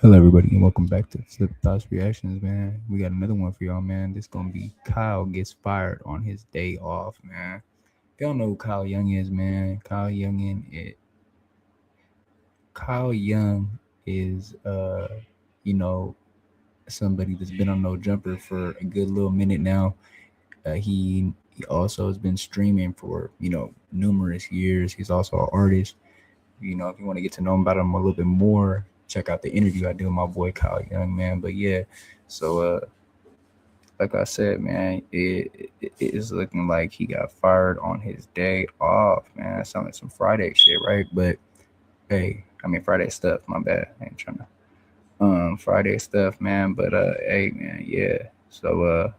Hello, everybody, and welcome back to Flip Thoughts Reactions, man. We got another one for y'all, man. This gonna be Kyle gets fired on his day off, man. If y'all know who Kyle Young is, man, Kyle Young is you know, somebody that's been on No Jumper for a good little minute now. He also has been streaming for numerous years. He's also an artist. If you want to get to know him about him a little bit more, check out the interview I did with my boy Kyle Young, man. But yeah, so like I said, man, it is looking like he got fired on his day off, man. That sounds like some Friday shit, right? But hey, I mean Friday stuff. My bad. I ain't trying to Friday stuff, man. But hey, man, yeah. So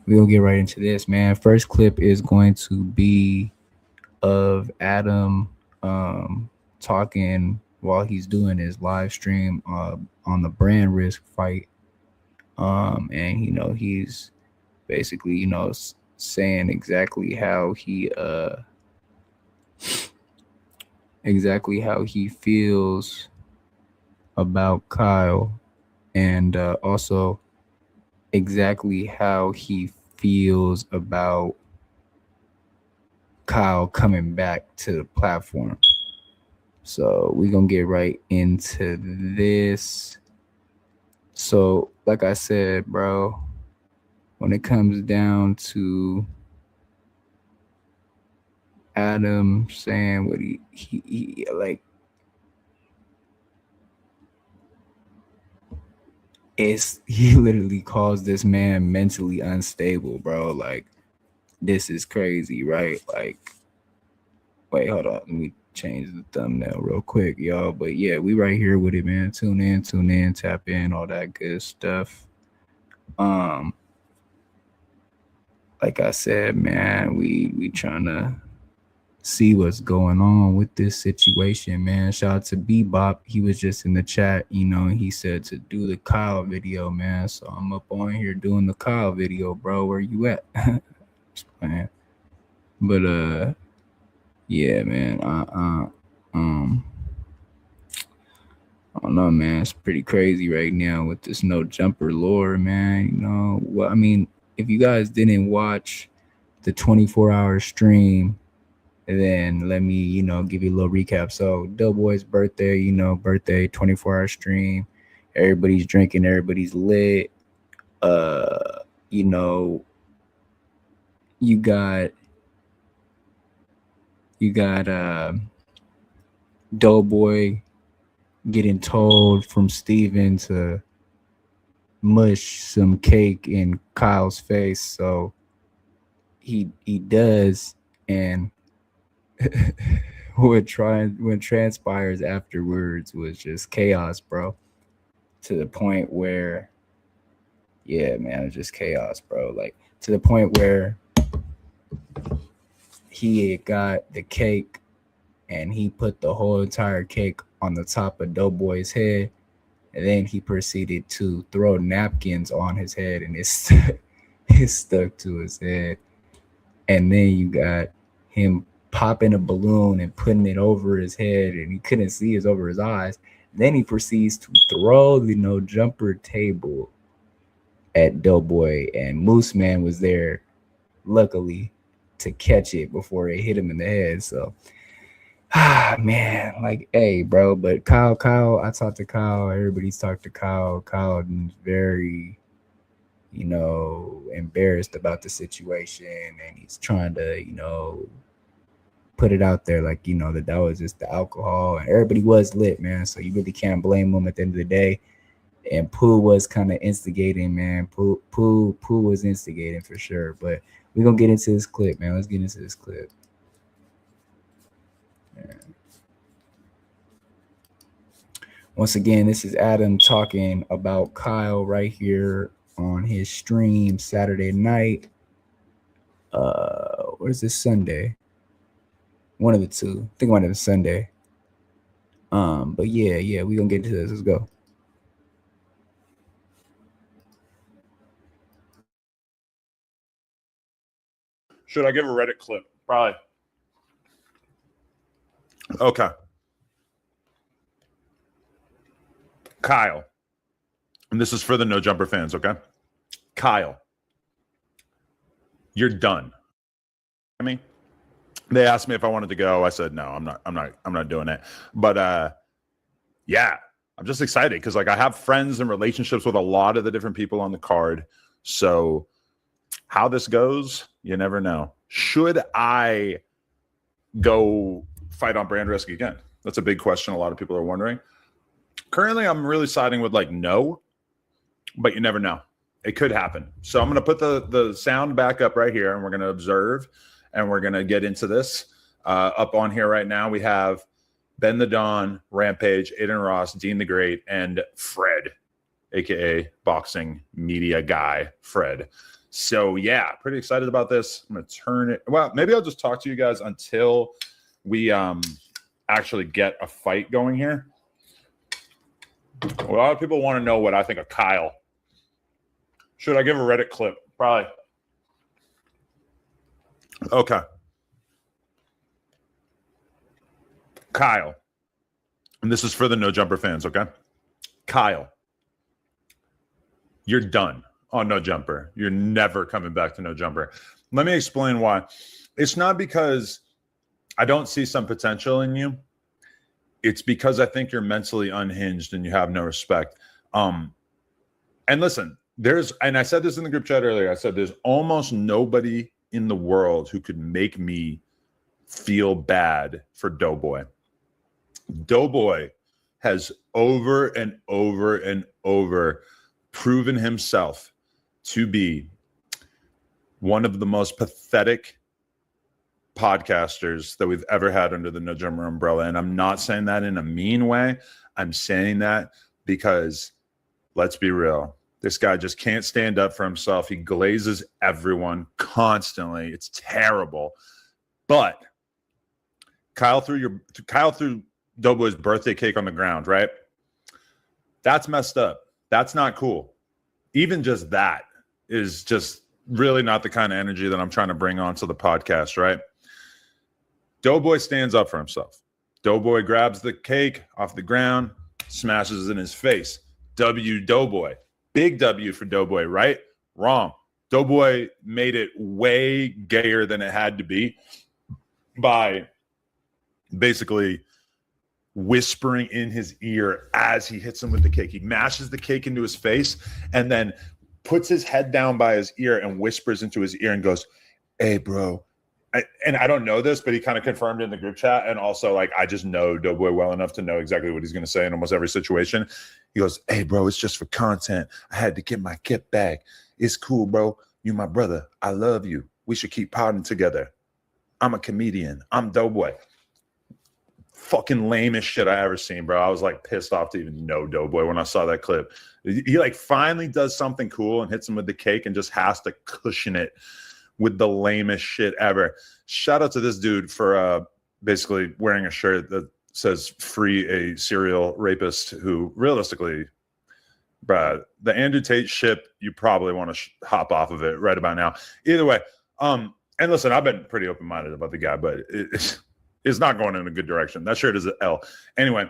we'll get right into this, man. First clip is going to be of Adam talking while he's doing his live stream on the brand risk fight. And he's basically saying exactly how he feels about Kyle, and also exactly how he feels about Kyle coming back to the platform. So we're gonna get right into this. So, like I said, bro, when it comes down to Adam saying what he like, it's he literally calls this man mentally unstable, bro. Like, this is crazy, right? Like, wait, hold on, let me change the thumbnail real quick, y'all. But yeah, we right here with it, man. Tune in, tap in, all that good stuff. Um, like I said, man, we trying to see what's going on with this situation, man. Shout out to Bebop. He was just in the chat, and he said to do the Kyle video, man. So I'm up on here doing the Kyle video, bro. Where you at? Just playing. But yeah, man. Um, I don't know, man. It's pretty crazy right now with this no jumper lore, man. Well, I mean, if you guys didn't watch the 24-hour stream, then let me, give you a little recap. So Doughboy's birthday, birthday, 24-hour stream. Everybody's drinking, everybody's lit. Uh, you know, you got Doughboy getting told from Steven to mush some cake in Kyle's face. So he does, and what transpires afterwards was just chaos, bro. To the point where, yeah, man, it's just chaos, bro. Like, to the point where he had got the cake and he put the whole entire cake on the top of Doughboy's head, and then he proceeded to throw napkins on his head, and it stuck to his head. And then you got him popping a balloon and putting it over his head, and he couldn't see it over his eyes. Then he proceeds to throw the no jumper table at Doughboy, and Moose Man was there, luckily, to catch it before it hit him in the head. So, man, like, hey, bro. But Kyle, I talked to Kyle. Everybody's talked to Kyle. Kyle is very, embarrassed about the situation, and he's trying to, put it out there, like, that was just the alcohol, and everybody was lit, man. So you really can't blame him at the end of the day. And Pooh was kind of instigating, man. Pooh was instigating for sure. But we're gonna get into this clip, man. Let's get into this clip. Yeah. Once again, this is Adam talking about Kyle right here on his stream Saturday night. Where's this Sunday? One of the two. I think one of the Sunday. But yeah, we gonna get into this. Let's go. Should I give a Reddit clip? Probably. Okay. Kyle, and this is for the No Jumper fans, okay? Kyle, you're done. I mean, they asked me if I wanted to go. I said no, I'm not doing it. But yeah, I'm just excited because like I have friends and relationships with a lot of the different people on the card. So how this goes, you never know. Should I go fight on brand risk again? That's a big question a lot of people are wondering. Currently, I'm really siding with like no, but you never know. It could happen. So I'm going to put the sound back up right here, and we're going to observe, and we're going to get into this. Up on here right now, we have Ben the Don, Rampage, Aiden Ross, Dean the Great, and Fred, a.k.a. boxing media guy, Fred. So, yeah, pretty excited about this. I'm going to turn it. Well, maybe I'll just talk to you guys until we actually get a fight going here. A lot of people want to know what I think of Kyle. Should I give a Reddit clip? Probably. Okay. Kyle. And this is for the No Jumper fans, okay? Kyle. You're done on No Jumper. You're never coming back to No Jumper. Let me explain why. It's not because I don't see some potential in you. It's because I think you're mentally unhinged and you have no respect. And listen, and I said this in the group chat earlier, I said there's almost nobody in the world who could make me feel bad for Doughboy. Doughboy has over and over and over proven himself to be one of the most pathetic podcasters that we've ever had under the No Jumper umbrella. And I'm not saying that in a mean way. I'm saying that because, let's be real, this guy just can't stand up for himself. He glazes everyone constantly. It's terrible. But Kyle threw Doughboy's birthday cake on the ground, right? That's messed up. That's not cool. Even just that is just really not the kind of energy that I'm trying to bring onto the podcast, right? Doughboy stands up for himself. Doughboy grabs the cake off the ground, smashes it in his face. W Doughboy. Big W for Doughboy, right? Wrong. Doughboy made it way gayer than it had to be by basically whispering in his ear as he hits him with the cake. He mashes the cake into his face and then puts his head down by his ear and whispers into his ear and goes, "Hey, bro." And I don't know this, but he kind of confirmed in the group chat. And also, like, I just know Doughboy well enough to know exactly what he's going to say in almost every situation. He goes, "Hey, bro, it's just for content. I had to get my kit back. It's cool, bro. You my brother. I love you. We should keep potting together. I'm a comedian. I'm Doughboy." Fucking lamest shit I ever seen, bro. I was like pissed off to even know Doughboy when I saw that clip. He like finally does something cool and hits him with the cake and just has to cushion it with the lamest shit ever. Shout out to this dude for basically wearing a shirt that says "Free a Serial Rapist," who realistically, bruh, the Andrew Tate ship, you probably want to hop off of it right about now. Either way, and listen, I've been pretty open-minded about the guy, but it's not going in a good direction. That shirt is an L. Anyway,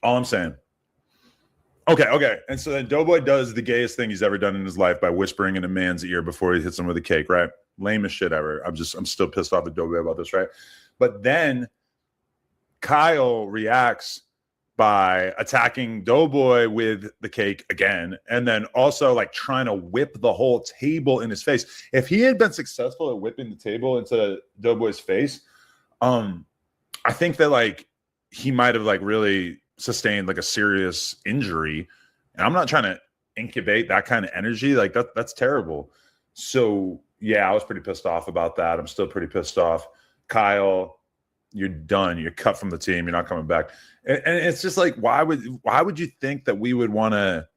all I'm saying. Okay. And so then Doughboy does the gayest thing he's ever done in his life by whispering in a man's ear before he hits him with a cake, right? Lamest shit ever. I'm still pissed off at Doughboy about this, right? But then Kyle reacts by attacking Doughboy with the cake again, and then also like trying to whip the whole table in his face. If he had been successful at whipping the table into Doughboy's face, I think that like he might have like really sustained like a serious injury, and I'm not trying to incubate that kind of energy. Like that's terrible. So yeah, I was pretty pissed off about that. I'm still pretty pissed off. Kyle, you're done. You're cut from the team. You're not coming back. And it's just like, why would you think that we would want to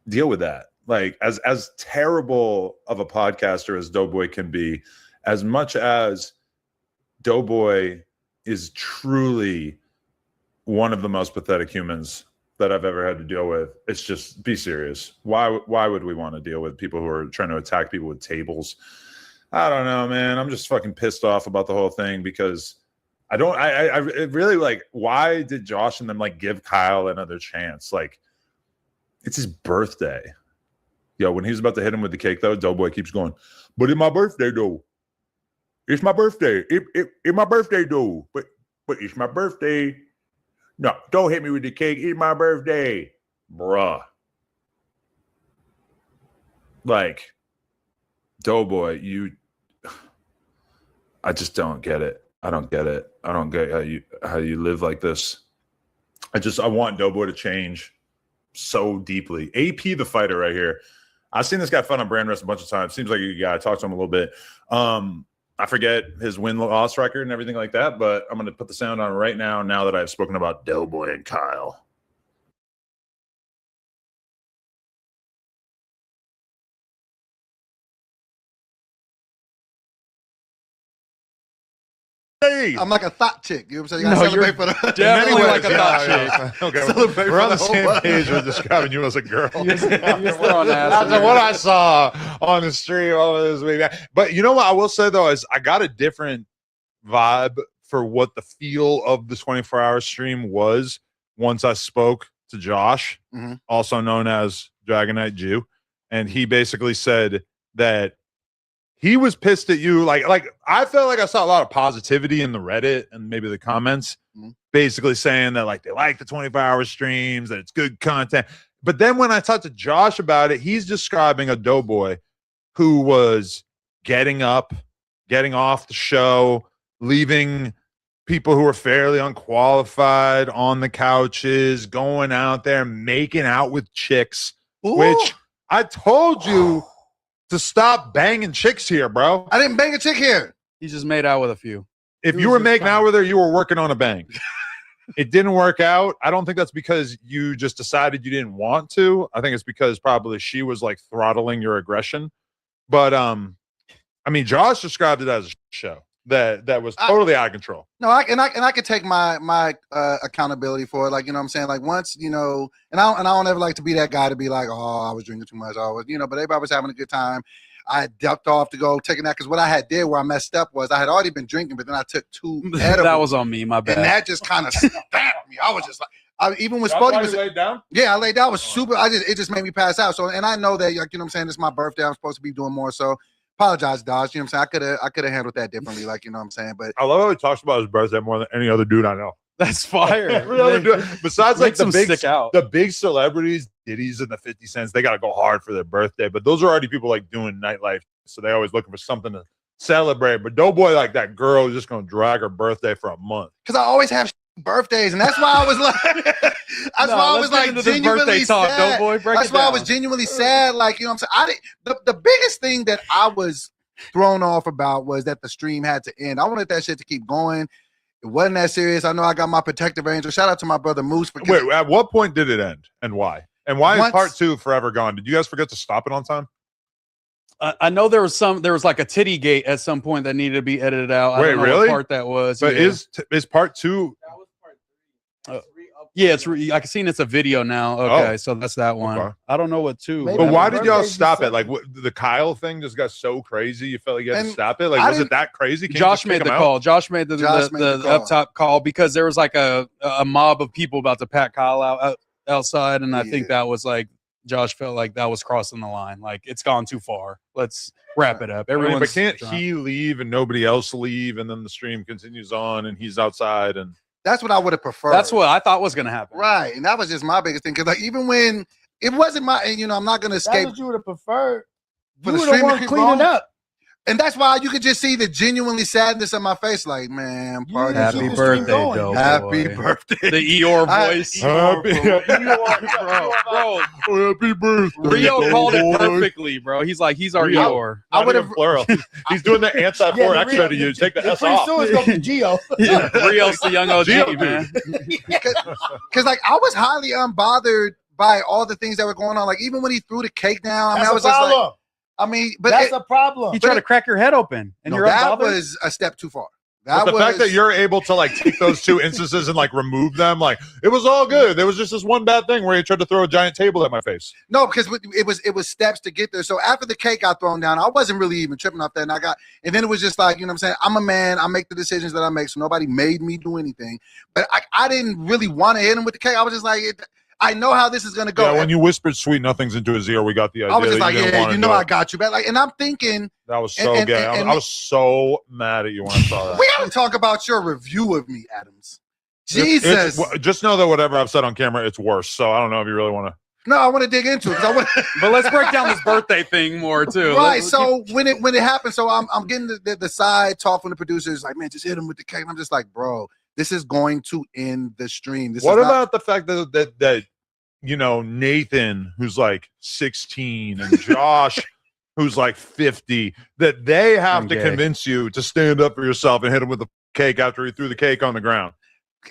deal with that? Like as terrible of a podcaster as Doughboy can be, as much as Doughboy is truly one of the most pathetic humans that I've ever had to deal with. It's just, be serious. Why would we want to deal with people who are trying to attack people with tables? I don't know, man. I'm just fucking pissed off about the whole thing because I really like, why did Josh and them like give Kyle another chance? Like, it's his birthday. Yo, when he's about to hit him with the cake, though, Doughboy keeps going, but it's my birthday, though. It's my birthday. It's my birthday, though. But it's my birthday. No, don't hit me with the cake. It's my birthday. Bruh. Like, Doughboy, I just don't get it. I don't get it. I don't get how you live like this. I want Doughboy to change so deeply. AP the fighter right here. I've seen this guy fight on Brand Rest a bunch of times. Seems like a guy. I talked to him a little bit. I forget his win-loss record and everything like that, but I'm going to put the sound on right now that I've spoken about Doughboy and Kyle. Hey. I'm like a thought chick. You know what I'm saying? You gotta celebrate for the definitely like a thought chick. Okay, celebrate we're on the whole same bunch. page with describing you as a girl. After what I saw on the stream over this week. But you know what I will say though is I got a different vibe for what the feel of the 24-hour stream was once I spoke to Josh, also known as Dragonite Jew, and he basically said that he was pissed at you. Like I felt like I saw a lot of positivity in the Reddit and maybe the comments, basically saying that like they like the 24-hour streams, that it's good content. But then when I talked to Josh about it, he's describing a Doughboy who was getting up, getting off the show, leaving people who are fairly unqualified on the couches, going out there, making out with chicks, which I told you to stop banging chicks here, bro. I didn't bang a chick here. He just made out with a few. If you were making out with her, you were working on a bang. It didn't work out. I don't think that's because you just decided you didn't want to. I think it's because probably she was like throttling your aggression. But I mean, Josh described it as a show that was totally out of control. No, I could take my accountability for it. Like, you know what I'm saying? Like once, you know, and I don't ever like to be that guy to be like, oh, I was drinking too much. I was, you know, but everybody was having a good time. I ducked off to go take a nap because what I had did where I messed up was I had already been drinking, but then I took 2 edibles. That was on me, my bad. And that just kind of stabbed me. I was just like, even when Spotty was laid down. Yeah, I laid down. I was super. It just made me pass out. So, and I know that, like, you know what I'm saying, it's my birthday. I'm supposed to be doing more. So, apologize, Dodge. You know what I'm saying? I could have handled that differently. Like, you know what I'm saying? But I love how he talks about his birthday more than any other dude I know. That's fire. Every other dude, besides like the big celebrities, Diddy's and the 50 Cents, they got to go hard for their birthday. But those are already people like doing nightlife, so they always looking for something to celebrate. But Doughboy, like that girl, is just gonna drag her birthday for a month. Because I always have birthdays, and that's why I was like, that's why I was like genuinely sad. That's why I was genuinely sad. Like, you know what I'm saying? The biggest thing that I was thrown off about was that the stream had to end. I wanted that shit to keep going. It wasn't that serious. I know I got my protective angel. Shout out to my brother Moose. Wait, at what point did it end, and why? And why is part 2 forever gone? Did you guys forget to stop it on time? I know there was like a titty gate at some point that needed to be edited out. Wait, I don't know really? what part that was. But yeah. is part 2? That was part 3. Yeah, I can see it's a video now. Okay, so that's that one. Okay. I don't know what 2. But why did y'all stop it? Like the Kyle thing just got so crazy. You felt like you had to stop it. Like, was it that crazy? Josh made the call. Josh made the up top call because there was like a mob of people about to pat Kyle outside, and I think that was like Josh felt like that was crossing the line. Like, it's gone too far. Let's wrap it up. But can't he leave and nobody else leave, and then the stream continues on and he's outside? And that's what I would have preferred. That's what I thought was going to happen. Right. And that was just my biggest thing. Because, like, even when it wasn't my, you know, I'm not going to escape. That's what you would have prered. You would have wanted cleaning up. And that's why you could just see the genuinely sadness on my face. Like, man, party. Happy birthday, Joe. Happy birthday. The Eeyore voice. Happy birthday. Rio called it perfectly, bro. He's like, he's our Eeyore. I would have plural. He's doing the anti-4 extra to you. Take the S off. Pretty soon it's going to be Geo. Rio's the young OG, man. Because, like, I was highly unbothered by all the things that were going on. Like, even when he threw the cake down, I was just like, I mean, but that's a problem. He tried to crack your head open, and you're that was a step too far. But the fact that you're able to like take those two instances and like remove them, like it was all good. There was just this one bad thing where he tried to throw a giant table at my face. No, because it was steps to get there. So after the cake got thrown down, I wasn't really even tripping off that. And then it was just like, you know what I'm saying? I'm a man. I make the decisions that I make. So nobody made me do anything. But I didn't really want to hit him with the cake. I was just like, I know how this is going to go. Yeah, when you whispered sweet nothings into his ear, we got the idea. I was just like, yeah, you know I got you. But like, and I'm thinking. That was so gay. I was so mad at you when I saw that. We got to talk about your review of me, Adams. Jesus. Just know that whatever I've said on camera, it's worse. So I don't know if you really want to. No, I want to dig into it. But let's break down this birthday thing more too. Right. So when it happened, so I'm getting the side talk from the producers, like, man, just hit him with the cake. And I'm just like, bro, this is going to end the stream. What about the fact that you know, Nathan, who's like 16, and Josh, who's like 50, that they have to convince you to stand up for yourself and hit him with the cake after he threw the cake on the ground?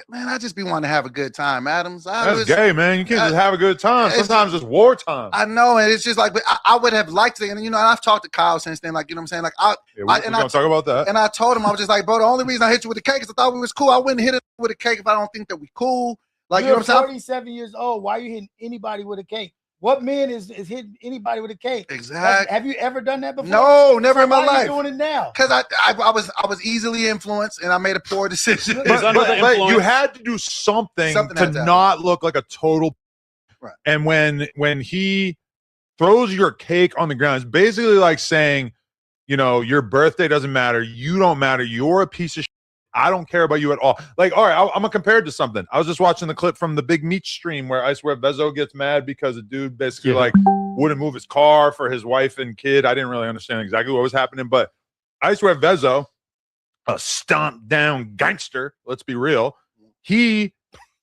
Man, I just be wanting to have a good time, Adams. That's gay, man. You can't just have a good time. Sometimes it's wartime. I know, and it's just like, but I would have liked to, and you know, and I've talked to Kyle since then, like, you know what I'm saying? Like, we're gonna talk about that. And I told him, I was just like, bro, the only reason I hit you with the cake is I thought we was cool. I wouldn't hit it with a cake if I don't think that we cool. Like, you're you know what I'm saying? 47 years old. Why are you hitting anybody with a cake? What man is hitting anybody with a cake? Exactly. Have you ever done that before? No, never in my life. Why are you doing it now? Because I was easily influenced and I made a poor decision. But you had to do something to not look like a total. Right. And when he throws your cake on the ground, it's basically like saying, you know, your birthday doesn't matter. You don't matter. You're a piece of shit. I don't care about you at all. Like, all right, I'm gonna compare it to something. I was just watching the clip from the Big Meat stream where I swear Vezo gets mad because a dude basically like wouldn't move his car for his wife and kid. I didn't really understand exactly what was happening, but I swear Vezo, a stomped down gangster, let's be real, he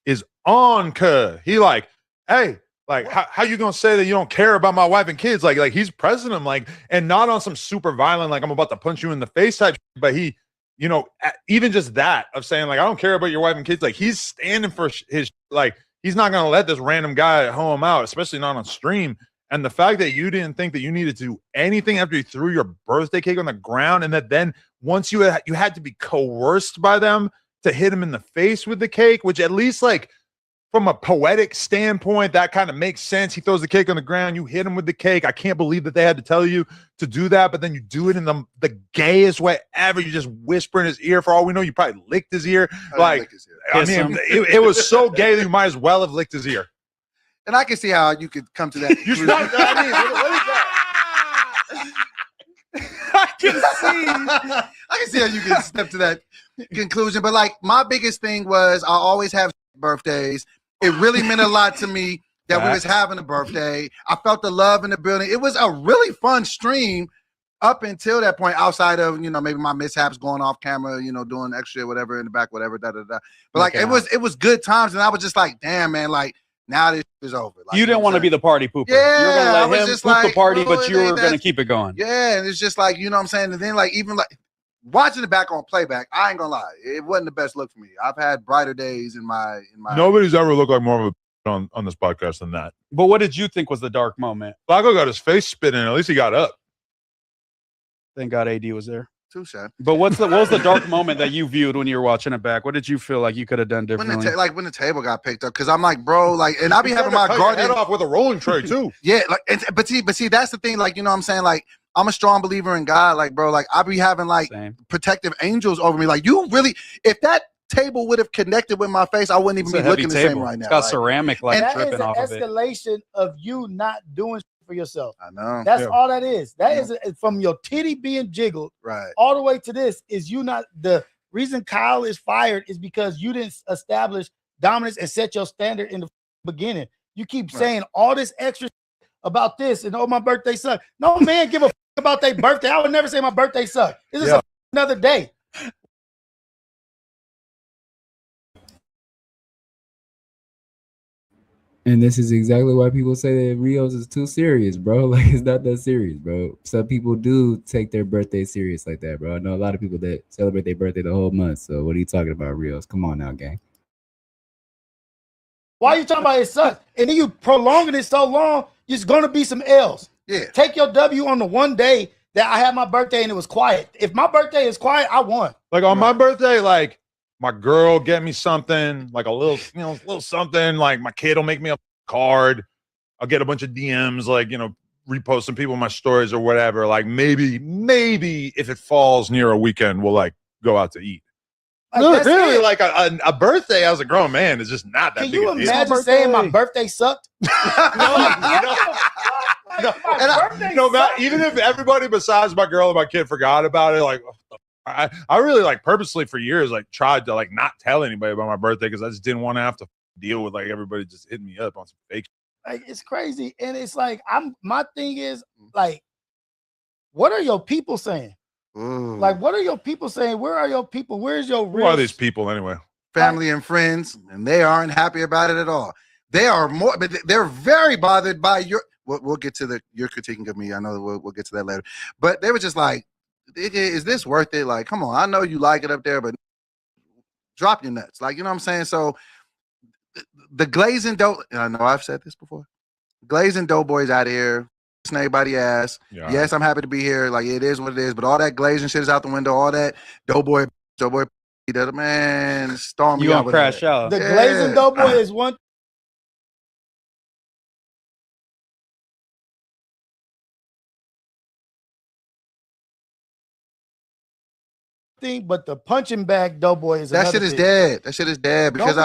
is on he like, hey, like how you gonna say that you don't care about my wife and kids? Like he's pressing him, like, and not on some super violent, like I'm about to punch you in the face type, but he, you know, even just that of saying like I don't care about your wife and kids, like he's standing for his, like he's not gonna let this random guy hoe him out, especially not on stream. And the fact that you didn't think that you needed to do anything after you threw your birthday cake on the ground, and that then once you had to be coerced by them to hit him in the face with the cake, which at least like from a poetic standpoint, that kind of makes sense. He throws the cake on the ground, you hit him with the cake. I can't believe that they had to tell you to do that, but then you do it in the gayest way ever. You just whisper in his ear. For all we know, you probably licked his ear. I mean, it was so gay that you might as well have licked his ear. And I can see how you could come to that. You should, I mean, what is that? I can see how you can step to that conclusion. But like my biggest thing was I always have birthdays. It really meant a lot to me that we was having a birthday. I felt the love in the building. It was a really fun stream up until that point, outside of, you know, maybe my mishaps going off camera, you know, doing extra whatever in the back, whatever, da da da. But like it was good times, and I was just like, damn, man, like now this is over. Like, you didn't want to be the party pooper. Yeah, you're gonna let him poop like, the party, but you were gonna keep it going. Yeah, and it's just like, you know what I'm saying? And then like even like watching it back on playback, I ain't gonna lie, it wasn't the best look for me. I've had brighter days in my Nobody's ever looked like more of a on this podcast than that. But what did you think was the dark moment? Flacco got his face spit in. At least he got up. Thank God AD was there. Touche. But what was the dark moment that you viewed when you were watching it back? What did you feel like you could have done differently? When the table got picked up, because I'm like, bro, like, and I be having my guardian head off with a rolling tray too. Yeah, like, but see, that's the thing. Like, you know what I'm saying? Like, I'm a strong believer in God. Like, bro, like I be having like protective angels over me. Like, you really, if that table would have connected with my face, I wouldn't even be looking the same right now. It's got ceramic like dripping off of it. That is an escalation of you not doing for yourself. I know. That's all that is. That is from your titty being jiggled right all the way to this is you not. The reason Kyle is fired is because you didn't establish dominance and set your standard in the beginning. You keep saying all this extra about this and my birthday sucked. No man give a about their birthday. I would never say my birthday sucked. This is another day. And this is exactly why people say that Rios is too serious, bro. Like, it's not that serious, bro. Some people do take their birthday serious like that, bro. I know a lot of people that celebrate their birthday the whole month. So what are you talking about, Rios? Come on now, gang. Why are you talking about it sucks? And then you prolonging it so long, it's going to be some L's. Yeah. Take your W on the one day that I had my birthday and it was quiet. If my birthday is quiet, I won. Like on my birthday, like my girl get me something, like a little, little something. Like my kid will make me a card. I'll get a bunch of DMs, like, repost some people in my stories or whatever. Like maybe if it falls near a weekend, we'll like go out to eat. Really, like a birthday as a grown man is just not that big a deal. Can you imagine saying my birthday sucked? Even if everybody besides my girl and my kid forgot about it, like I really like purposely for years like tried to like not tell anybody about my birthday because I just didn't want to have to deal with like everybody just hitting me up on some fake. Like it's crazy, and it's like my thing is like, what are your people saying? Like, what are your people saying? Where are your people? Where's your Who are these people anyway? Family and friends, and they aren't happy about it at all. They are more, but they're very bothered by your. We'll get to your critiquing of me. I know we'll get to that later. But they were just like, "Is this worth it? Like, come on, I know you like it up there, but drop your nuts." Like, you know what I'm saying? So the glazing dough. I know I've said this before. Glazing doughboys out here. Everybody ass. Yeah. Yes, I'm happy to be here. Like it is what it is, but all that glazing shit is out the window. All that doughboy, man, storm. You gonna crash out? The glazing doughboy is one thing, but the punching bag doughboy is that shit is dead. That shit is dead because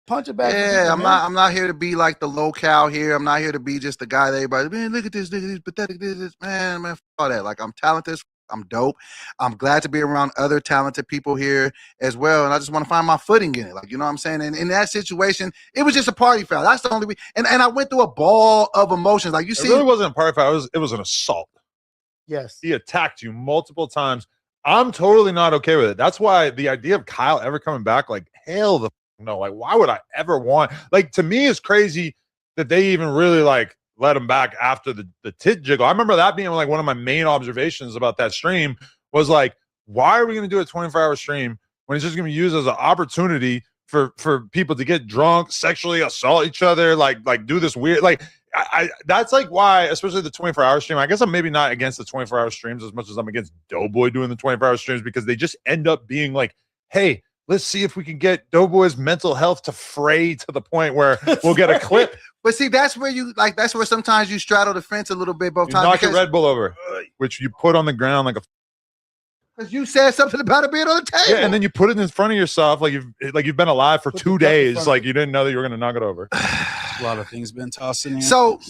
punching bag. Yeah, I'm not here to be like the locale here. I'm not here to be just the guy that everybody, man, look at this, he's pathetic, this, man, all that. Like I'm talented, I'm dope. I'm glad to be around other talented people here as well. And I just want to find my footing in it. Like, you know what I'm saying? And in that situation, it was just a party foul. That's the only and I went through a ball of emotions. Like you see, it really wasn't a party foul, it was an assault. Yes. He attacked you multiple times. I'm totally not okay with it. That's why the idea of Kyle ever coming back, like hell the no, like why would I ever want, like to me it's crazy that they even really like let him back after the tit jiggle. I remember that being like one of my main observations about that stream was like, why are we going to do a 24-hour stream when it's just going to be used as an opportunity for people to get drunk, sexually assault each other, like do this weird, like I that's like why, especially the 24-hour stream. I guess I'm maybe not against the 24-hour streams as much as I'm against Doughboy doing the 24-hour streams because they just end up being like, hey, let's see if we can get Doughboy's mental health to fray to the point where we'll get a clip. But see, that's where that's where sometimes you straddle the fence a little bit both times. Knock your Red Bull over, which you put on the ground like a. Because you said something about it being on the table. Yeah, and then you put it in front of yourself like you've been alive for 2 days, like you didn't know that you were going to knock it over. A lot of things been tossing in. So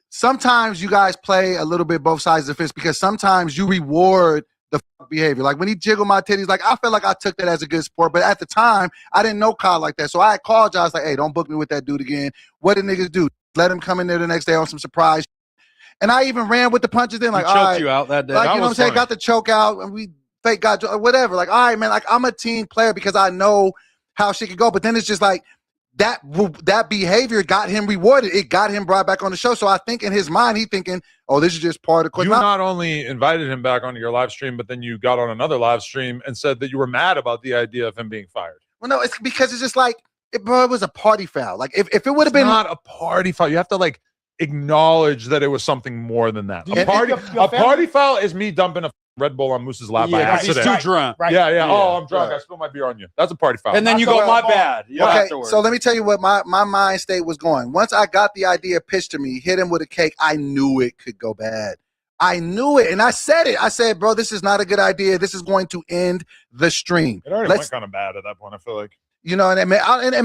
sometimes you guys play a little bit both sides of the fence because sometimes you reward the behavior. Like when he jiggled my titties, like I felt like I took that as a good sport, but at the time I didn't know Kyle like that. So I called y'all, like, hey, don't book me with that dude again. What did niggas do? Let him come in there the next day on some surprise. And I even ran with the punches then, like, all right, you out that day. Like, you know what I'm saying? Got the choke out and we fake got whatever. Like, all right, man, like I'm a team player because I know how shit could go. But then it's just like that behavior got him rewarded. It got him brought back on the show. So I think in his mind, he thinking, oh, this is just part of the. You not only invited him back onto your live stream, but then you got on another live stream and said that you were mad about the idea of him being fired. Well, no, it's because it's just like, it was a party foul. Like if it would have been not a party foul, you have to like acknowledge that it was something more than that. A party foul is me dumping a Red Bull on Moose's lap by accident. He's too drunk. Right. Yeah. Oh, I'm drunk. Right. I spilled my beer on you. That's a party foul. And then you go, my bad. Yeah, okay, afterwards. So let me tell you what my mind state was going. Once I got the idea pitched to me, hit him with a cake, I knew it could go bad. I knew it. And I said it. I said, bro, this is not a good idea. This is going to end the stream. It already went kind of bad at that point, I feel like. You know, and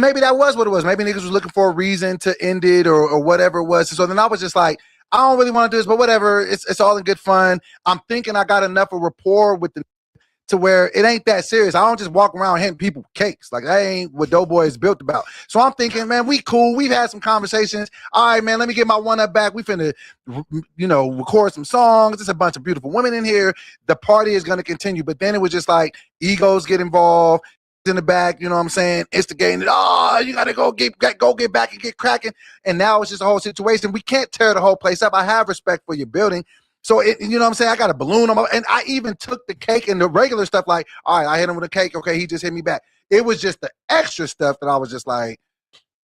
maybe that was what it was. Maybe niggas was looking for a reason to end it or whatever it was. So then I was just like, I don't really want to do this, but whatever. It's all in good fun. I'm thinking I got enough of rapport with to where it ain't that serious. I don't just walk around handing people cakes. Like that ain't what Doughboy is built about. So I'm thinking, man, we cool. We've had some conversations. All right, man, let me get my one up back. We finna, record some songs. There's a bunch of beautiful women in here. The party is going to continue. But then it was just like egos get involved in the back, you know what I'm saying, instigating it. Oh, you gotta go get back and get cracking. And now it's just a whole situation. We can't tear the whole place up. I have respect for your building. So you know what I'm saying? I got a balloon on my, and I even took the cake and the regular stuff, like, all right, I hit him with a cake. Okay, he just hit me back. It was just the extra stuff that I was just like,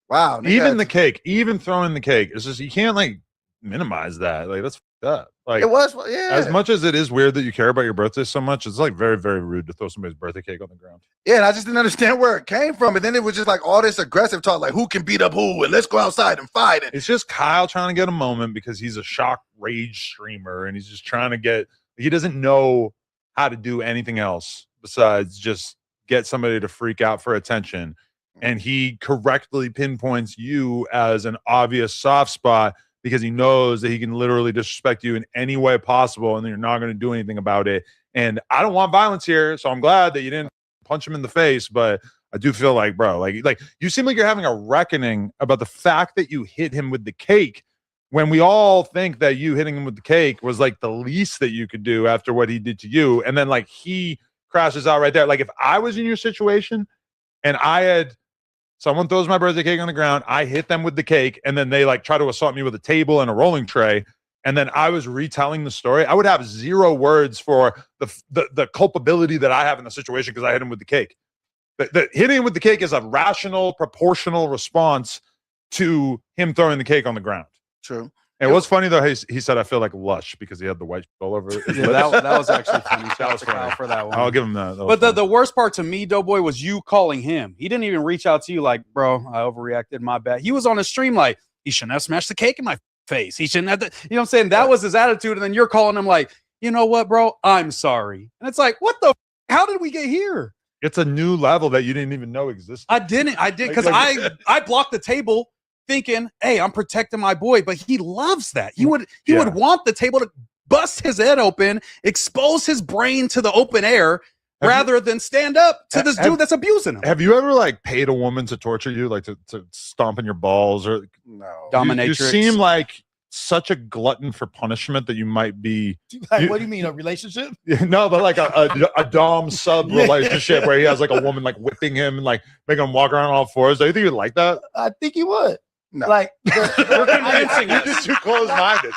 wow. Even the cake, even throwing the cake, it's just, you can't like minimize that. Like that's fucked up. Like It was, yeah. As much as it is weird that you care about your birthday so much, it's like very, very rude to throw somebody's birthday cake on the ground. Yeah, and I just didn't understand where it came from. And then it was just like all this aggressive talk, like who can beat up who, and let's go outside and fight. It's just Kyle trying to get a moment because he's a shock rage streamer, and he's just trying to get. He doesn't know how to do anything else besides just get somebody to freak out for attention. And he correctly pinpoints you as an obvious soft spot because he knows that he can literally disrespect you in any way possible, and then you're not going to do anything about it. And I don't want violence here, so I'm glad that you didn't punch him in the face, but I do feel like, bro, like you seem like you're having a reckoning about the fact that you hit him with the cake when we all think that you hitting him with the cake was like the least that you could do after what he did to you. And then like he crashes out right there. Like if I was in your situation and I had someone throws my birthday cake on the ground, I hit them with the cake, and then they like try to assault me with a table and a rolling tray, and then I was retelling the story, I would have zero words for the culpability that I have in the situation because I hit him with the cake. The hitting him with the cake is a rational, proportional response to him throwing the cake on the ground. True. And what's funny though, he said I feel like Lush because he had the white all over it. Yeah, that was actually funny. Shout out to Kyle for that one. I'll give him that. But the worst part to me, Doughboy, was you calling him. He didn't even reach out to you like, bro, I overreacted, my bad. He was on a stream like, he shouldn't have smashed the cake in my face. He shouldn't have you know what I'm saying? That was his attitude. And then you're calling him like, you know what, bro? I'm sorry. And it's like, what the how did we get here? It's a new level that you didn't even know existed. I did because I blocked the table thinking, hey, I'm protecting my boy, but he loves that. He would want the table to bust his head open, expose his brain to the open air rather than stand up to this dude that's abusing him. Have you ever like paid a woman to torture you, like to stomp in your balls or no dominatrix? You seem like such a glutton for punishment that you might be. Like, what do you mean, a relationship? No, but like a dom sub relationship where he has like a woman like whipping him and like making him walk around on all fours. Do you think you'd like that? I think he would. No. Like, You're convincing. You're just too close-minded.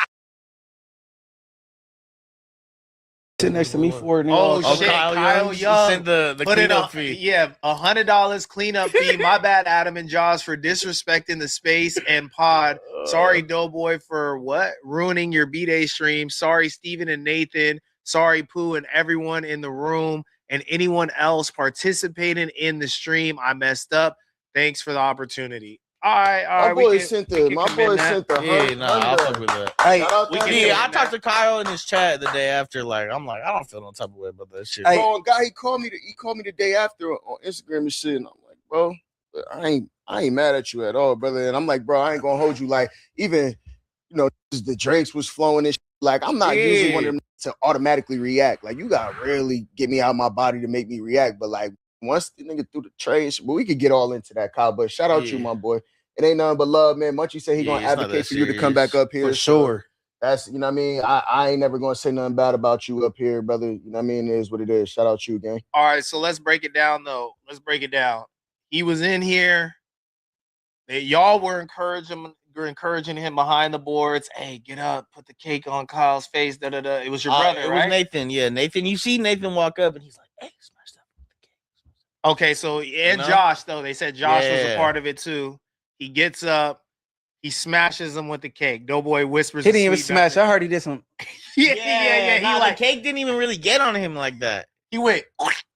Sitting next to me for it. Oh shit, Kyle Young sent the put in cleanup fee. Yeah, $100 cleanup fee. My bad, Adam and Josh, for disrespecting the space and pod. Sorry, Doughboy, for what? Ruining your B-Day stream. Sorry, Steven and Nathan. Sorry, Pooh and everyone in the room and anyone else participating in the stream. I messed up. Thanks for the opportunity. All right. My boy sent the Yeah, I'll fuck with that. Hey, I talked to Kyle in his chat the day after. Like, I'm like, I don't feel no type of way about that shit. hey, bro, guy, he called me the day after on Instagram and shit, and I'm like, bro, I ain't mad at you at all, brother. And I'm like, bro, I ain't gonna hold you. Like, even the drinks was flowing and shit. Like, I'm not usually one of them to automatically react. Like, you gotta really get me out of my body to make me react. But like, once the nigga threw the trash, but we could get all into that, Kyle. But shout out to you, my boy. It ain't nothing but love, man. Munchie said he gonna advocate for you to come back up here. For sure. That's, you know what I mean? I ain't never gonna say nothing bad about you up here, brother. You know what I mean? It is what it is. Shout out to you, gang. All right, so let's break it down, though. Let's break it down. He was in here. Y'all were encouraging him behind the boards. Hey, get up, put the cake on Kyle's face. Da da da. It was your brother, It right? was Nathan. Yeah, Nathan. You see Nathan walk up and he's like, "Hey, smash that with the cake." Okay, so Josh though, they said Josh was a part of it too. He gets up, he smashes him with the cake. Doughboy whispers. He didn't even smash. I heard he did some. Yeah. He the cake didn't even really get on him like that. He went.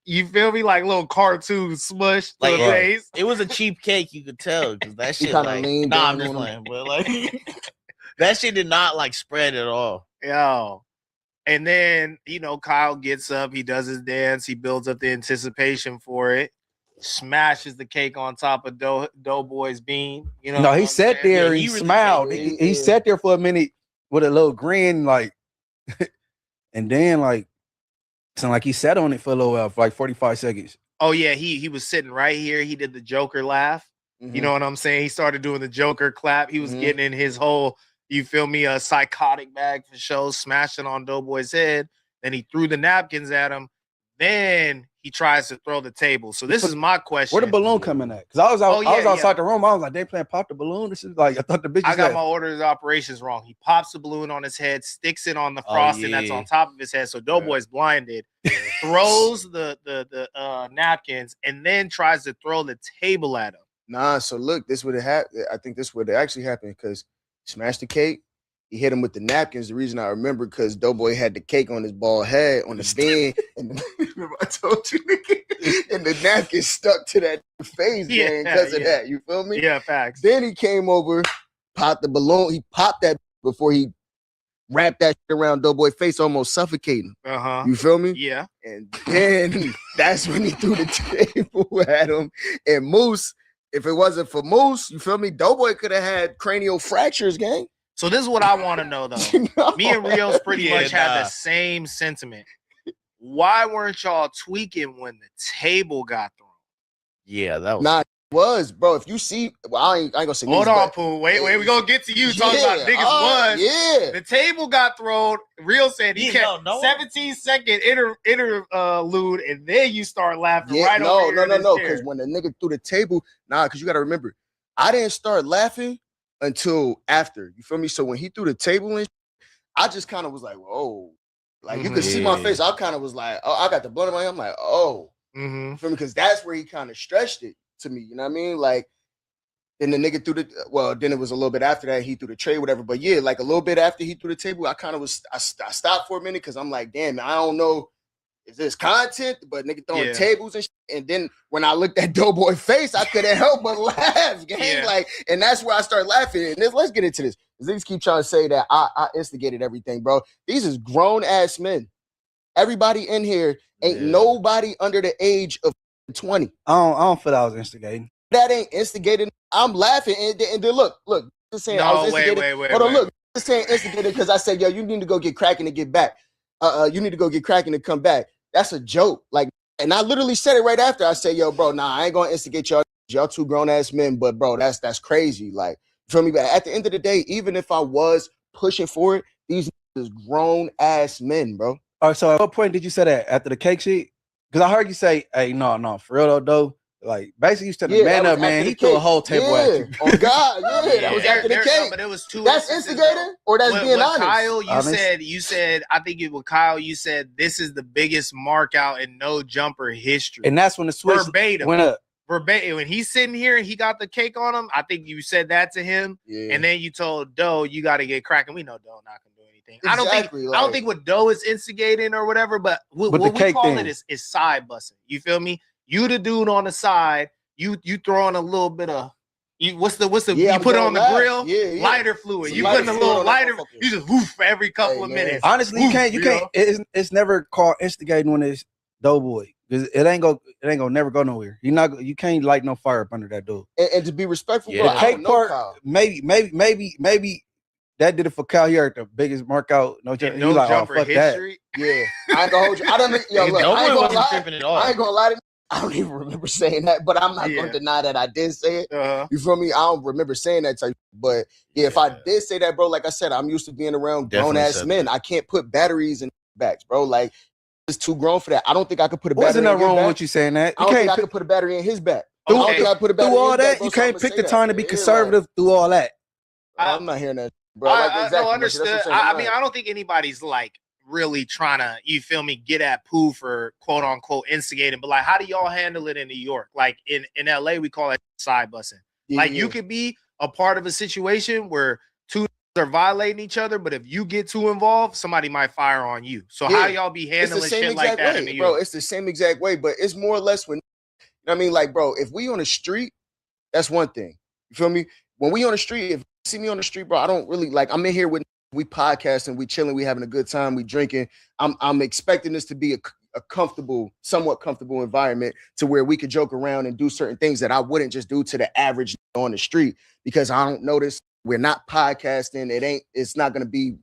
You feel me? Like little cartoon smush to Like, the face. It was a cheap cake, you could tell, because that shit kinda like, leaned I'm down just on playing, but like that shit did not like spread at all. Yo. And then, Kyle gets up, he does his dance, he builds up the anticipation for it, smashes the cake on top of Doughboy's beam. No, he sat there and he really smiled. He sat there for a minute with a little grin, like, and then like, sound like he sat on it for a little while, for like 45 seconds. Oh yeah, he was sitting right here. He did the Joker laugh. Mm-hmm. You know what I'm saying? He started doing the Joker clap. He was getting in his whole, you feel me, a psychotic bag for show, smashing on Doughboy's head. Then he threw the napkins at him. Then he tries to throw the table. So this is my question. Where the balloon coming at? Because I was outside the room. I was like, they playing pop the balloon. This is like, I thought the bitch. I got my order of operations wrong. He pops the balloon on his head, sticks it on the frosting that's on top of his head. So Doughboy's blinded, throws the napkins, and then tries to throw the table at him. Nah, so look, this would have happened. I think this would have actually happened because he smashed the cake. he hit him with the napkins. The reason I remember because Doughboy had the cake on his bald head on the stand, and remember I told you, nigga, and the napkin stuck to that face, man, because of that. You feel me? Yeah, facts. Then he came over, popped the balloon. He popped that before he wrapped that shit around Doughboy's face, almost suffocating. You feel me? Yeah. And then that's when he threw the table at him. And Moose, if it wasn't for Moose, you feel me? Doughboy could have had cranial fractures, gang. So this is what I want to know, though. No. Me and Rios pretty much had the same sentiment. Why weren't y'all tweaking when the table got thrown? Yeah, that was. Nah, was, bro. If you see, well, I ain't gonna say. Hold on, Pooh. Wait, we gonna get to you talking about niggas was. Yeah. The table got thrown. Real said he kept 17-second interlude, and then you start laughing right over here. No. Because when the nigga threw the table, because you gotta remember, I didn't start laughing until after. You feel me? So when he threw the table in, I just kind of was like, whoa. Like, you could see my face. I kind of was like, oh, I got the blood in my hand. I'm like, oh. You feel me? Because that's where he kind of stretched it to me. You know what I mean? Like, then the nigga threw then it was a little bit after that, he threw the tray, whatever. But yeah, like a little bit after he threw the table, I kind of was, I stopped for a minute because I'm like, damn, I don't know if this content, but nigga throwing tables and shit. And then when I looked at Doughboy's face, I couldn't help but laugh, gang. Like, and that's where I started laughing. And let's get into this. These keep trying to say that I instigated everything, bro. These is grown ass men. Everybody in here ain't nobody under the age of 20. I don't feel I was instigating. That ain't instigating. I'm laughing. And then look, just saying I was instigating. Hold on, look, just saying instigated because I said, yo, you need to go get cracking to get back. You need to go get cracking to come back. That's a joke. Like, and I literally said it right after. I said, yo, bro, I ain't gonna instigate y'all. Y'all two grown ass men, but bro, that's crazy. Like, you feel me? But at the end of the day, even if I was pushing for it, these is grown ass men, bro. All right, so at what point did you say that? After the cake sheet? Because I heard you say, hey, no, for real though. Like, basically, you said the man up, man. He threw a whole table at you. Oh, God, that was after the cake. No, but it was two. That's instigating, or that's being honest? Kyle, you said, I think it was Kyle, you said, this is the biggest mark out in no jumper history. And that's when the switch went up. Verbatim. When he's sitting here and he got the cake on him, I think you said that to him. Yeah. And then you told Doe, you got to get cracking. We know Doe not going to do anything. Exactly, I don't think what Doe is instigating or whatever, but what we call it is side busting. You feel me? You the dude on the side, you throwing a little bit of what's the you put it on the grill, lighter fluid. You putting a little lighter, you just woof every couple of minutes. Honestly, you can't. It's never called instigating when it's Doughboy. It ain't gonna never go nowhere. You can't light no fire up under that dude. And to be respectful, bro, the cake part, maybe that did it for Kyle here at the biggest mark out. No jumper history. That. Yeah, I ain't gonna hold you. I don't. Yo, look, I ain't gonna lie to you. I don't even remember saying that, but I'm not going to deny that I did say it. You feel me? I don't remember saying that type. But if I did say that, bro, like I said, I'm used to being around grown ass men. I can't put batteries in backs, bro. Like, it's too grown for that. I don't think I could put a battery. Wasn't nothing wrong with you saying that? I don't think I could put a battery in his back. Through all that, you can't pick the time to be conservative through all that. I'm not hearing that, bro. I understood. I mean, I don't think anybody's like really trying to, you feel me, get at Pooh for quote unquote instigating, but like, how do y'all handle it in New York? Like in LA, we call it side busing. You could be a part of a situation where two are violating each other, but if you get too involved, somebody might fire on you. So how do y'all be handling shit like that in New York? Bro, it's the same exact way, but it's more or less when, you know what I mean? Like, bro, if we on the street, that's one thing. You feel me? When we on the street, if you see me on the street, bro, I don't really like, I'm in here with, we podcasting, we chilling, we having a good time, we drinking. I'm expecting this to be a comfortable, somewhat comfortable environment to where we could joke around and do certain things that I wouldn't just do to the average on the street, because I don't notice we're not podcasting. It's not going to be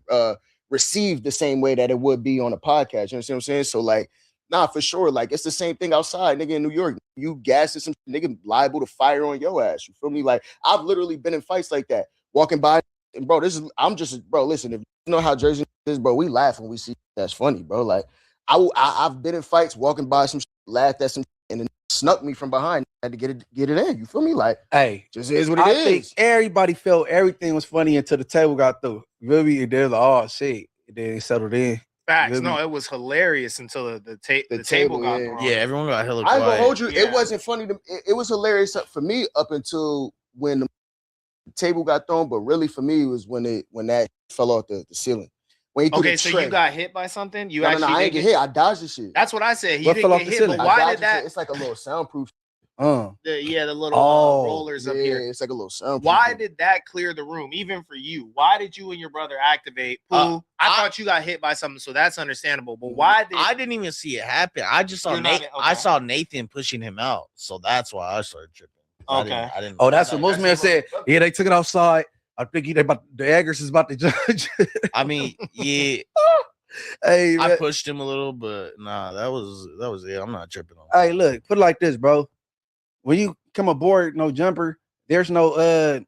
received the same way that it would be on a podcast. You know what I'm saying? So like, nah, for sure. Like, it's the same thing outside, nigga, in New York. You gassing some nigga liable to fire on your ass. You feel me? Like, I've literally been in fights like that, walking by. And bro, listen, if you know how Jersey is, bro, we laugh when we see that's funny, bro. Like, I've been in fights, walking by some shit, laughed at some shit, and then snuck me from behind. Had to get it in. You feel me? Like, hey, just is what it is. I think everybody felt everything was funny until the table got through. Really, they're like, oh shit, and then it settled in. Facts. No, it was hilarious until the table got thrown. Yeah, everyone got hella quiet. I ain't gonna hold you. It wasn't funny. It was hilarious for me up until when table got thrown, but really for me it was when that fell off the ceiling. When he okay, so you got hit by something? You actually I ain't get hit. I dodged the shit. That's what I said. You didn't get hit, but why did that? It's like a little soundproof. The little rollers up here. It's like a little soundproof. Why did that clear the room, even for you? Why did you and your brother activate? I thought you got hit by something, so that's understandable. But why did I didn't even see it happen? I just saw Nathan. I saw Nathan pushing him out, so that's why I started tripping. Okay. I didn't. Oh, that's what most men said. Yeah, they took it outside. I think the Eggers is about to judge. I mean, yeah. Hey, man. I pushed him a little, but nah, that was it. I'm not tripping on. Hey, look, put it like this, bro. When you come aboard, no jumper, there's no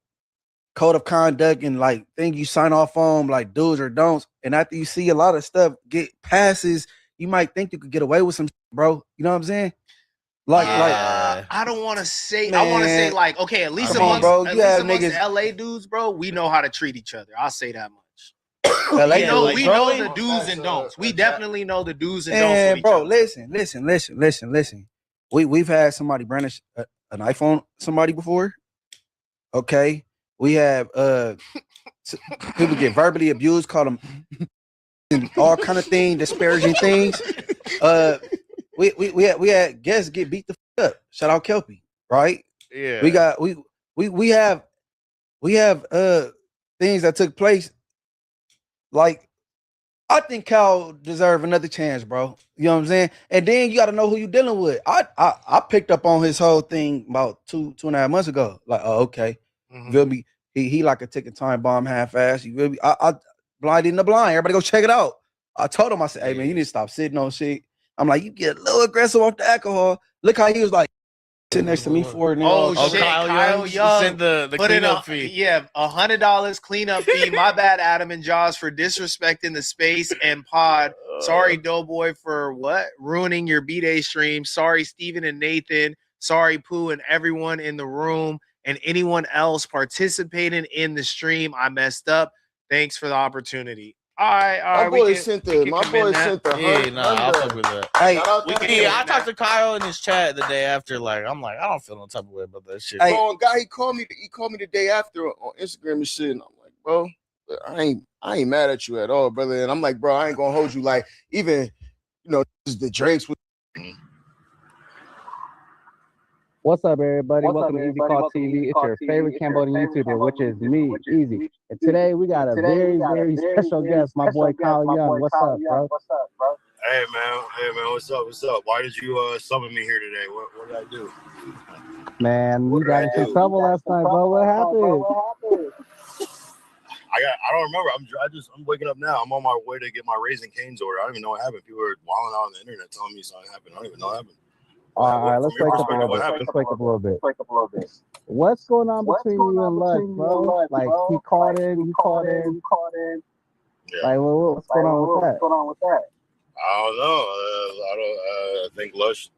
code of conduct and like thing you sign off on, like do's or don'ts. And after you see a lot of stuff get passes, you might think you could get away with some, bro. You know what I'm saying? Like, I don't want to say. I want to say like, okay, at least amongst LA dudes, bro, we know how to treat each other. I'll say that much. we know the do's and don'ts. We definitely know the do's and don'ts. And bro, listen. We've had somebody brandish a knife on somebody before. Okay, we have people get verbally abused, call them and all kind of things, disparaging things. We had guests get beat the fuck up. Shout out Kelpie, right? Yeah. We have things that took place. Like, I think Kyle deserve another chance, bro. You know what I'm saying? And then you got to know who you dealing with. I picked up on his whole thing about two and a half months ago. Like, oh, okay. You feel me? He like a ticking time bomb half-ass. You feel me? I blinded in the blind. Everybody go check it out. I told him, I said, hey, man, you need to stop sitting on shit. I'm like, you get a little aggressive off the alcohol. Look how he was like sitting next to me for it. Oh, shit. Kyle Young sent the cleanup fee. Yeah, $100 cleanup fee. My bad, Adam and Jaws, for disrespecting the space and pod. Sorry, Doughboy, for what? Ruining your B-Day stream. Sorry, Steven and Nathan. Sorry, Pooh, and everyone in the room and anyone else participating in the stream. I messed up. Thanks for the opportunity. All right. My boy sent the yeah, I'll fuck with that. Hey, I talked to Kyle in his chat the day after. Like, I'm like, I don't feel no type of way about that shit. Hey, guy, he called me the day after on Instagram and shit. And I'm like, bro, I ain't mad at you at all, brother. And I'm like, bro, I ain't gonna hold you. Like, even the drinks with. What's up, everybody? Welcome to Easy Call TV. It's your favorite Cambodian YouTuber, which is me, Easy. And today we got a very, very special guest, my boy Kyle Young. What's up, bro? Hey, man. What's up? Why did you summon me here today? What did I do? Man, we got into trouble last night, bro. What happened? I don't remember. I'm waking up now. I'm on my way to get my Raising Cane's order. I don't even know what happened. People were wilding out on the internet telling me something happened. I don't even know what happened. All right, let's wake up a little bit. What's going on between you and Lush, bro? Like, he called in, you called in. Yeah. Like, what's going on with that? I don't know. I think Lush,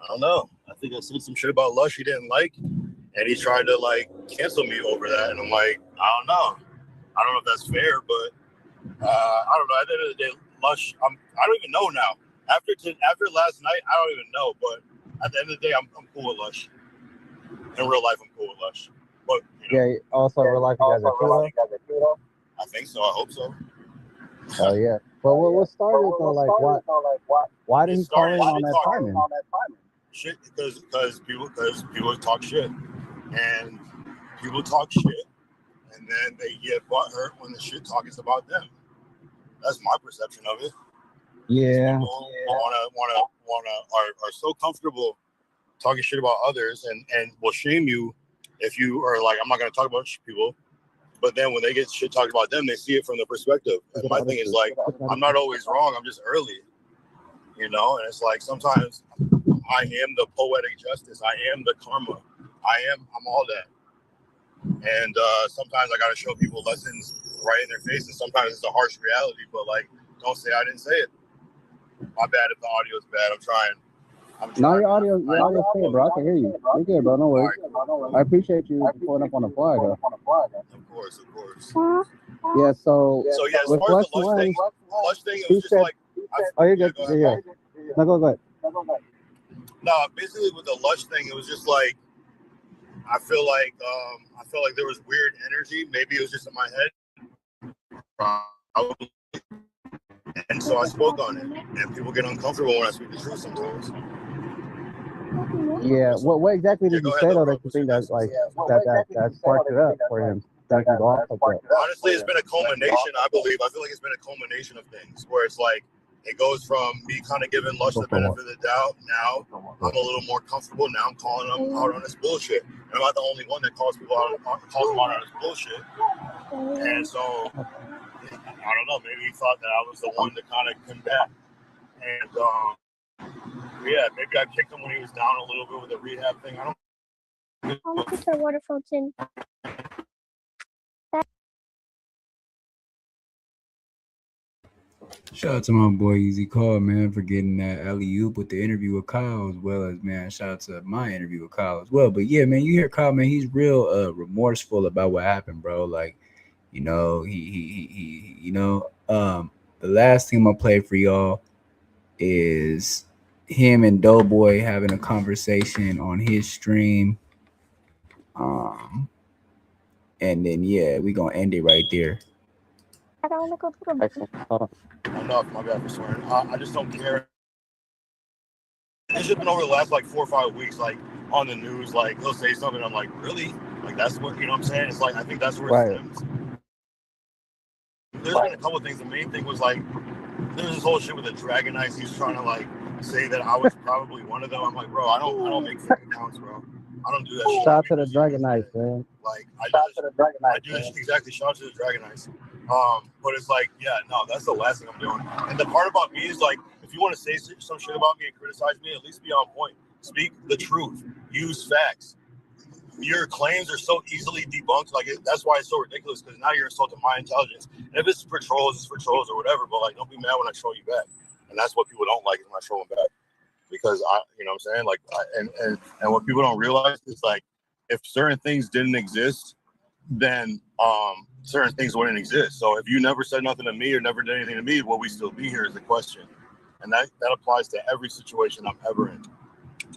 I don't know. I think I said some shit about Lush he didn't like, and he tried to, like, cancel me over that. And I'm like, I don't know. I don't know if that's fair, but I don't know. At the end of the day, Lush, I don't even know now. After last night, I don't even know, but at the end of the day, I'm cool with Lush. In real life, I'm cool with Lush. But yeah, also real life, you guys are cool. I think so. I hope so. Oh yeah. But what started though? Like, why did he call in on that timing? Shit, because people talk shit, and people talk shit, and then they get butthurt when the shit talk is about them. That's my perception of it. Yeah. People are so comfortable talking shit about others and will shame you if you are like, I'm not going to talk about people. But then when they get shit talked about them, they see it from the perspective. And my thing is like, I'm not always wrong. I'm just early, And it's like, sometimes I am the poetic justice. I am the karma. I'm all that. And sometimes I got to show people lessons right in their face. And sometimes it's a harsh reality, but like, don't say I didn't say it. My bad if the audio is bad. I'm trying. No, your audio is bro. I can hear you. You're good, bro. No worries. I appreciate you pulling up on the fly, though. Of course. Yeah, so yeah, as far as the Lush thing, it was just like... Oh, you're good. Yeah. No, go ahead. No, basically with the Lush thing, it was just like... I feel like there was weird energy. Maybe it was just in my head. And so I spoke on it. And people get uncomfortable when I speak the truth sometimes. Yeah. What exactly did you say though that you think that like that sparked it up for him? That can go off like that? Honestly, it's been a culmination. I believe. I feel like it's been a culmination of things where it's like it goes from me kind of giving Lush the benefit of the doubt. Now I'm a little more comfortable. Now I'm calling them out on this bullshit. And I'm not the only one that calls people out on this bullshit. And so I don't know. Maybe he thought that I was the one to kind of combat. And yeah, maybe I kicked him when he was down a little bit with the rehab thing. I don't. I'll look at the water fountain. Shout out to my boy Easy Call, man, for getting that alley-oop with the interview with Kyle, as well as, man, shout out to my interview with Kyle as well. But yeah, man, you hear Kyle, man, he's real remorseful about what happened, bro. Like, you know, he you know, the last thing I'm gonna play for y'all is him and Doughboy having a conversation on his stream. And then yeah, we gonna end it right there. I don't want to go to the Enough, my bad for swearing. I just don't care. It's just been over the last like 4 or 5 weeks, like on the news, like he'll say something, I'm like, really? Like that's what, you know what I'm saying? It's like, I think that's where it stems. There's been a couple of things. The main thing was like, there's this whole shit with the Dragon Ice. He's trying to like say that I was probably one of them. I'm like, bro, I don't make fake accounts, bro. I don't do that shit. Shout out to the Dragon Ice, man. Like I do this exactly. Shout out to the Dragon Ice. But it's like, yeah, no, that's the last thing I'm doing. And the part about me is like, if you want to say some shit about me and criticize me, at least be on point. Speak the truth. Use facts. Your claims are so easily debunked. Like that's why it's so ridiculous, because now you're insulting my intelligence. And if it's for trolls, it's for trolls or whatever. But like, don't be mad when I troll you back. And that's what people don't like is when I troll them back. Because you know what I'm saying? Like, and what people don't realize is like, if certain things didn't exist, then certain things wouldn't exist. So if you never said nothing to me or never did anything to me, will we still be here is the question. And that applies to every situation I'm ever in.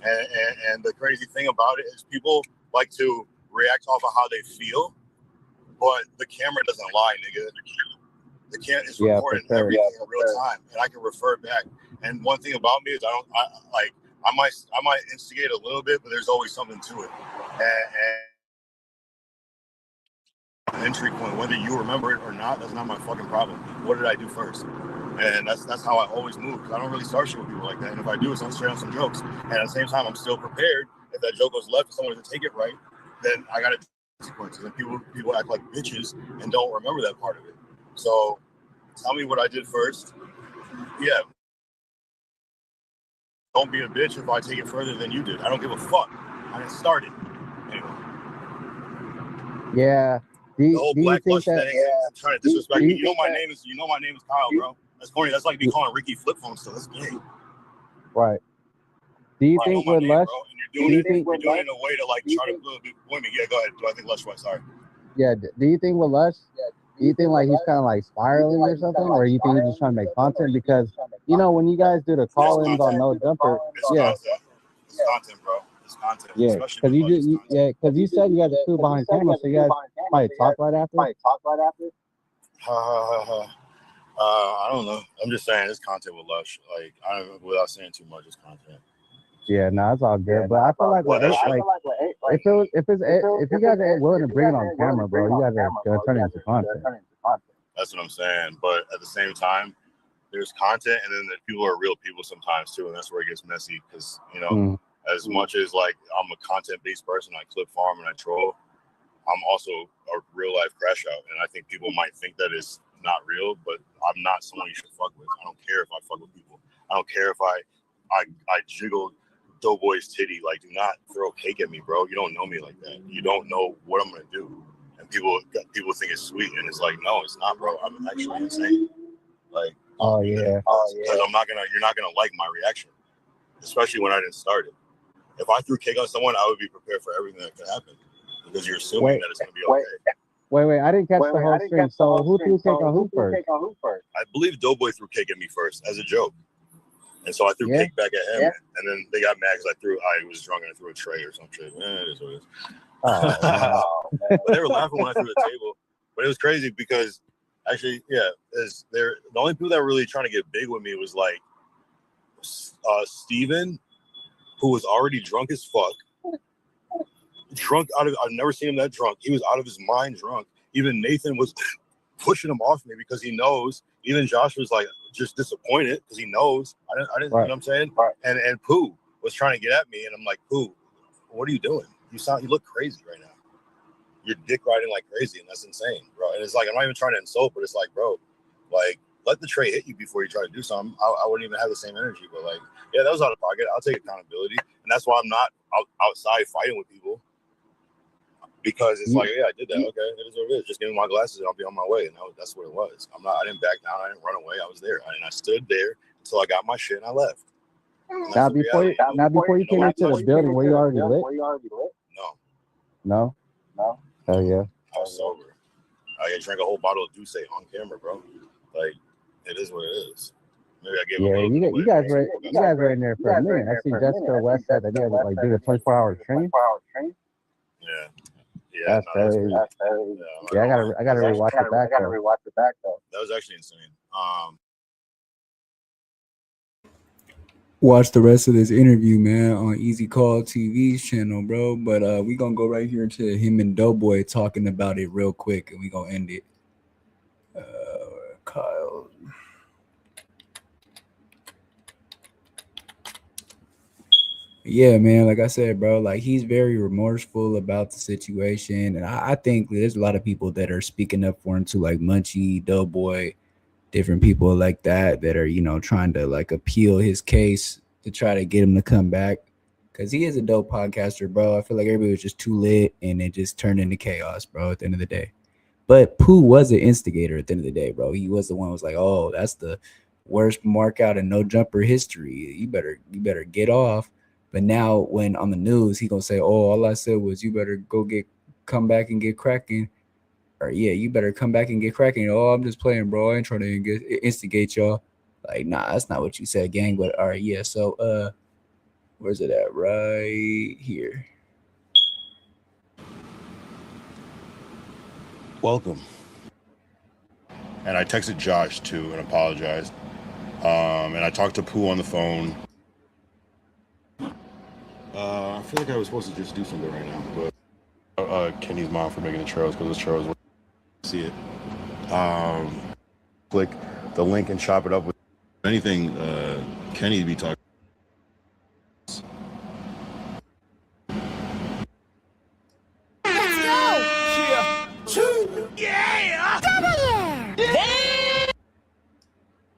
And the crazy thing about it is people like to react off of how they feel, but the camera doesn't lie, nigga. The camera is recording everything in real time, and I can refer back. And one thing about me is I might instigate a little bit, but there's always something to it. And entry point, whether you remember it or not, that's not my fucking problem. What did I do first? And that's how I always move, because I don't really start shit with people like that. And if I do, it's on straight on some jokes. And at the same time, I'm still prepared. If that joke goes left and someone doesn't take it right, then I got to consequences. And people act like bitches and don't remember that part of it. So tell me what I did first. Yeah. Don't be a bitch if I take it further than you did. I don't give a fuck. I didn't start it. Anyway. Yeah. The whole black lush thing, trying to disrespect me. You know my name is Kyle, bro. That's corny. That's like me calling Ricky flip phone still. That's gay. Right. Do you think with Lush? You're doing it in a way to like try to point me. Yeah, go ahead. Do I think Lush was sorry? Yeah. Do you think with Lush? Do you think like he's kind of like spiraling or something, or you think he's just trying to make content? Because you know when you guys do the call-ins on No Jumper, it's content, bro. It's content. Yeah, because because you said you guys are two behind camera, so you guys might talk right after. I don't know. I'm just saying it's content with Lush. Like without saying too much, it's content. Yeah, no, it's all good. But I feel like if you guys are willing to bring it on camera, bro, you guys are gonna turn it into content. That's what I'm saying. But at the same time, there's content, and then the people are real people sometimes too, and that's where it gets messy. Because you know, as much as like I'm a content-based person, I clip farm and I troll. I'm also a real life crash out, and I think people might think that it's not real, but I'm not someone you should fuck with. I don't care if I fuck with people. I don't care if I jiggle Doughboy's titty. Like, do not throw cake at me, bro. You don't know me like that. You don't know what I'm gonna do. And people think it's sweet, and it's like, no, it's not, bro. I'm actually insane. Like, because you're not gonna like my reaction, especially when I didn't start it. If I threw cake on someone, I would be prepared for everything that could happen, because you're assuming that it's gonna be okay. Wait, I didn't catch the whole stream. So who threw cake on who first? I believe Doughboy threw cake at me first as a joke. And so I threw cake back at him, and then they got mad because I was drunk and I threw a tray or some shit. It is what it is. Oh, But they were laughing when I threw the table. But it was crazy because actually, yeah, the only people that were really trying to get big with me was like Steven, who was already drunk as fuck. I've never seen him that drunk. He was out of his mind drunk. Even Nathan was pushing him off me because he knows. Even Josh was like just disappointed because he knows. I didn't right. You know what I'm saying? Right. And Pooh was trying to get at me, and I'm like, Pooh, what are you doing? You look crazy right now. You're dick riding like crazy, and that's insane, bro. And it's like, I'm not even trying to insult, but it's like, bro, like, let the tray hit you before you try to do something. I wouldn't even have the same energy, but like, yeah, that was out of pocket. I'll take accountability, and that's why I'm not outside fighting with people. Because it's like, yeah, I did that. Okay, it is what it is. Just give me my glasses and I'll be on my way. And that's what it was. I didn't back down. I didn't run away. I was there. And I stood there until I got my shit and I left. And Now before you came into the building, were you already lit? No. Oh yeah. I was sober. I drank a whole bottle of Douce on camera, bro. Like, it is what it is. Maybe I gave you guys were in there for a minute. I see Jessica West said that you had to like do the 24-hour train. Yeah. Yeah, that's crazy. Yeah, I gotta rewatch it back though. That was actually insane. Watch the rest of this interview, man, on Easy Call TV's channel, bro. But we gonna go right here into him and Doughboy talking about it real quick, and we gonna end it. Kyle. Yeah, man, like I said, bro, like he's very remorseful about the situation. And I think there's a lot of people that are speaking up for him too, like Munchie, Doughboy, different people like that are, trying to like appeal his case to try to get him to come back. Cause he is a dope podcaster, bro. I feel like everybody was just too lit and it just turned into chaos, bro, at the end of the day. But Pooh was an instigator at the end of the day, bro. He was the one who was like, oh, that's the worst mark out in no jumper history. You better get off. But now when on the news, he gonna say, oh, all I said was you better come back and get cracking. Or yeah, you better come back and get cracking. Oh, I'm just playing, bro. I ain't trying to instigate y'all. Like, nah, that's not what you said, gang. But all right, yeah. So where's it at? Right here. Welcome. And I texted Josh too and apologized. And I talked to Pooh on the phone. I feel like I was supposed to just do something right now, but Kenny's mom for making the churros because the churros were see it. Click the link and chop it up with anything Kenny be talking. Let's go! Yeah! Double yeah!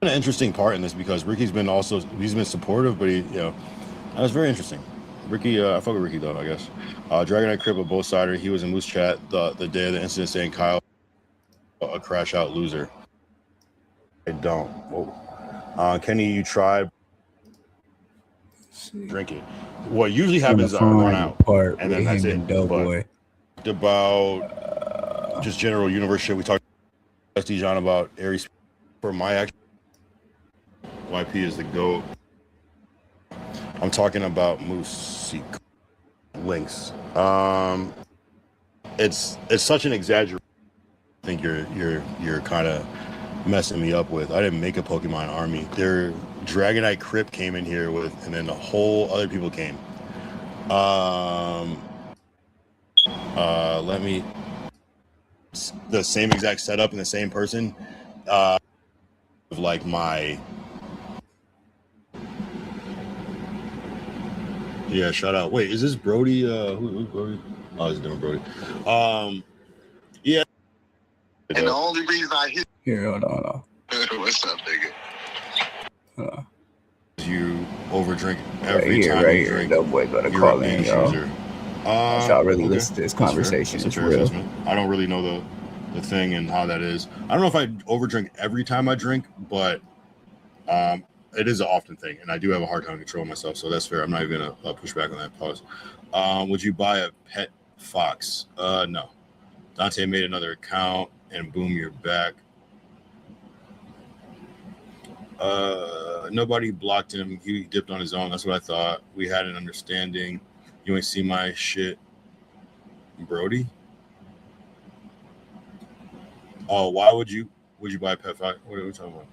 An interesting part in this because Ricky's been supportive, but that was very interesting. Ricky, I fuck with Ricky though, I guess. Dragonite Crip, a both sider. He was in Moose Chat the day of the incident saying Kyle a crash out loser. I don't. Whoa. Kenny, you tried drink it. What usually happens is I run out and then that's it. But about just general universe shit. We talked to SD John about Aries for my action. YP is the GOAT. I'm talking about Moose links. It's such an exaggeration. I think you're kind of messing me up with. I didn't make a Pokemon army. Their Dragonite Crip came in here with, and then the whole other people came. Let me the same exact setup and the same person. Like my. Yeah, shout out. Wait, is this Brody? Who's Brody? Oh, it's a different Brody. Yeah. And the only reason I hit here, hold on. What's up, nigga? You overdrink every time right you drink. No boy gonna call in, y'all. Y'all really listen to this conversation. It's real. Assessment. I don't really know the thing and how that is. I don't know if I overdrink every time I drink, but it is an often thing, and I do have a hard time controlling myself, so that's fair. I'm not even gonna push back on that. Pause. Would you buy a pet fox? No. Dante made another account, and boom, you're back. Nobody blocked him. He dipped on his own. That's what I thought. We had an understanding. You ain't see my shit. Brody? Oh, why would you buy Pet Factory? What are we talking about?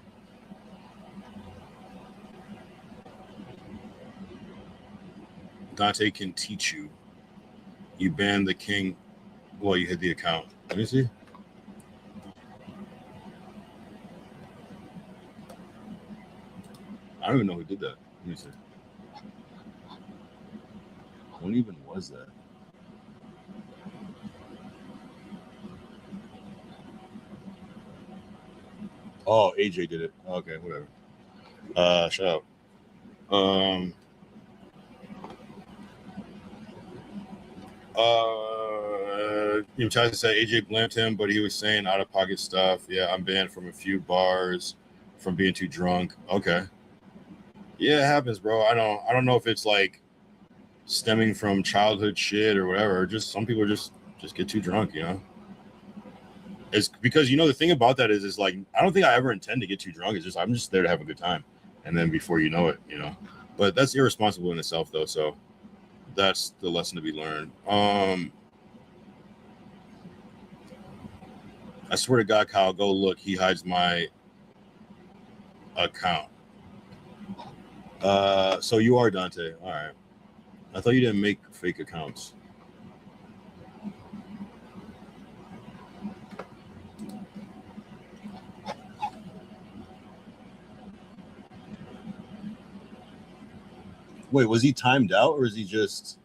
Dante can teach you. You banned the king. Well, you hit the account. Let me see. I don't even know who did that. Let me see. When even was that? Oh, AJ did it. Okay, whatever. Shut up. You tried to say AJ blamed him, but he was saying out of pocket stuff. Yeah, I'm banned from a few bars from being too drunk. Okay. Yeah, it happens, bro. I don't know if it's like stemming from childhood shit or whatever. Just some people just get too drunk, you know. It's because, you know, the thing about that is like I don't think I ever intend to get too drunk. It's just I'm just there to have a good time, and then before you know it, you know. But that's irresponsible in itself, though. So that's the lesson to be learned. I swear to God, Kyle, go look. He hides my account. So you are Dante. All right. I thought you didn't make fake accounts. Wait, was he timed out or is he just...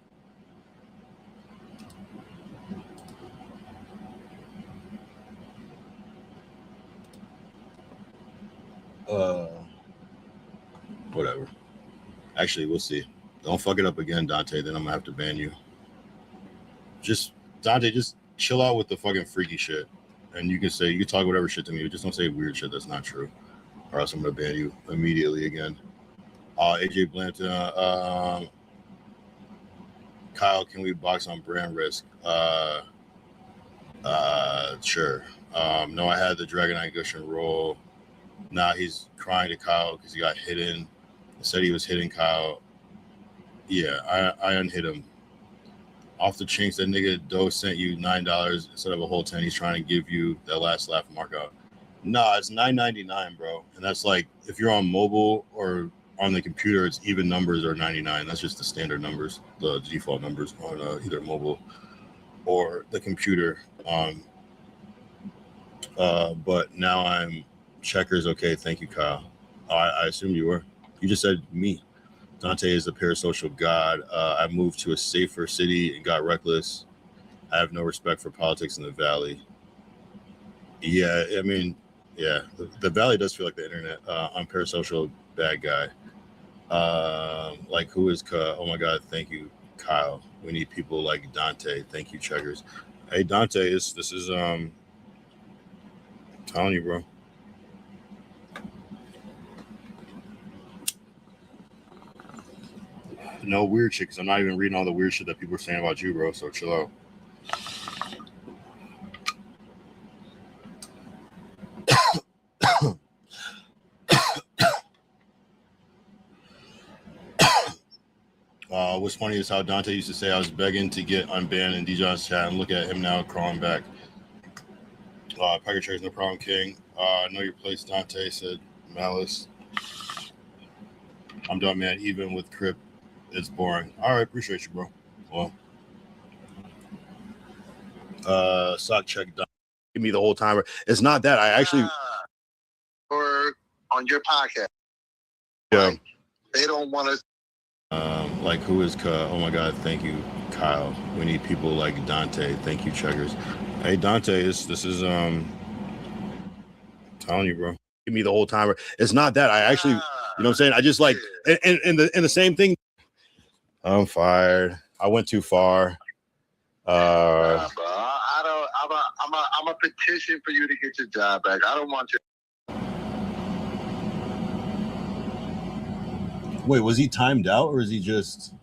Whatever. Actually, we'll see. Don't fuck it up again, Dante. Then I'm gonna have to ban you. Just Dante, just chill out with the fucking freaky shit. And you can talk whatever shit to me, but just don't say weird shit that's not true. Or else I'm gonna ban you immediately again. AJ Blampton, Kyle, can we box on brand risk? Sure. No, I had the Dragonite Gushin roll. Nah, he's crying to Kyle because he got hidden. I said he was hitting Kyle. Yeah, I unhit him. Off the chinks, that nigga Doe sent you $9 instead of a whole 10. He's trying to give you that last laugh markout. Nah, it's $9.99, bro. And that's like if you're on mobile or on the computer, it's even numbers or 99. That's just the standard numbers, the default numbers on either mobile or the computer. But now I'm checkers. Okay, thank you, Kyle. I assumed you were. You just said me. Dante is a parasocial god. I moved to a safer city and got reckless. I have no respect for politics in the Valley. Yeah, I mean, yeah, the Valley does feel like the internet. I'm parasocial bad guy. Like who is oh my God, thank you, Kyle. We need people like Dante. Thank you, checkers. Hey, Dante, this is I'm telling you, bro. No weird shit, because I'm not even reading all the weird shit that people are saying about you, bro. So chill out. What's funny is how Dante used to say I was begging to get unbanned in DJ's chat, and look at him now crawling back. Packer Cherry's no problem, King. Know your place, Dante, said Malice. I'm done, man. Even with Crip, it's boring. All right, appreciate you, bro. Well, sock check. Give me the whole timer. It's not that. I actually... Or on your podcast. Yeah. Like, they don't want to... Like who is oh my God, thank you, Kyle. We need people like Dante. Thank you, checkers. Hey, Dante, this is telling you, bro. Give me the whole timer. It's not that. I actually, you know what I'm saying? I just like and the same thing. I'm fired. I went too far. Bro, I'm a petition for you to get your job back. I don't want you. Wait, was he timed out or is he just...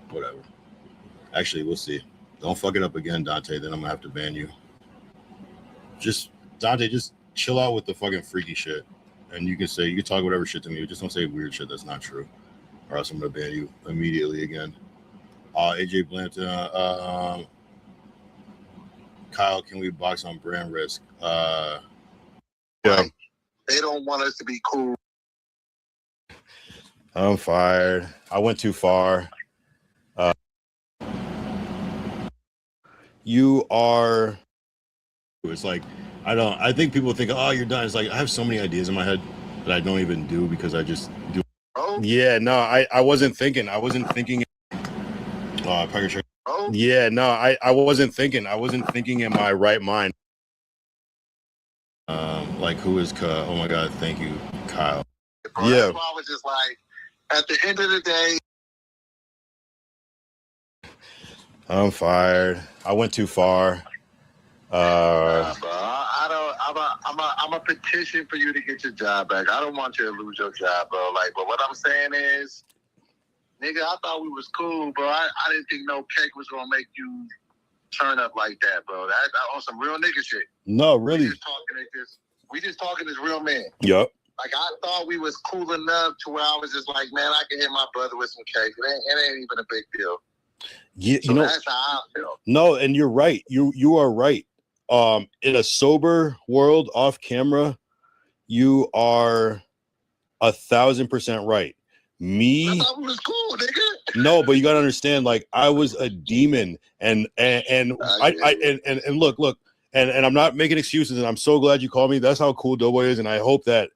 Whatever. Actually, we'll see. Don't fuck it up again, Dante. Then I'm gonna have to ban you. Just Dante, just chill out with the fucking freaky shit. And you can talk whatever shit to me. Just don't say weird shit that's not true, or else I'm gonna ban you immediately again. AJ Blanton, Kyle, can we box on brand risk? Yeah. They don't want us to be cool. I'm fired. I went too far. You are. It's like I think people think, oh, you're done. It's like I have so many ideas in my head that I don't even do because I just do. Oh. Yeah, no, I wasn't thinking. I wasn't thinking. Oh. Yeah, no, I wasn't thinking. I wasn't thinking in my right mind. Like who is Kyle? Oh my God, thank you, Kyle. Bro, Yeah. That's why I was just like, at the end of the day. I'm fired. I went too far. Bro, I'm a petition for you to get your job back. I don't want you to lose your job, bro. Like, but what I'm saying is, nigga, I thought we was cool, bro. I didn't think no cake was gonna make you turn up like that, bro. That on some real nigga shit. No, really. We just talking as real men. Yup. Like I thought we was cool enough to where I was just like, man, I can hit my brother with some cake. It ain't even a big deal. Yeah, so that's how I feel. No, and you're right. You are right. In a sober world, off camera, you are 1,000% right. I thought we was cool, nigga. No, but you gotta understand, like I was a demon, and look, and I'm not making excuses, and I'm so glad you called me. That's how cool Doughboy is, and I hope that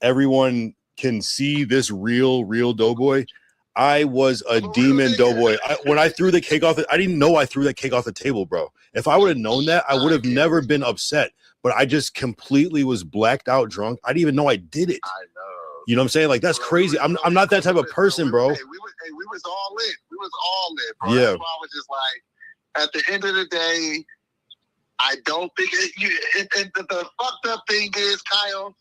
everyone can see this real Doughboy. I was a demon Doughboy. When I threw the cake off, I didn't know I threw that cake off the table, bro. If I would have known that, I would have never been upset. But I just completely was blacked out drunk. I didn't even know I did it. I know. You know what I'm saying? Like that's crazy. I'm not that type of person, bro. We was all lit. We was all lit, bro. Yeah. That's why I was just like, at the end of the day, I don't think the fucked up thing is, Kyle,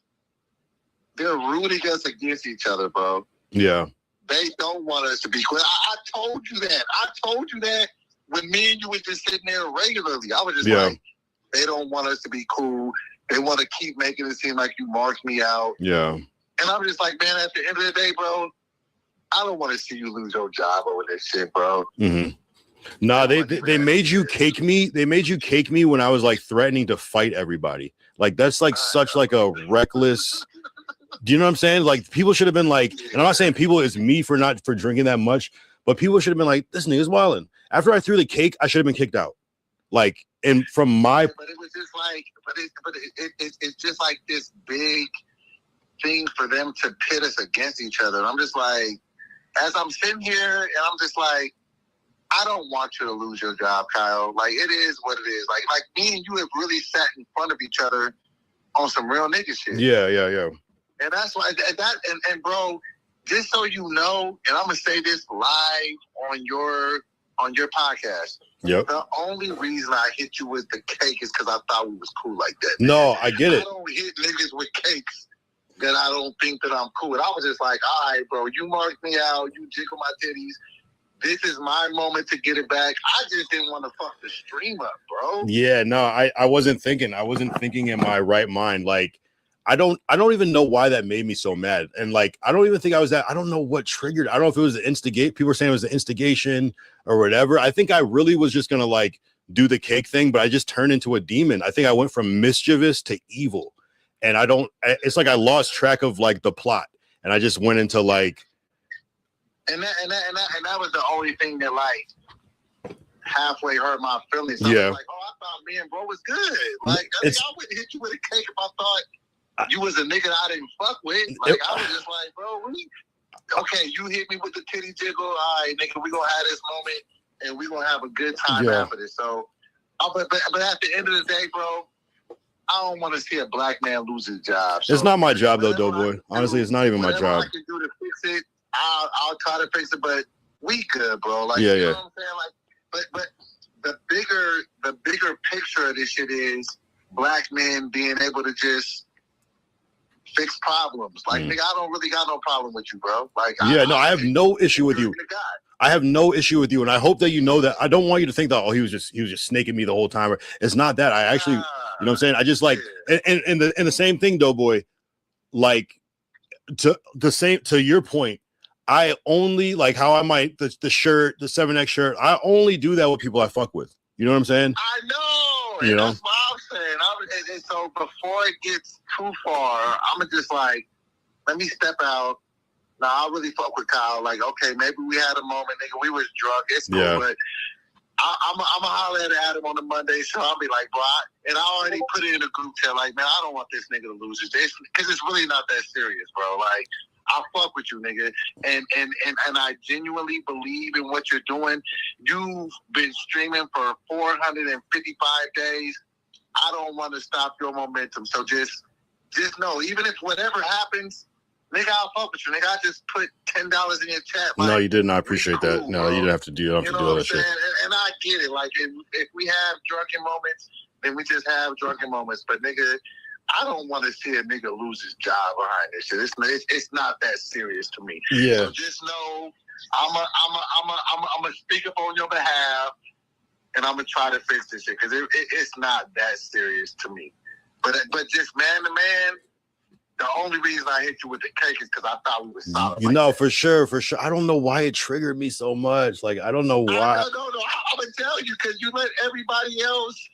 they're rooting us against each other, bro. Yeah. They don't want us to be cool. I told you that. I told you that when me and you were just sitting there regularly. I was just like, they don't want us to be cool. They want to keep making it seem like you marked me out. Yeah. And I'm just like, man, at the end of the day, bro, I don't want to see you lose your job over this shit, bro. Mm-hmm. Nah, they made you cake me. They made you cake me when I was like threatening to fight everybody. Like that's like such like a reckless. Do you know what I'm saying? Like people should have been like, and I'm not saying people is me for drinking that much, but people should have been like, this nigga's wilding. After I threw the cake, I should have been kicked out. Like, and from my. But it was just like, it's just like this big thing for them to pit us against each other. And I'm just like, as I'm sitting here, and I'm just like, I don't want you to lose your job, Kyle. Like it is what it is. Like me and you have really sat in front of ech other on some real nigga shit. Yeah. And that's why and bro, just so you know, and I'm gonna say this live on your podcast. Yep. The only reason I hit you with the cake is because I thought we was cool like that. No, I get it. I don't hit niggas with cakes that I don't think that I'm cool with. I was just like, all right, bro, you marked me out, you jiggle my titties. This is my moment to get it back. I just didn't want to fuck the stream up, bro. Yeah, no, I wasn't thinking. I wasn't thinking in my right mind. Like, I don't even know why that made me so mad. And like, I don't even think I was that. I don't know what triggered. I don't know if it was the instigate. People were saying it was the instigation or whatever. I think I really was just gonna like do the cake thing, but I just turned into a demon. I think I went from mischievous to evil, and it's like I lost track of like the plot, and I just went into like. And that was the only thing that like halfway hurt my feelings. I Yeah. was like, I thought me and bro was good. Like I wouldn't hit you with a cake if I thought you was a nigga I didn't fuck with. Like I was just like, bro, okay, you hit me with the titty jiggle. All right, nigga, we gonna have this moment and we gonna have a good time after this. So, but at the end of the day, bro, I don't want to see a black man lose his job. So It's not my job though, Doughboy. Honestly, it's not even my job. I can do to fix it, I'll try to fix it. But we good, bro. Like, Yeah. You know what I'm saying? Like, but the bigger picture of this shit is black men being able to just fix problems. Like, nigga, I don't really got no problem with you, bro. Like, I have no issue with you. I have no issue with you, and I hope that you know that. I don't want you to think that he was just snaking me the whole time. It's not that. I actually, you know what I'm saying? I just like and the same thing, Doughboy. Like to your point, I only like how I might the shirt, the 7X shirt. I only do that with people I fuck with. You know what I'm saying? I know. You know? That's what I'm saying. And so before it gets too far, I'm just like, let me step out. Now I really fuck with Kyle. Like, okay, maybe we had a moment, nigga. We was drunk. It's cool, but I'm a holler at Adam on the Monday show. I'll be like, bro, and I already put it in a group chat. Like, man, I don't want this nigga to lose his day because it's really not that serious, bro. Like, I fuck with you, nigga, and I genuinely believe in what you're doing. You've been streaming for 455 days. I don't want to stop your momentum. So just know, even if whatever happens, nigga, I'll fuck with you. Nigga, I just put $10 in your chat. Like, no, you didn't. I appreciate that. No, bro. you didn't have to do. All that shit. And I get it. Like, if we have drunken moments, then we just have drunken moments. But nigga, I don't want to see a nigga lose his job behind this shit. It's not that serious to me. Yeah. So just know, I'm a speak up on your behalf, and I'm gonna try to fix this shit because it's not that serious to me. But just man to man. The only reason I hit you with the cake is because I thought we were solid. You know, for sure. I don't know why it triggered me so much. Like, I don't know why. No. I'm gonna tell you because you let everybody else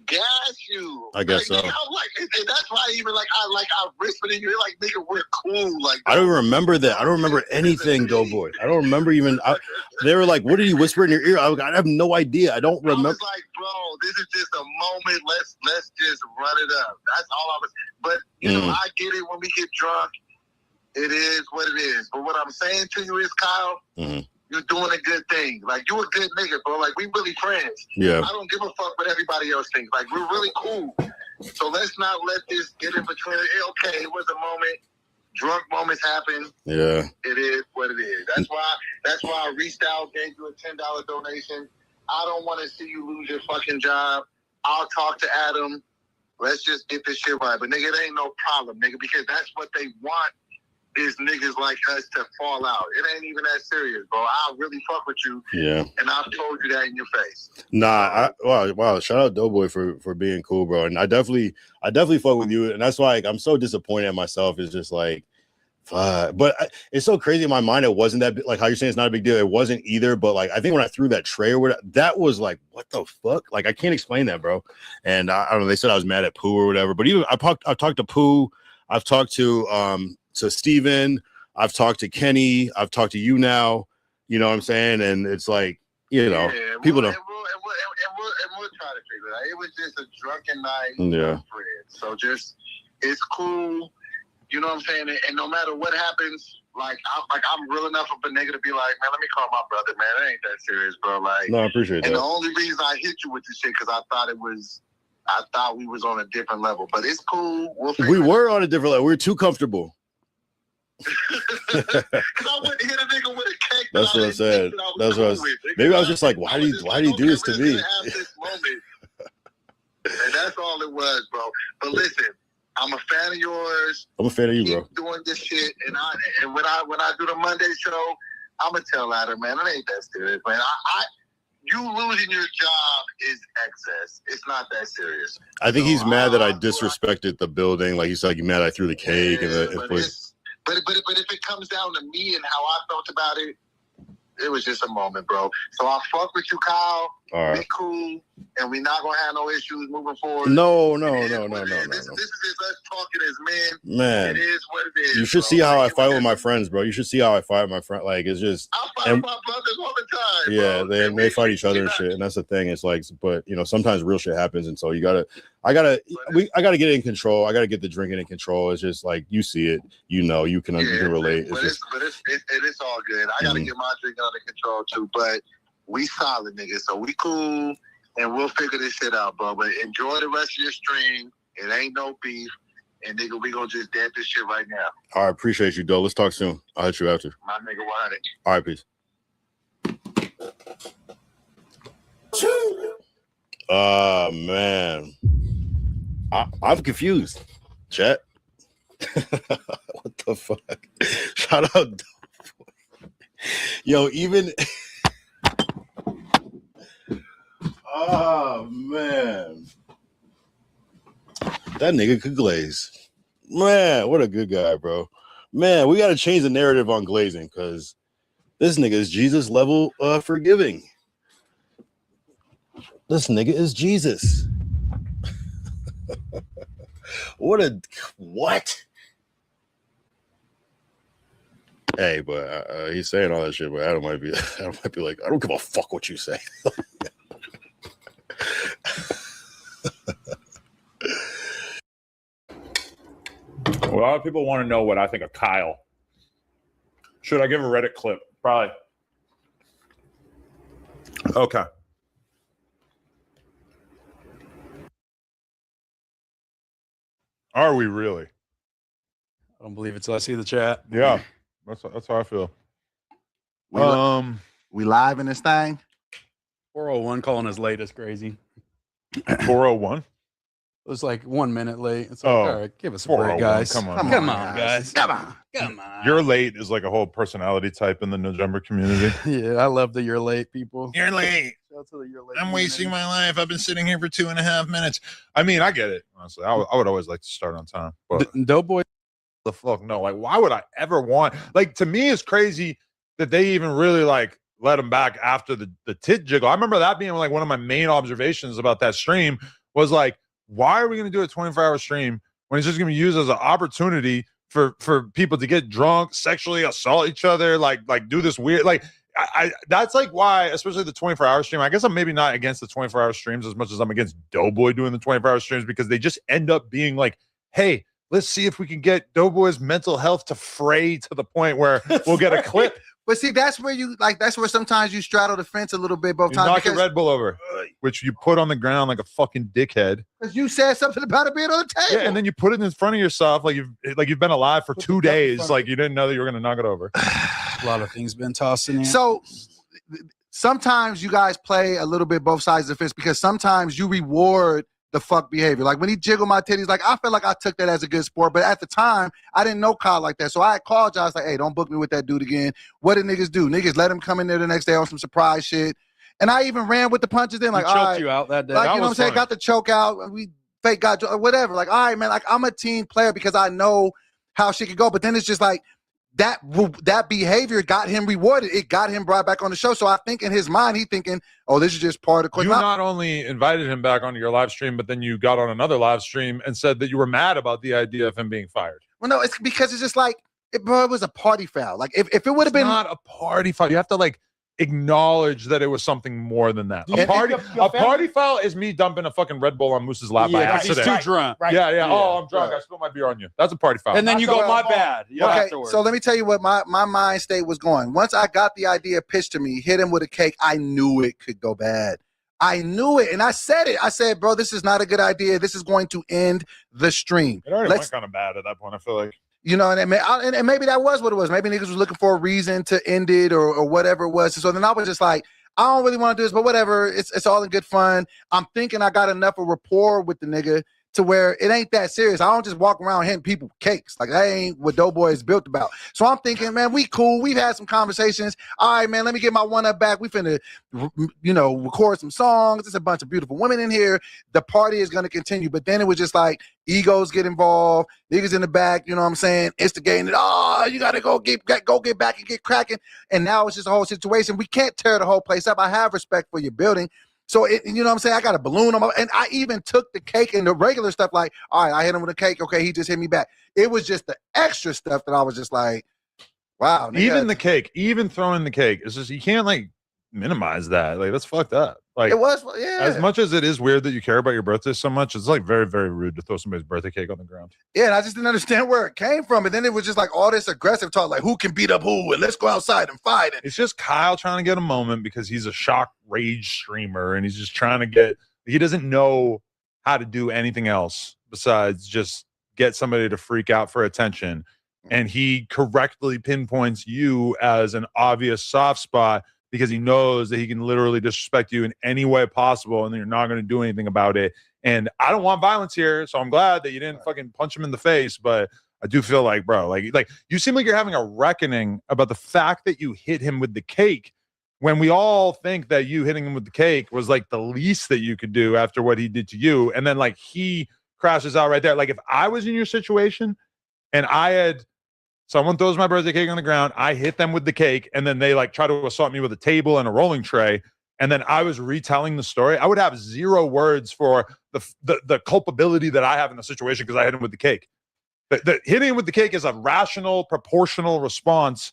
gas you. I guess so. I'm like, and that's why even like I whispered in you like, nigga, we're cool. Like, I don't remember that. I don't remember anything, Doughboy. I don't remember even. They were like, "What did he whisper in your ear?" I have no idea. I don't remember. I was like, bro, this is just a moment. Let's just run it up. That's all I was. But you know, I get it when we get drunk. It is what it is. But what I'm saying to you is, Kyle, you're doing a good thing. Like, you a good nigga, bro. Like, we really friends. Yeah. I don't give a fuck what everybody else thinks. Like, we're really cool. So let's not let this get in between. Okay, it was a moment. Drunk moments happen. Yeah. It is what it is. That's why I reached out, gave you a $10 donation. I don't want to see you lose your fucking job. I'll talk to Adam. Let's just get this shit right. But nigga, it ain't no problem, nigga, because that's what they want is niggas like us to fall out. It ain't even that serious, bro. I really fuck with you. Yeah. And I've told you that in your face. Nah, wow. Shout out Doughboy for being cool, bro. And I definitely fuck with you. And that's why, like, I'm so disappointed at myself. It's just like, but it's so crazy in my mind. It wasn't that, like how you're saying it's not a big deal. It wasn't either. But like, I think when I threw that tray or whatever, that was like, what the fuck? Like, I can't explain that, bro. And I don't know. They said I was mad at Pooh or whatever. But even I've talked to Pooh. I've talked to Steven. I've talked to Kenny. I've talked to you now. You know what I'm saying? And it's like, you know, people don't. And we'll try to figure it out. It was just a drunken night. Yeah. So just, it's cool. You know what I'm saying? And no matter what happens, I'm real enough of a nigga to be like, man, let me call my brother, man. It ain't that serious, bro. Like, no, I appreciate that. And the only reason I hit you with this shit because I thought we was on a different level. But it's cool. We were on a different level. We were too comfortable. Because I wouldn't hit a nigga with a cake. That's what I said. That's what I was. Maybe I was just like, why do you do this to me? And that's all it was, bro. But listen, I'm a fan of yours. I'm a fan of you, bro. Keep doing this shit, and when I do the Monday show, I'm gonna tell Adam, man, it ain't that serious, man. You losing your job is excess. It's not that serious. I think he's mad that I disrespected the building. Like, he's like, you mad I threw the cake But if it comes down to me and how I felt about it, it was just a moment, bro. So I fuck with you, Kyle. All right. Be cool, and we're not gonna have no issues moving forward. No. This is us talking as men. Man, it is what it is. You should see how I fight with my friends, bro. You should see how I fight with my friend. Like, it's just. I fight with my brothers all the time. Yeah, bro. they fight each other and shit, and that's the thing. It's like, but you know, sometimes real shit happens, and so I gotta get it in control. I gotta get the drinking in control. It's just like, you see it, you know, you can relate. It's all good. I gotta get my drinking under control too, but we solid, niggas. So we cool, and we'll figure this shit out, bro. But enjoy the rest of your stream. It ain't no beef, and nigga, we gonna just dance this shit right now. All right, appreciate you, Doe. Let's talk soon. I'll hit you after. My nigga 100. All right, peace. Man, I'm confused. Chat. What the fuck? Shout out. Yo, even oh man, that nigga could glaze. Man, what a good guy, bro. Man, we got to change the narrative on glazing because this nigga is Jesus level forgiving. This nigga is Jesus. What? Hey, but he's saying all that shit, but Adam might be like, I don't give a fuck what you say. A lot of people want to know what I think of Kyle. Should I give a Reddit clip? Probably. Okay. Are we really? I don't believe it till I see the chat. Yeah, that's how I feel. We live in this thing. 401 calling us late is crazy. 401. It was like 1 minute late. It's like, all right, give us a break, guys. Come on, guys. Come on. You're late is like a whole personality type in the November community. Yeah, I love the you're late people. You're late. Shout out to the you're late I'm community. wasting my life. I've been sitting here for 2.5 minutes. I mean, I get it. Honestly, I would always like to start on time. But Doughboy. The fuck no. Like, why would I ever want? Like, to me, it's crazy that they even really like let him back after the tit jiggle. I remember that being like one of my main observations about that stream was like, why are we going to do a 24-hour stream when it's just going to be used as an opportunity for people to get drunk, sexually assault each other, like do this weird, like I that's like why, especially the 24-hour stream. I guess I'm maybe not against the 24-hour streams as much as I'm against Doughboy doing the 24-hour streams because they just end up being like, hey, let's see if we can get Doughboy's mental health to fray to the point where we'll get a clip. But see, that's where sometimes you straddle the fence a little bit both You times. knock your Red Bull over, which you put on the ground like a fucking dickhead. Because you said something about it being on the table. Yeah, and then you put it in front of yourself like you've been alive for 2 days, like you didn't know that you were gonna knock it over. A lot of things been tossing in. So sometimes you guys play a little bit both sides of the fence because sometimes you reward the fuck behavior. Like when he jiggled my titties, like I feel like I took that as a good sport, but at the time I didn't know Kyle like that. So I called y'all, I was like, hey, don't book me with that dude again. What did niggas do? Niggas let him come in there the next day on some surprise shit. And I even ran with the punches then, like, He choked you out that day. Like, That you know what I'm was saying? funny. Got the choke out. We fake got whatever. Like, all right, man, like I'm a team player because I know how shit could go. But then it's just like that behavior got him rewarded. It got him brought back on the show. So I think in his mind, he thinking, oh, this is just part of the You not only invited him back onto your live stream, but then you got on another live stream and said that you were mad about the idea of him being fired. Well, no, it's because it's just like, bro, it was a party foul. Like if it would have been not a party foul, you have to like acknowledge that it was something more than that. A party foul is me dumping a fucking Red Bull on Moose's lap by he's accident. too drunk. Right. Yeah. Oh, I'm drunk. I spilled my beer on you. That's a party foul. And then you go, my bad. Yeah, okay, afterwards. so let me tell you what my mind state was going. Once I got the idea pitched to me, hit him with a cake, I knew it could go bad. I knew it, and I said it. I said, bro, this is not a good idea. This is going to end the stream. It already went kind of bad at that point, I feel like. You know, and maybe that was what it was. Maybe niggas was looking for a reason to end it or whatever it was. So then I was just like, I don't really want to do this, but whatever. It's all in good fun. I'm thinking I got enough of rapport with the nigga to where it ain't that serious. I don't just walk around hitting people cakes. Like, that ain't what Doughboy is built about. So I'm thinking, man, we cool. We've had some conversations. All right, man, let me get my one up back. We finna, record some songs. There's a bunch of beautiful women in here. The party is going to continue. But then it was just like egos get involved. Niggas in the back, you know what I'm saying, instigating it. Oh, you got to go get back and get cracking. And now it's just a whole situation. We can't tear the whole place up. I have respect for your building. So, you know what I'm saying? I got a balloon on my, and I even took the cake and the regular stuff like, all right, I hit him with a cake. Okay, he just hit me back. It was just the extra stuff that I was just like, wow. Nigga. Even the cake, even throwing the cake, it's just, you can't like minimize that. Like, that's fucked up. Like, it was, yeah. As much as it is weird that you care about your birthday so much, it's like very, very rude to throw somebody's birthday cake on the ground. Yeah, and I just didn't understand where it came from. And then it was just like all this aggressive talk, like who can beat up who, and let's go outside and fight. It's just Kyle trying to get a moment because he's a shock rage streamer and he's just trying to get, he doesn't know how to do anything else besides just get somebody to freak out for attention. And he correctly pinpoints you as an obvious soft spot because he knows that he can literally disrespect you in any way possible and then you're not going to do anything about it. And I don't want violence here, so I'm glad that you didn't fucking punch him in the face, but I do feel like, bro, like you seem like you're having a reckoning about the fact that you hit him with the cake when we all think that you hitting him with the cake was like the least that you could do after what he did to you. And then like he crashes out right there. Like if I was in your situation and I had someone throws my birthday cake on the ground, I hit them with the cake, and then they like try to assault me with a table and a rolling tray, and then I was retelling the story, I would have zero words for the culpability that I have in the situation because I hit him with the cake. The hitting him with the cake is a rational, proportional response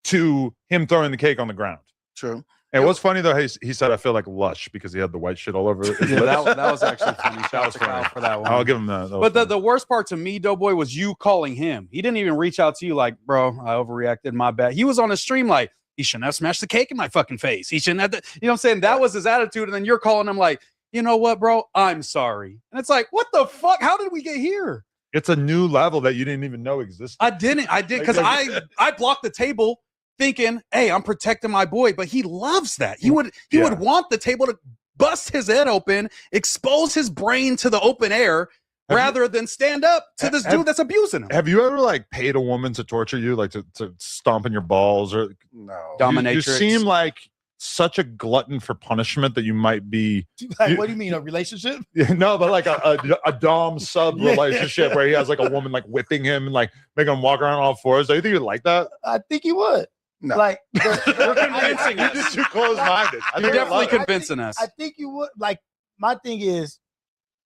to him throwing the cake on the ground. True. And what's funny though, he said I feel like Lush because he had the white shit all over. Yeah, that was actually funny. Shout out to Kyle for that one. I'll give him that. But the worst part to me, Doughboy, was you calling him. He didn't even reach out to you like, bro, I overreacted, my bad. He was on his stream like, he shouldn't have smashed the cake in my fucking face. He shouldn't have, you know what I'm saying? That was his attitude. And then you're calling him like, you know what, bro? I'm sorry. And it's like, what the fuck? How did we get here? It's a new level that you didn't even know existed. I did because I blocked the table thinking, hey, I'm protecting my boy, but he loves that. He would want the table to bust his head open, expose his brain to the open air, rather than stand up to this dude that's abusing him. Have you ever like paid a woman to torture you, like to stomp in your balls or no? Dominatrix. You seem like such a glutton for punishment that you might be. Like, what do you mean, a relationship? No, but like a dom sub relationship where he has like a woman like whipping him and like making him walk around on all fours. Do you think you'd like that? I think you would. No. Like, You're convincing You're us. just too close-minded. You're definitely convincing us. I think you would. Like, my thing is,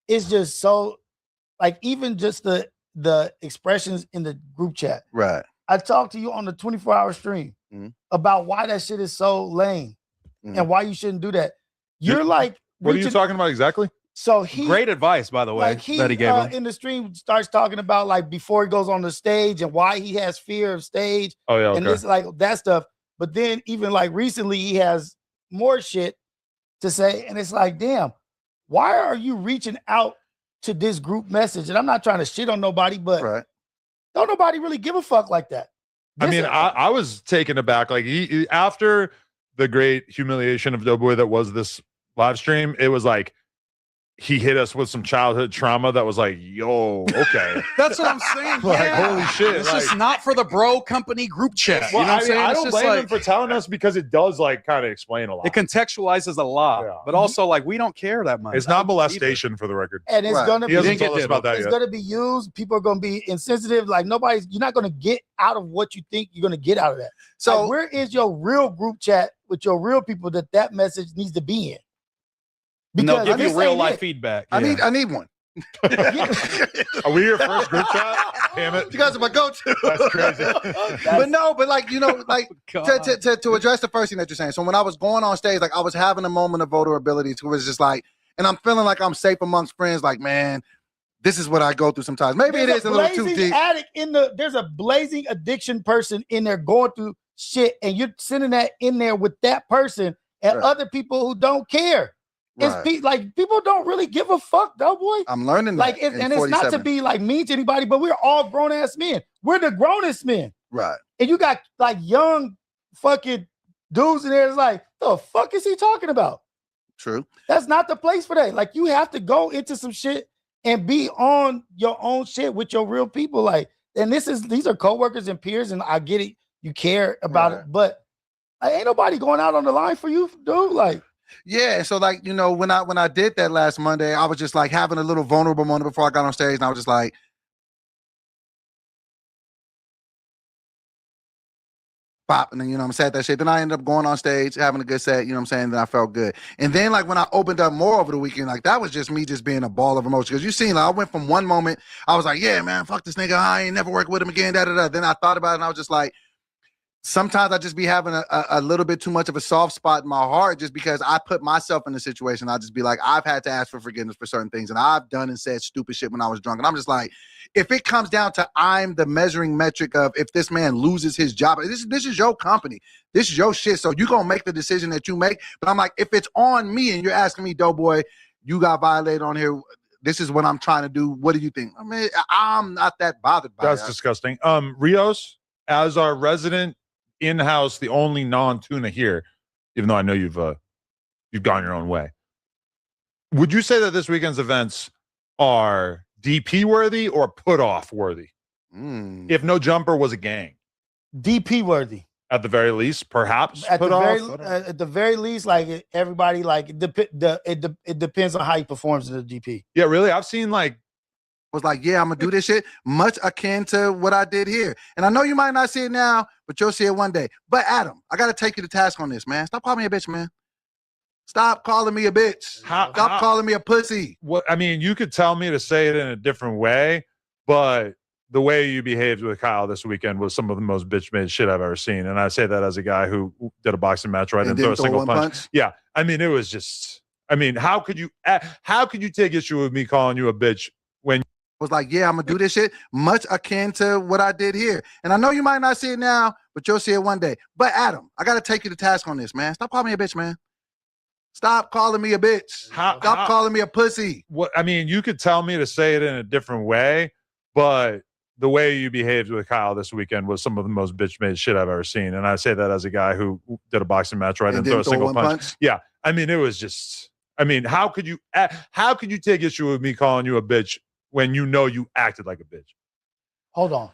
it's just so, like, even just the expressions in the group chat. Right. I talked to you on the 24-hour stream about why that shit is so lame and why you shouldn't do that. You're like, what are you talking about exactly? So great advice, by the way, that he gave him. In the stream starts talking about like before he goes on the stage and why he has fear of stage. Oh yeah, okay. And this like that stuff. But then even like recently he has more shit to say, and it's like, damn, why are you reaching out to this group message? And I'm not trying to shit on nobody, but don't nobody really give a fuck like that. I was taken aback. Like he after the great humiliation of Doughboy that was this live stream, it was like he hit us with some childhood trauma that was like, yo, okay. That's what I'm saying. Like, holy shit. It's just not for the bro company group chat. Well, you know what I'm saying? I It's don't just blame like, him for telling us because it does like kind of explain a lot. it contextualizes a lot, but also like we don't care that much. It's not molestation for the record. And it's gonna He be hasn't told us about that it's yet. gonna be used. People are gonna be insensitive. Like you're not gonna get out of what you think you're gonna get out of that. So like, where is your real group chat with your real people that message needs to be in? Because they'll give you real life feedback. I need one. Are we your first group chat? Damn it. You guys are my go-to. That's crazy. But no, but like, you know, like to address the first thing that you're saying. So when I was going on stage, like I was having a moment of vulnerability to where it's just like, and I'm feeling like I'm safe amongst friends, like, man, this is what I go through sometimes. Maybe it is a little too deep. Addict there's a blazing addiction person in there going through shit, and you're sending that in there with that person and other people who don't care. It's like people don't really give a fuck, though, boy. I'm learning that. Like, and it's not to be like mean to anybody, but we're all grown ass men. We're the grownest men, right? And you got like young fucking dudes in there. It's like, the fuck is he talking about? True. That's not the place for that. Like, you have to go into some shit and be on your own shit with your real people. Like, and these are coworkers and peers, and I get it. You care about it, but ain't nobody going out on the line for you, dude. Like. Yeah, so like, you know, when I did that last Monday, I was just like having a little vulnerable moment before I got on stage, and I was just like, pop, and then, you know, I'm said that shit. Then I ended up going on stage, having a good set, you know what I'm saying? Then I felt good. And then like when I opened up more over the weekend, like that was just me just being a ball of emotion. Because you seen, like, I went from one moment, I was like, yeah, man, fuck this nigga, I ain't never work with him again, da-da-da. Then I thought about it, and I was just like, sometimes I just be having a little bit too much of a soft spot in my heart just because I put myself in a situation. I just be like, I've had to ask for forgiveness for certain things, and I've done and said stupid shit when I was drunk. And I'm just like, if it comes down to I'm the measuring metric of if this man loses his job, this is your company. This is your shit. So you're going to make the decision that you make. But I'm like, if it's on me and you're asking me, Doughboy, you got violated on here, this is what I'm trying to do. What do you think? I mean, I'm not that bothered by That's disgusting. Rios, as our resident in-house, the only non-tuna here, even though I know you've gone your own way, would you say that this weekend's events are DP worthy or put off worthy? If No Jumper was a gang? DP worthy. At the very least, perhaps At the very least, like everybody, like it depends on how he performs in the DP. Yeah, really. I've seen like was like, yeah, I'm gonna do this shit much akin to what I did here. And I know you might not see it now, but you'll see it one day. But Adam, I gotta take you to task on this, man. Stop calling me a bitch, man. Stop calling me a bitch. Stop calling me a pussy. What I mean, you could tell me to say it in a different way, but the way you behaved with Kyle this weekend was some of the most bitch-made shit I've ever seen. And I say that as a guy who did a boxing match where I didn't throw a single punch. Yeah. I mean, it was just, I mean, how could you take issue with me calling you a bitch when was like, yeah, I'm gonna do this shit much akin to what I did here. And I know you might not see it now, but you'll see it one day. But Adam, I gotta take you to task on this, man. Stop calling me a bitch, man. Stop calling me a bitch. Stop calling me a pussy. What I mean, you could tell me to say it in a different way, but the way you behaved with Kyle this weekend was some of the most bitch-made shit I've ever seen. And I say that as a guy who did a boxing match where I didn't throw a single punch. Yeah. I mean, it was just, I mean, how could you take issue with me calling you a bitch when you know you acted like a bitch? Hold on.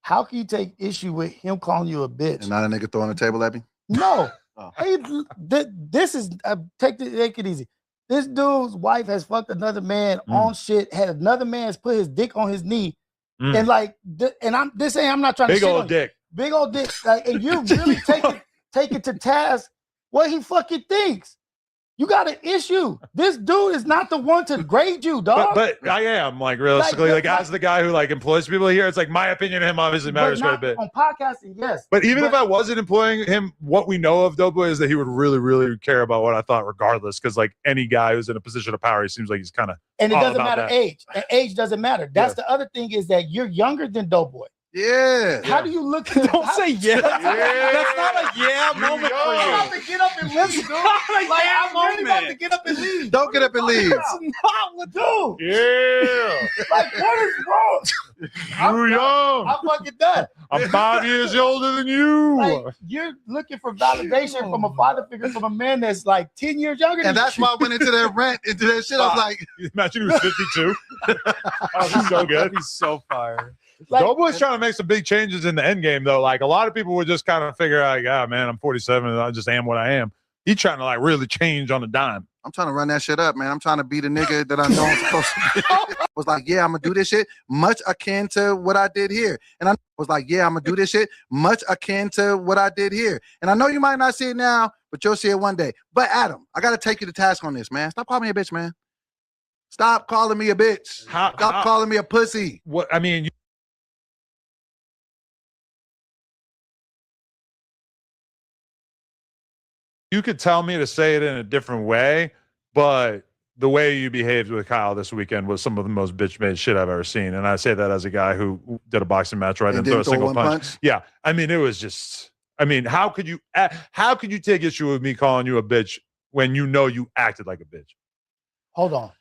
How can you take issue with him calling you a bitch? And not a nigga throwing the table at me? No. Hey, this is, take it easy. This dude's wife has fucked another man on shit, had another man's put his dick on his knee. And like, and I'm not trying to big old dick. Big old dick. Like, and you really take it to task what he fucking thinks. You got an issue. This dude is not the one to grade you, dog. But I am, like, realistically, like as the guy who like employs people here, it's like my opinion of him obviously matters quite a bit. On podcasting, yes. But even if I wasn't employing him, what we know of Doughboy is that he would really, really care about what I thought regardless. Because like any guy who's in a position of power, he seems like he's kind of and it doesn't matter age. And age doesn't matter. That's the other thing is that you're younger than Doughboy. Yeah. How do you look at Don't say yeah. That's not a yeah moment for you. I'm about to get up and leave, dude. Like, I'm only about to get up and leave. Don't get up and leave. That's not what do. Yeah. Like, what is wrong? You're young. I'm fucking done. I'm 5 years older than you. Like, you're looking for validation from a father figure from a man that's like 10 years younger than you. And that's why I went into that rant, into that shit. I was like, imagine he was 52. Oh, he's so good. He's so fired. Like, Doughboy's trying to make some big changes in the end game, though. Like a lot of people would just kind of figure out, like, ah, man, I'm 47 and I just am what I am. He's trying to like really change on a dime. I'm trying to run that shit up, man. I'm trying to be the nigga that I know I'm supposed to be. Was like, yeah, I'm gonna do this shit much akin to what I did here. And I was like, yeah, I'm gonna do this shit much akin to what I did here. And I know you might not see it now, but you'll see it one day. But Adam, I gotta take you to task on this, man. Stop calling me a bitch, man. Stop calling me a bitch. Stop calling me a pussy. What I mean. You could tell me to say it in a different way, but the way you behaved with Kyle this weekend was some of the most bitch-made shit I've ever seen. And I say that as a guy who did a boxing match where I didn't throw a single punch. Yeah. I mean, it was just, I mean, how could you take issue with me calling you a bitch when you know you acted like a bitch? Hold on.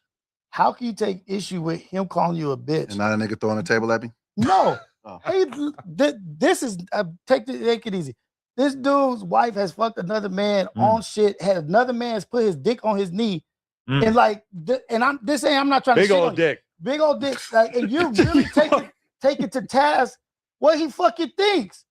How can you take issue with him calling you a bitch? And not a nigga throwing the table at me? No. Hey, this is, take it easy. This dude's wife has fucked another man on shit, had another man's put his dick on his knee. And like, and I'm not trying to big old dick. Big old dick. Like, and you really take it to task what he fucking thinks.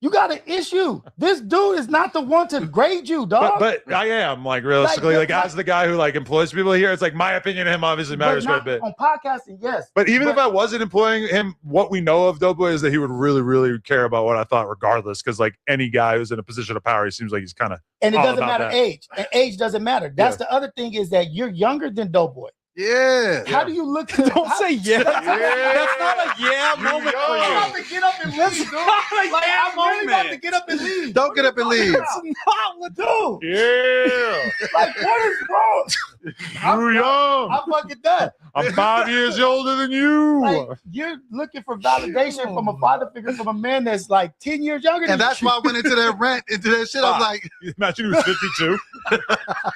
You got an issue. This dude is not the one to grade you, dog. But I am, like, realistically, like as the guy who like employs people here, it's like my opinion of him obviously matters quite a bit. On podcasting, yes. But even if I wasn't employing him, what we know of Doughboy is that he would really, really care about what I thought regardless. Because like any guy who's in a position of power, he seems like he's kind of and it doesn't matter age. And age doesn't matter. That's the other thing is that you're younger than Doughboy. Yeah. How do you look at Don't say yeah. That's not a yeah moment for you. I'm about to get up and leave, dude. Like, I'm really about to get up and leave. Don't get up and leave. That's not what do. Yeah. Like, what is wrong? You're young. I'm fucking done. I'm 5 years older than you. Like, you're looking for validation from a father figure from a man that's like 10 years younger than you. And that's why I went into that rant, into that shit. I was like, imagine he was 52.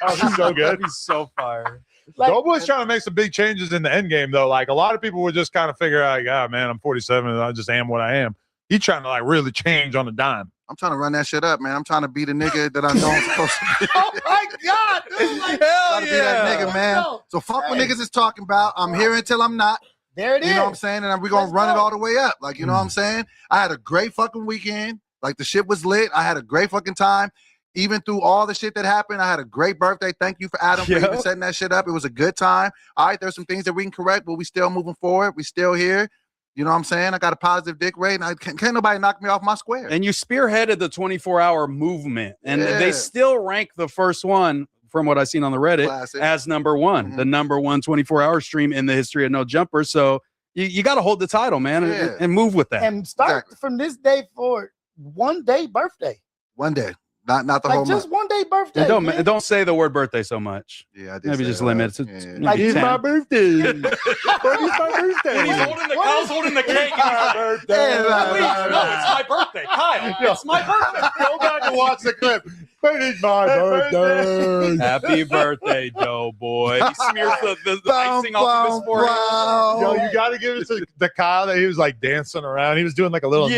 Oh, he's so good. He's so fired. Like, Doughboy's trying to make some big changes in the end game, though. Like a lot of people would just kind of figure out, like, ah, man, I'm 47 and I just am what I am. He's trying to like really change on a dime. I'm trying to run that shit up, man. I'm trying to be the nigga that I know I'm supposed to be. oh my God, dude. Like, Hell yeah. Be that nigga, man. So fuck what niggas is talking about. I'm here until I'm not. There it is. You know what I'm saying? And we're going to run it all the way up. Like, you know what I'm saying? I had a great fucking weekend. Like, the shit was lit. I had a great fucking time. Even through all the shit that happened, I had a great birthday. Thank you for Adam for even setting that shit up. It was a good time. All right, there's some things that we can correct, but we still moving forward. We still here. You know what I'm saying? I got a positive dick rate, and can't nobody knock me off my square. And you spearheaded the 24-hour movement, and they still rank the first one, from what I've seen on the Reddit, as number one, the number one 24-hour stream in the history of No Jumper. So you got to hold the title, man, and move with that. And start from this day forward, 1 day birthday. 1 day. Not the whole month. Just 1 day birthday. And don't say the word birthday so much. Yeah, I did. Maybe just limit it. Like, it's my birthday. It's my birthday. When he's holding Kyle's holding the cake. No, it's my birthday. Kyle, it's my birthday. Go back and watch the clip. But it's my birthday. Happy birthday, Doughboy. He smears the icing off of his forehead. Yo, you got to give it to the Kyle that he was like dancing around. He was doing like a little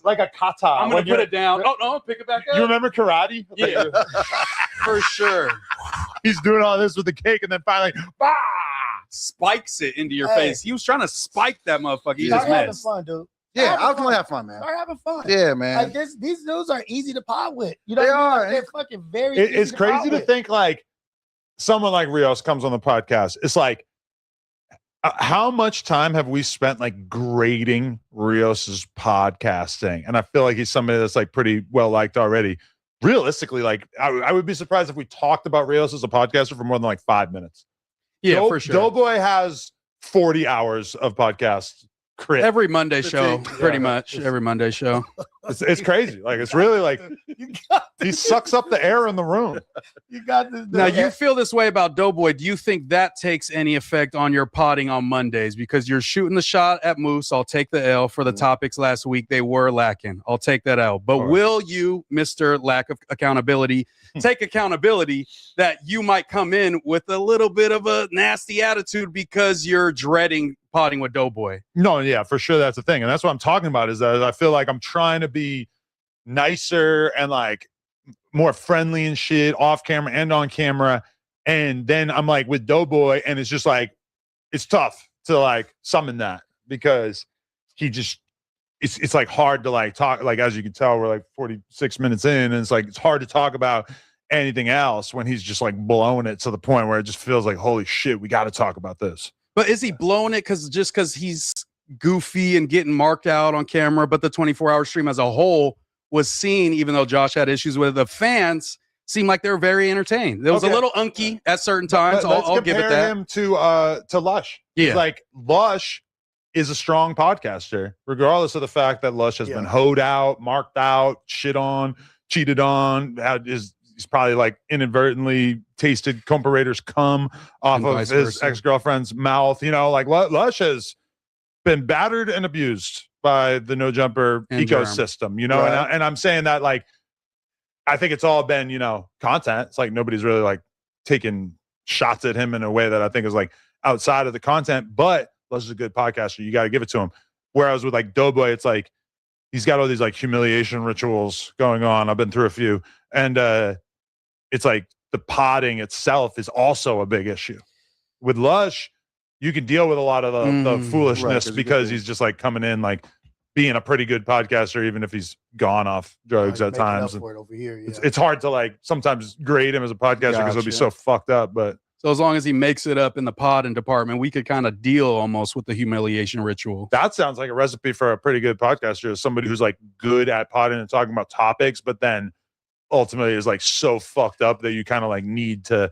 like a kata. I'm going to put it down. Oh, no, pick it back up. You remember karate? Yeah, for sure. He's doing all this with the cake and then finally, bah! Spikes it into your face. He was trying to spike that motherfucker. He just having missed. fun, dude. Yeah, I was going to have fun, man. Start having fun. Yeah, man. Like these dudes are easy to pod with. You know They what I mean? are. Like, they're fucking very It's easy crazy pod to with. think like someone like Rios comes on the podcast. It's like, how much time have we spent like grading Rios's podcasting? And I feel like he's somebody that's like pretty well liked already. Realistically, like I would be surprised if we talked about Rios as a podcaster for more than like 5 minutes. Yeah, for sure. Doughboy has 40 hours of podcast crit. Every Monday show, pretty much. Every Monday show. It's crazy. Like, it's really like he sucks up the air in the room. You got this. Now, you feel this way about Doughboy. Do you think that takes any effect on your potting on Mondays? Because you're shooting the shot at Moose. I'll take the L for the topics last week. They were lacking. I'll take that L. But will you, Mr. Lack of Accountability, take accountability that you might come in with a little bit of a nasty attitude because you're dreading potting with Doughboy? No, yeah, for sure. That's the thing. And that's what I'm talking about, is that I feel like I'm trying to be nicer and like more friendly and shit off camera and on camera. And then I'm like with Doughboy, and it's just like, it's tough to like summon that, because he just, it's like hard to like talk. Like, as you can tell, we're like 46 minutes in, and it's like, it's hard to talk about anything else when he's just like blowing it to the point where it just feels like, holy shit, we got to talk about this. But is he blowing it because he's goofy and getting marked out on camera? But the 24-hour stream as a whole was seen, even though Josh had issues with it, the fans seemed like they were very entertained. It was a little unky at certain times. I'll give it that. Him to Lush. Yeah, like Lush is a strong podcaster, regardless of the fact that Lush has been hoed out, marked out, shit on, cheated on. He's probably like inadvertently tasted comparator's cum off of his ex-girlfriend's mouth. You know, like Lush has been battered and abused by the No Jumper ecosystem, you know, and I'm saying that, like, I think it's all been, you know, content. It's like nobody's really like taking shots at him in a way that I think is like outside of the content, but Lush is a good podcaster. You got to give it to him. Whereas with like Doughboy, it's like, he's got all these like humiliation rituals going on. I've been through a few, and it's like the potting itself is also a big issue. With Lush, you can deal with a lot of the foolishness because he's just like coming in, like being a pretty good podcaster, even if he's gone off drugs at times. Over here, it's hard to like sometimes grade him as a podcaster because he'll be so fucked up. But so as long as he makes it up in the podding department, we could kind of deal almost with the humiliation ritual. That sounds like a recipe for a pretty good podcaster, is somebody who's like good at podding and talking about topics, but then ultimately is like so fucked up that you kind of like need to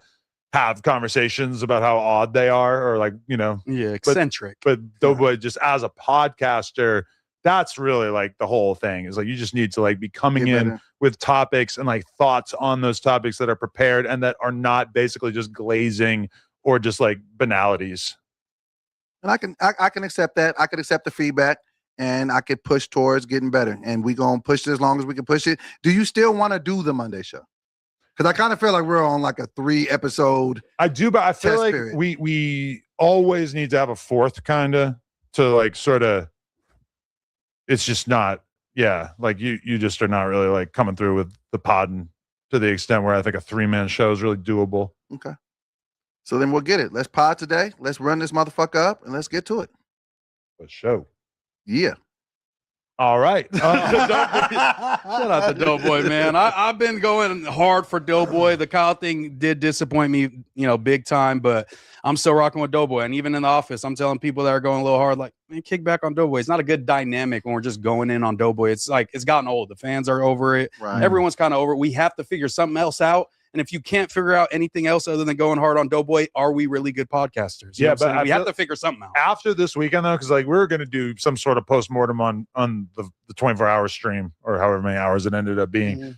have conversations about how odd they are, or like, you know, eccentric. But Doughboy, just as a podcaster, that's really like the whole thing, is like, you just need to like be coming in with topics and like thoughts on those topics that are prepared and that are not basically just glazing or just like banalities. And I can accept that. I could accept the feedback, and I could push towards getting better. And we gonna push it as long as we can push it. Do you still want to do the Monday show? Because I kind of feel like we're on like a 3-episode. I do, but I feel like we always need to have a fourth, kind of, to like sort of. It's just not, like you just are not really like coming through with the pod to the extent where I think a 3-man show is really doable. Okay. So then we'll get it. Let's pod today. Let's run this motherfucker up, and let's get to it. For sure. Yeah. All right. Shout out to Doughboy, man. I've been going hard for Doughboy. The Kyle thing did disappoint me, big time, but I'm still rocking with Doughboy. And even in the office, I'm telling people that are going a little hard, like, man, kick back on Doughboy. It's not a good dynamic when we're just going in on Doughboy. It's like, it's gotten old. The fans are over it. Right. Everyone's kind of over it. We have to figure something else out. And if you can't figure out anything else other than going hard on Doughboy, are we really good podcasters? You know what I'm saying? We have to figure something out. After this weekend, though, because like we were going to do some sort of postmortem on the 24-hour stream or however many hours it ended up being.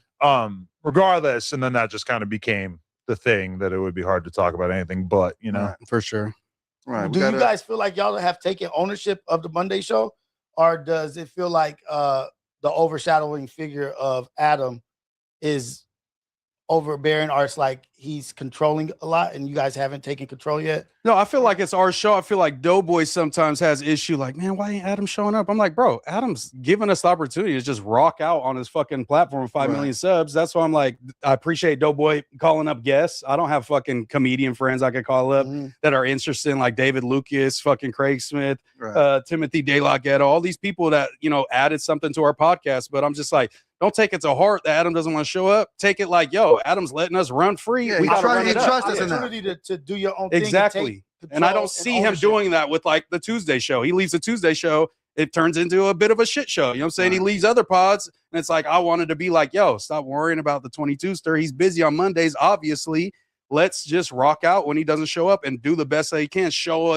Regardless, and then that just kind of became the thing that it would be hard to talk about anything but, Right, for sure. Right. Do you guys feel like y'all have taken ownership of the Monday show, or does it feel like the overshadowing figure of Adam is overbearing, or it's like he's controlling a lot and you guys haven't taken control yet? No, I feel like it's our show. I feel like Doughboy sometimes has issue like, man, why ain't Adam showing up? I'm like, bro, Adam's giving us the opportunity to just rock out on his fucking platform with 5 million subs. That's why I'm like, I appreciate Doughboy calling up guests. I don't have fucking comedian friends I could call up that are interested in, like David Lucas, fucking Craig Smith, Timothy De La Ghetto, all these people that, added something to our podcast. But I'm just like, don't take it to heart that Adam doesn't want to show up. Take it like, yo, Adam's letting us run free. Yeah, we got to run it up. trust us in that. To do your own thing. Exactly. And I don't see him doing that with like the Tuesday show. He leaves the Tuesday show, it turns into a bit of a shit show. You know what I'm saying? He leaves other pods, and it's like, I wanted to be like, yo, stop worrying about the 22 stir. He's busy on Mondays, obviously. Let's just rock out when he doesn't show up and do the best that he can. Show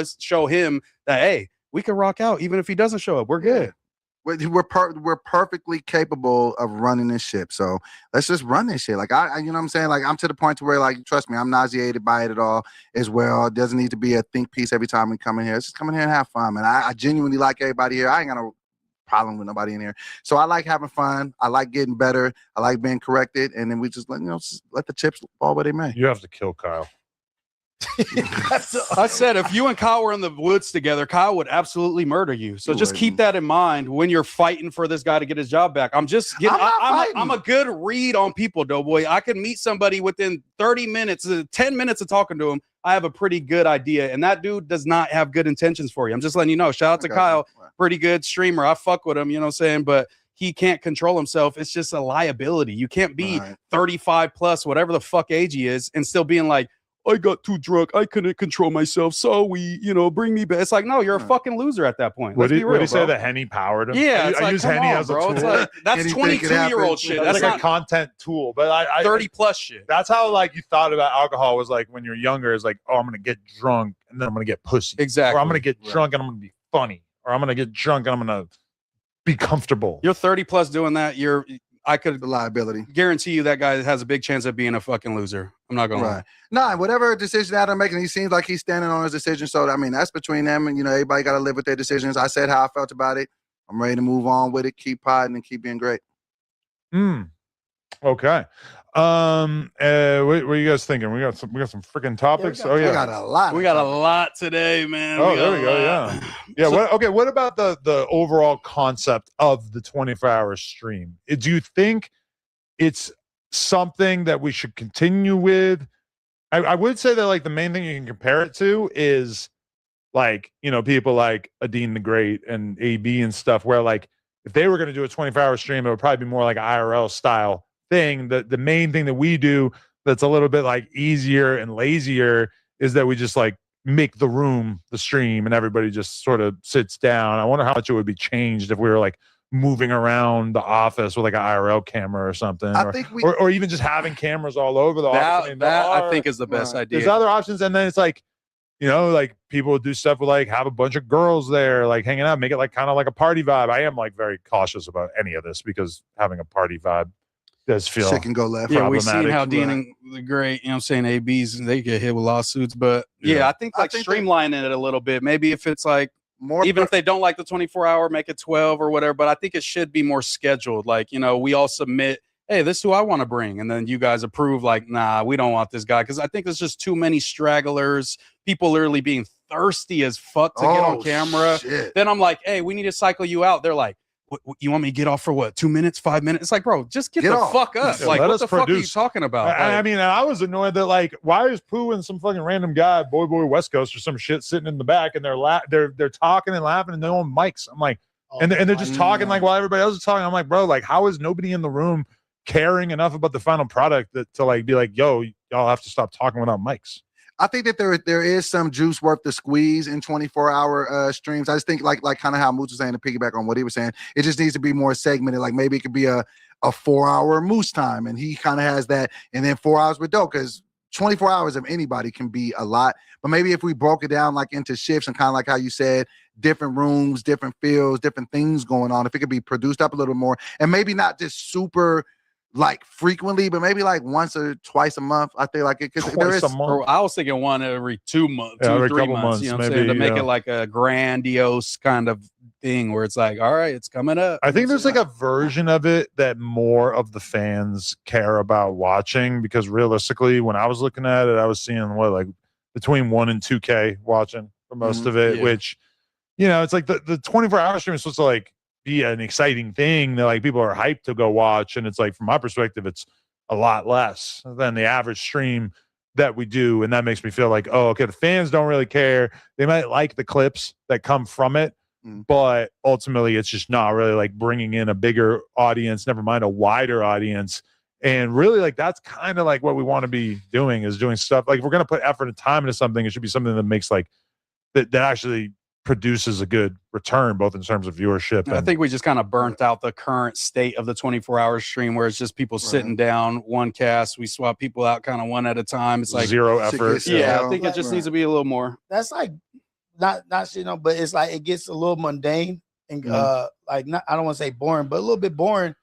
him that, hey, we can rock out even if he doesn't show up. We're good. We're perfectly capable of running this ship. So let's just run this shit. Like I you know what I'm saying? Like I'm to the point to where, like, trust me, I'm nauseated by it at all as well. It doesn't need to be a think piece every time we come in here. Let's just come in here and have fun, man. I genuinely like everybody here. I ain't got no problem with nobody in here. So I like having fun. I like getting better. I like being corrected. And then we just let the chips fall where they may. You have to kill Kyle. I said, if you and Kyle were in the woods together, Kyle would absolutely murder you. So just keep that in mind when you're fighting for this guy to get his job back. I'm just getting, I'm a good read on people, Doughboy. I can meet somebody within 30 minutes, 10 minutes of talking to him. I have a pretty good idea. And that dude does not have good intentions for you. I'm just letting you know. Shout out to Kyle. Pretty good streamer. I fuck with him, you know what I'm saying? But he can't control himself. It's just a liability. You can't be 35 plus, whatever the fuck age he is, and still being like, I got too drunk. I couldn't control myself. So bring me back. It's like, no, you're a fucking loser at that point. What did he say that Henny powered him? Yeah, I use Henny as a tool. It's like, that's 22-year-old shit. That's like a content tool. But I 30 plus shit. That's how like you thought about alcohol was like when you're younger. Is like, oh, I'm gonna get drunk and then I'm gonna get pussy. Exactly. Or I'm gonna get drunk and I'm gonna be funny. Or I'm gonna get drunk and I'm gonna be comfortable. You're 30 plus doing that. I could the liability. Guarantee you that guy has a big chance of being a fucking loser. I'm not gonna lie. Nah, whatever decision Adam making, he seems like he's standing on his decision. So I mean, that's between them, and everybody got to live with their decisions. I said how I felt about it. I'm ready to move on with it, keep podding, and keep being great. Okay. What are you guys thinking? We got some freaking topics. We got a lot. We got a lot today, man. Oh, there we go. Yeah. What about the overall concept of the 24-hour stream? Do you think it's something that we should continue with? I would say that like the main thing you can compare it to is like, people like Adine the Great and AB and stuff, where like if they were going to do a 24-hour stream, it would probably be more like an IRL style thing. The main thing that we do that's a little bit like easier and lazier is that we just like make the stream and everybody just sort of sits down. I wonder how much it would be changed if we were like moving around the office with like an IRL camera or something, or even just having cameras all over the office. I think is the best idea. There's other options, and then it's like, like people would do stuff with like have a bunch of girls there, like hanging out, make it like kind of like a party vibe. I am like very cautious about any of this because having a party vibe does feel shit can go left. Yeah, we've seen how Dean and the Great, ABs, they get hit with lawsuits. But I think streamlining it a little bit. Maybe if it's like more, even if they don't like the 24-hour, make it 12 or whatever. But I think it should be more scheduled. Like, we all submit, hey, this is who I want to bring. And then you guys approve like, nah, we don't want this guy. Because I think there's just too many stragglers, people literally being thirsty as fuck to get on camera. Shit. Then I'm like, hey, we need to cycle you out. They're like, you want me to get off for what? 2 minutes, 5 minutes? It's like, bro, just get the off. fuck up. Yeah, like, let what us the fuck are you produce. talking about? I mean, I was annoyed that like, why is Pooh and some fucking random guy, boy West Coast or some shit sitting in the back and they're talking and laughing and they're on mics. I'm like, and they're just talking like while everybody else is talking. I'm like, bro, like, how is nobody in the room caring enough about the final product to like be like, yo, y'all have to stop talking without mics? I think that there is some juice worth the squeeze in 24-hour streams. I just think like kind of how Moose was saying, to piggyback on what he was saying, it just needs to be more segmented. Like maybe it could be a 4-hour Moose time, and he kind of has that, and then 4 hours with Dope, because 24 hours of anybody can be a lot. But maybe if we broke it down like into shifts and kind of like how you said, different rooms, different fields, different things going on, if it could be produced up a little more, and maybe not just super like frequently, but maybe like once or twice a month. I think like it could. I was thinking one every 2 months, Yeah, 2 or every 3 couple months. You know what I'm maybe, saying? To make yeah. it like a grandiose kind of thing where it's like, all right, it's coming up. I think there's like a version of it that more of the fans care about watching, because realistically, when I was looking at it, I was seeing like between 1 and 2K watching for most of it, which, you know, it's like the 24-hour stream is supposed to like be an exciting thing that like people are hyped to go watch. And it's like, from my perspective, it's a lot less than the average stream that we do. And that makes me feel like, oh, okay, the fans don't really care. They might like the clips that come from it, but ultimately it's just not really like bringing in a bigger audience, never mind a wider audience. And really, like, that's kind of like what we want to be doing, is doing stuff like, if we're going to put effort and time into something, it should be something that makes like that actually produces a good return, both in terms of viewership. I think we just kind of burnt out the current state of the 24-hour stream, where it's just people sitting down, one cast, we swap people out kind of one at a time. It's like zero effort. Yeah, I think it just needs to be a little more. That's like not you know, but it's like it gets a little mundane and like not, I don't want to say boring, but a little bit boring.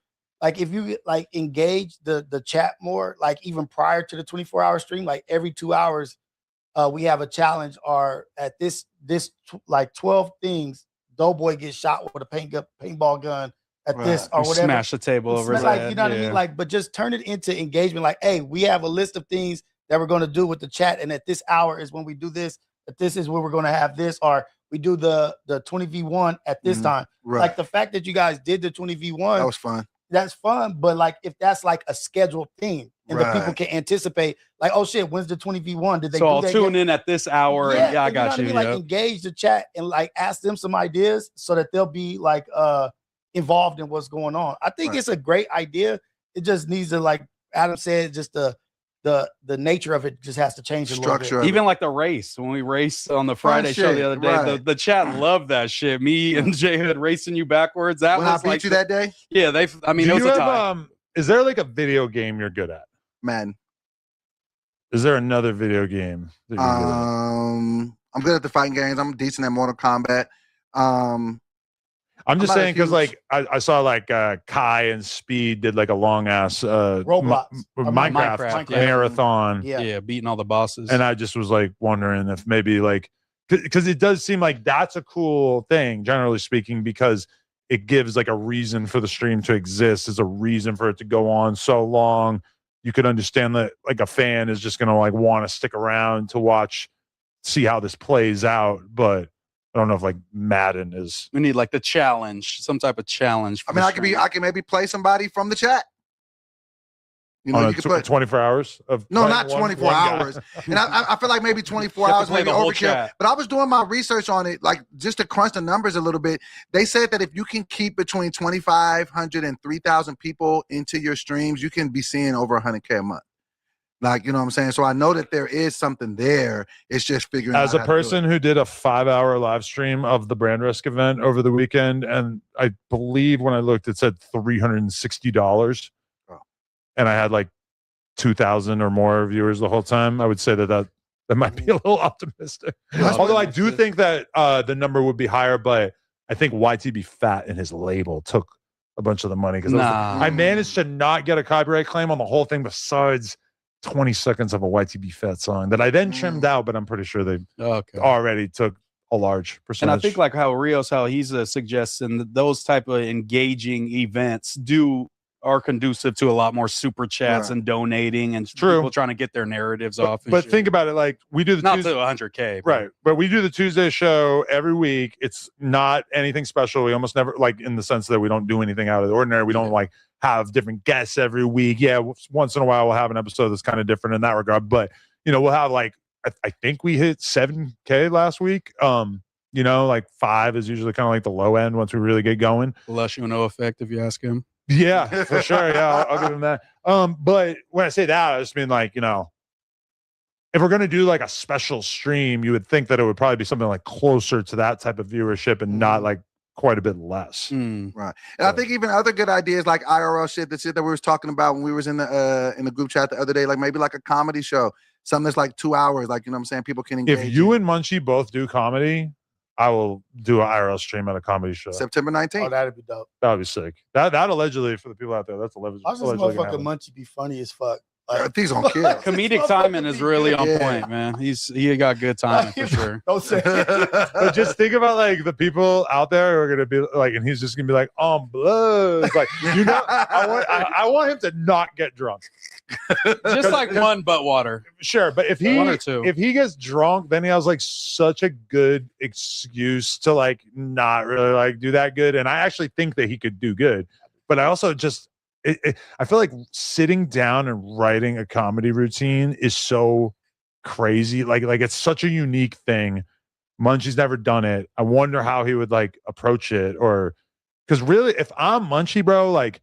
Like if you like engage the chat more, like even prior to the 24-hour stream, like every 2 hours, we have a challenge, or at this like 12 things, Doughboy gets shot with a paintball gun at this or whatever. Smash the table over his like, head. you know what I mean? Like, but just turn it into engagement. Like, hey, we have a list of things that we're going to do with the chat, and at this hour is when we do this. At this is where we're going to have this, or we do the 20v1 at this time. Like the fact that you guys did the 20v1, that was fun. That's fun, but like if that's like a scheduled thing and the people can anticipate, like, oh shit, when's the 20v1? Did they? So do I'll that tune yet? in at this hour. Yeah, I know got what I you. mean? Like engage the chat and like ask them some ideas so that they'll be like involved in what's going on. I think it's a great idea. It just needs to, like Adam said, just the nature of it just has to change a little bit. Even like the race, when we raced on the Friday show the other day, the chat loved that shit. Me and J Hood racing you backwards. That when was I beat like you that day. Yeah, I mean, it was a tie. Is there like a video game you're good at? Madden. Is there another video game that you're good at? I'm good at the fighting games. I'm decent at Mortal Kombat. I'm just saying because like I saw like Kai and Speed did like a long ass Roblox Minecraft marathon. Yeah, beating all the bosses. And I just was like wondering if maybe like, because it does seem like that's a cool thing, generally speaking, because it gives like a reason for the stream to exist. It's a reason for it to go on so long. You could understand that like a fan is just gonna like want to stick around to see how this plays out, but I don't know if like Madden is. We need like the challenge, some type of challenge. I mean, I can maybe play somebody from the chat. You know, you could put 24 hours of no, not 24 hours. And I feel like maybe 24 hours maybe overkill. But I was doing my research on it, like just to crunch the numbers a little bit. They said that if you can keep between 2,500 and 3,000 people into your streams, you can be seeing over 100K a month. Like, you know what I'm saying? So I know that there is something there. It's just figuring out. As a person who did a 5-hour live stream of the Brand Risk event over the weekend, and I believe when I looked, it said $360. And I had like 2,000 or more viewers the whole time. I would say that might be a little optimistic. Although I do think that the number would be higher, but I think YTB Fat and his label took a bunch of the money because I managed to not get a copyright claim on the whole thing besides 20 seconds of a YTB Fat song that I then trimmed out, but I'm pretty sure they already took a large percentage. And I think like how he's suggesting that those type of engaging events do are conducive to a lot more super chats and donating and people trying to get their narratives off. But think about it, like we do the not to 100K, right? But we do the Tuesday show every week. It's not anything special. We almost never, like, in the sense that we don't do anything out of the ordinary. We don't like have different guests every week. Yeah, once in a while we'll have an episode that's kind of different in that regard. But we'll have like I think we hit 7K last week. Like 5 is usually kind of like the low end once we really get going. Less effect if you ask him. Yeah, for sure. Yeah, I'll give him that. But when I say that, I just mean like, if we're going to do like a special stream, you would think that it would probably be something like closer to that type of viewership and not like quite a bit less. Right. And I think even other good ideas like IRL shit, the shit that we was talking about when we was in the group chat the other day, like maybe like a comedy show, something that's like 2 hours, like, you know what I'm saying? People can engage. If you and Munchie both do comedy, I will do an IRL stream at a comedy show. September 19th. Oh, that'd be dope. That would be sick. That allegedly, for the people out there, that's allegedly. I was just motherfucking Munchie be funny as fuck. These on kill. Comedic timing is really on point, man. He got good timing for sure. Don't say it. But just think about like the people out there who are gonna be like, and he's just gonna be like, on blood. Like, I want him to not get drunk. Just like one butt water. Sure, but if One or two. he gets drunk, then he has like such a good excuse to like not really like do that good. And I actually think that he could do good, but I also just I feel like sitting down and writing a comedy routine is so crazy. Like it's such a unique thing. Munchie's never done it. I wonder how he would like approach it, or because really, if I'm Munchie, bro, like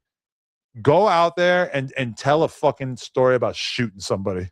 go out there and tell a fucking story about shooting somebody.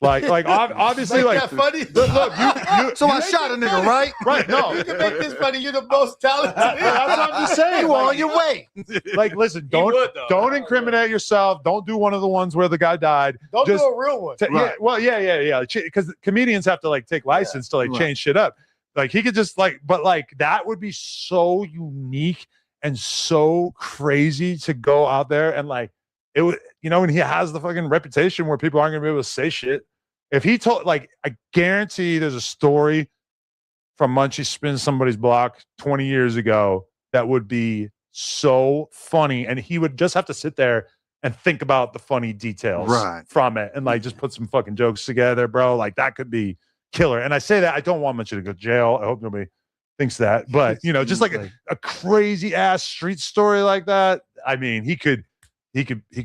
Like obviously, Make like that funny. Look, you so I shot a nigga, right? Right, no. You can make this funny. You're the most talented. That's what I'm just saying. You on your way. Like, listen, don't incriminate yourself. Don't do one of the ones where the guy died. Don't Just do a real one. Yeah. Because comedians have to like take license to like change shit up. Like he could just like, but like that would be so unique and so crazy to go out there and like it would, and he has the fucking reputation where people aren't gonna be able to say shit. If he told, like, I guarantee there's a story from Munchie Spin Somebody's Block 20 years ago that would be so funny, and he would just have to sit there and think about the funny details from it and like just put some fucking jokes together, bro. Like that could be killer. And I say that I don't want Munchie to go to jail. I hope nobody thinks that, but just like a crazy ass street story like that. I mean, he could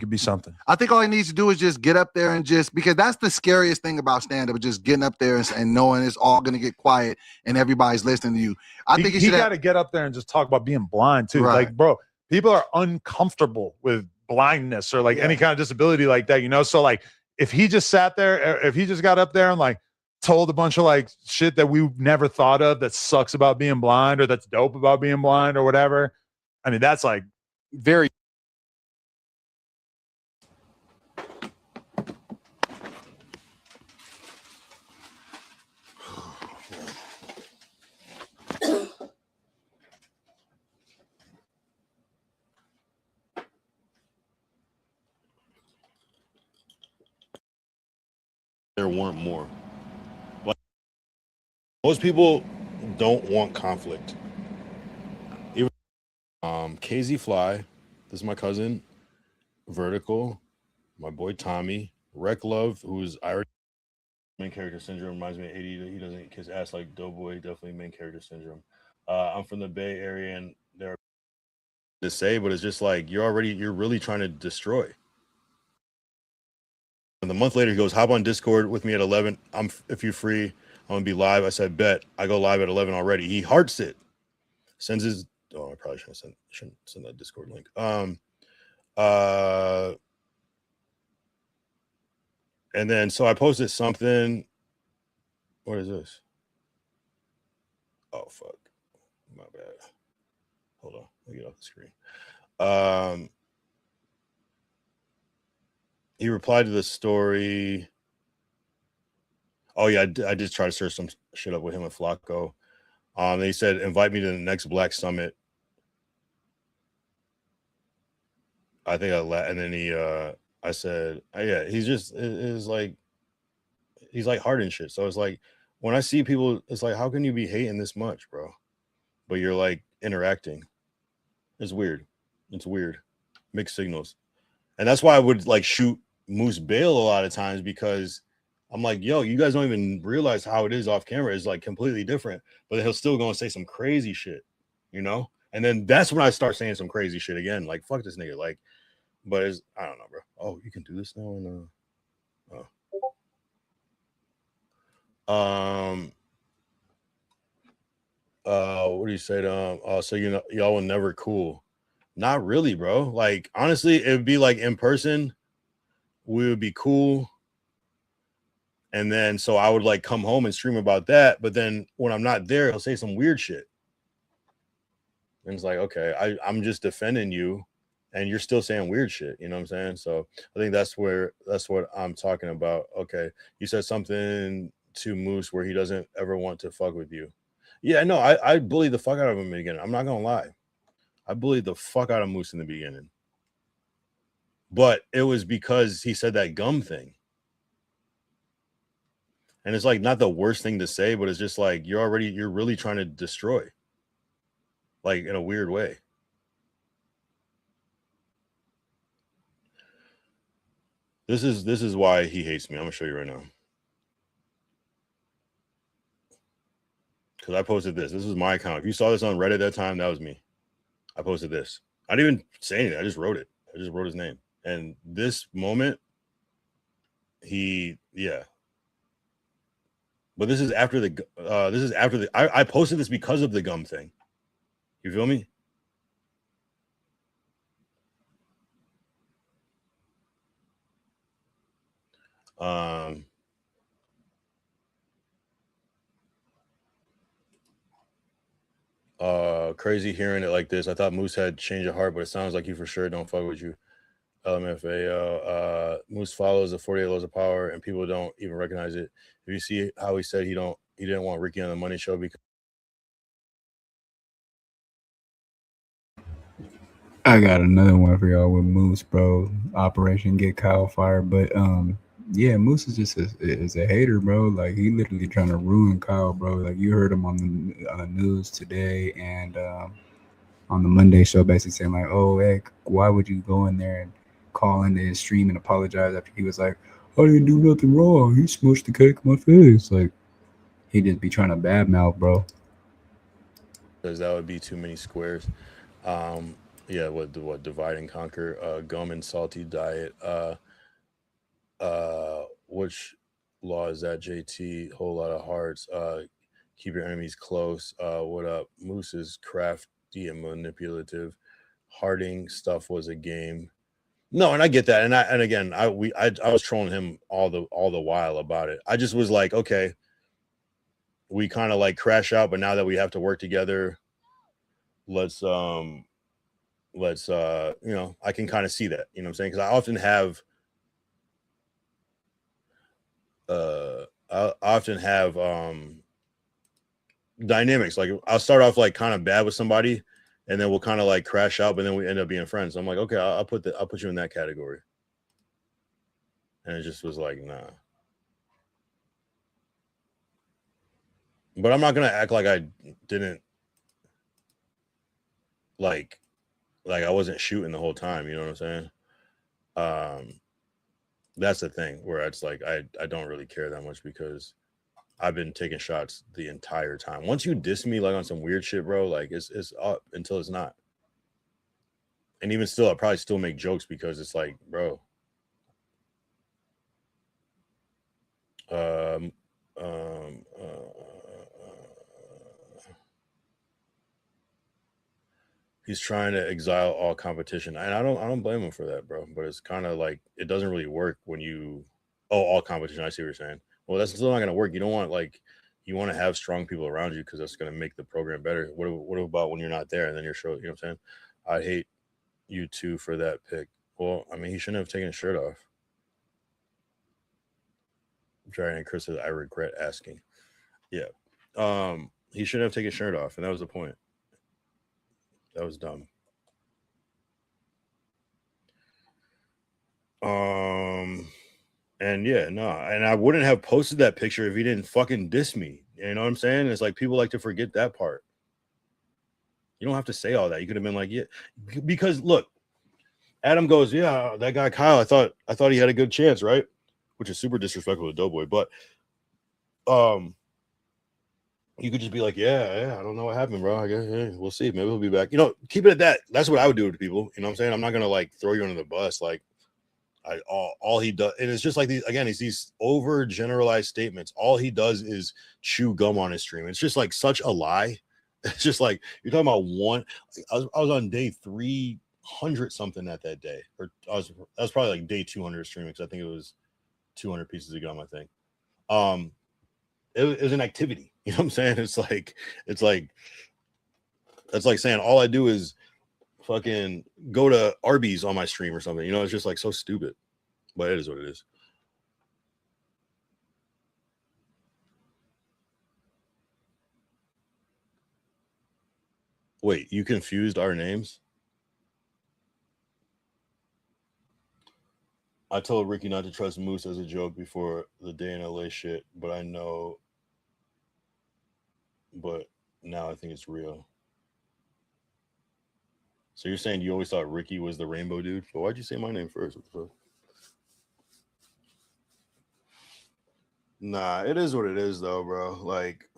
be something. I think all he needs to do is just get up there and just, because that's the scariest thing about stand-up, just getting up there and knowing it's all going to get quiet and everybody's listening to you. I think he got to get up there and just talk about being blind too. Right. Like, bro, people are uncomfortable with blindness or like any kind of disability like that, So like, if he just sat there, if he just got up there and like told a bunch of like shit that we never thought of that sucks about being blind or that's dope about being blind or whatever, I mean, that's like very. There weren't more. Like, most people don't want conflict. Even KZ Fly, this is my cousin, Vertical, my boy Tommy, Wreck Love, who's Irish. Main character syndrome reminds me of 80. He doesn't kiss ass like Doughboy. Definitely main character syndrome. I'm from the Bay Area, and there are to say, but it's just like you're really trying to destroy. And the month later, he goes, hop on Discord with me at 11. If you're free, I'm gonna be live. I said, bet. I go live at 11 already. He hearts it. Sends his. Oh, I probably shouldn't send that Discord link. And then so I posted something. What is this? Oh fuck. My bad. Hold on. Let me get off the screen. He replied to the story. Oh yeah, I did try to search some shit up with him and Flacco. He said, invite me to the next Black Summit. I think and then I said, yeah, he's just is like, he's like hard and shit. So it's like when I see people, it's like, how can you be hating this much, bro? But you're like interacting. It's weird. It's weird. mixed signals. And that's why I would like shoot Moose Bale a lot of times, because I'm like, yo, you guys don't even realize how it is off camera. It's like completely different, but he'll still go and say some crazy shit, you know? And then that's when I start saying some crazy shit again. Like, fuck this nigga. Like, but it's, I don't know, bro. Oh, you can do this now. And, what do you say to so you know y'all were never cool? Not really, bro. Like, honestly, it would be like in person, we would be cool. And then so I would like come home and stream about that. But then when I'm not there, he'll say some weird shit. And it's like, okay, I'm just defending you and you're still saying weird shit. You know what I'm saying? So I think that's what I'm talking about. Okay. You said something to Moose where he doesn't ever want to fuck with you. Yeah, no, I bullied the fuck out of him in the beginning. I'm not gonna lie. I bullied the fuck out of Moose in the beginning. But it was because he said that gum thing. And it's like not the worst thing to say, but it's just like you're really trying to destroy. Like in a weird way. This is why he hates me. I'm gonna show you right now. Because I posted this. This was my account. If you saw this on Reddit at that time, that was me. I posted this. I didn't even say anything. I just wrote it. I just wrote his name. And this moment, yeah. But this is after the I posted this because of the gum thing. You feel me? Crazy hearing it like this. I thought Moose had changed of heart, but it sounds like he for sure don't fuck with you. LMFAO. Moose follows the 48 laws of power and people don't even recognize it. If you see how he said he didn't want Ricky on the Money Show because I got another one for y'all with Moose, bro. Operation Get Kyle Fired. But yeah, Moose is just a hater, bro. Like he literally trying to ruin Kyle, bro. Like you heard him on the news today and on the Monday show, basically saying like, "Oh, hey, why would you go in there and call into his stream and apologize after he was like, I didn't do nothing wrong. He smushed the cake in my face." Like he just be trying to badmouth, bro. Because that would be too many squares. Yeah, what divide and conquer, gum and salty diet. Which law is that, JT? Whole lot of hearts. Keep your enemies close. What up? Moose is crafty and manipulative. Harding stuff was a game. No, and I get that. And again, I was trolling him all the while about it. I just was like, okay, we kind of like crash out, but now that we have to work together, let's you know, I can kind of see that, you know what I'm saying? Because I often have dynamics. Like I'll start off like kind of bad with somebody and then we'll kind of like crash out, but then we end up being friends. So I'm like, okay, I'll put you in that category. And it just was like, nah. But I'm not gonna act like I didn't like I wasn't shooting the whole time, you know what I'm saying? That's the thing where it's like I don't really care that much because I've been taking shots the entire time. Once you diss me like on some weird shit, bro, like it's up until it's not. And even still, I probably still make jokes because it's like, bro. He's trying to exile all competition, and I don't blame him for that, bro. But it's kind of like it doesn't really work when you all competition. I see what you're saying. Well, that's still not going to work. You don't want you want to have strong people around you because that's going to make the program better. What about when you're not there and then you're show? You know what I'm saying? I hate you too for that pick. Well, I mean, he shouldn't have taken his shirt off. Jerry and Chris says, I regret asking. Yeah. He shouldn't have taken his shirt off, and that was the point. That was dumb. And yeah, no, and I wouldn't have posted that picture if he didn't fucking diss me. You know what I'm saying? It's like people like to forget that part. You don't have to say all that. You could have been like, yeah, because look, Adam goes, yeah, that guy Kyle, I thought he had a good chance, right? Which is super disrespectful to Doughboy, but you could just be like, yeah, I don't know what happened, bro. I guess we'll see. Maybe he'll be back. Keep it at that. That's what I would do to people. You know what I'm saying? I'm not gonna like throw you under the bus. Like, all he does, and it's just like these over generalized statements. All he does is chew gum on his stream. It's just like such a lie. It's just like you're talking about one. I was on day 300 something at that day, or I was probably like day 200 streaming because I think it was 200 pieces of gum. I think. It was an activity. You know what I'm saying? It's like saying all I do is fucking go to Arby's on my stream or something. It's just like so stupid, but it is what it is. Wait, you confused our names? I told Ricky not to trust Moose as a joke before the day in LA shit, but now I think it's real. So you're saying you always thought Ricky was the rainbow dude? But why'd you say my name first? What the fuck? Nah, it is what it is, though, bro. Like,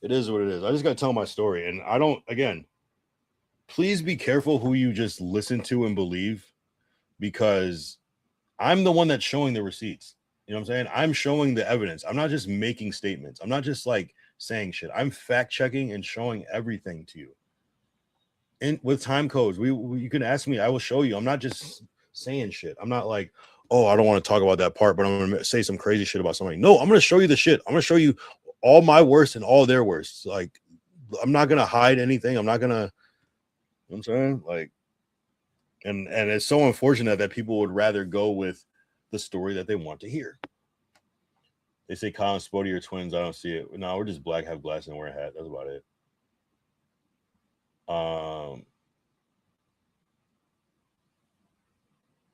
it is what it is. I just got to tell my story. And please be careful who you just listen to and believe, because I'm the one that's showing the receipts. You know what I'm saying? I'm showing the evidence. I'm not just making statements. I'm not just like saying shit. I'm fact checking and showing everything to you. And with time codes, you can ask me. I will show you. I'm not just saying shit. I'm not like, oh, I don't want to talk about that part, but I'm going to say some crazy shit about somebody. No, I'm going to show you the shit. I'm going to show you all my worst and all their worst. Like, I'm not going to hide anything. I'm not going to, you know what I'm saying? Like, and it's so unfortunate that people would rather go with the story that they want to hear. They say Kyle and Spody are twins. I don't see it. No, we're just black, have glasses, and wear a hat. That's about it.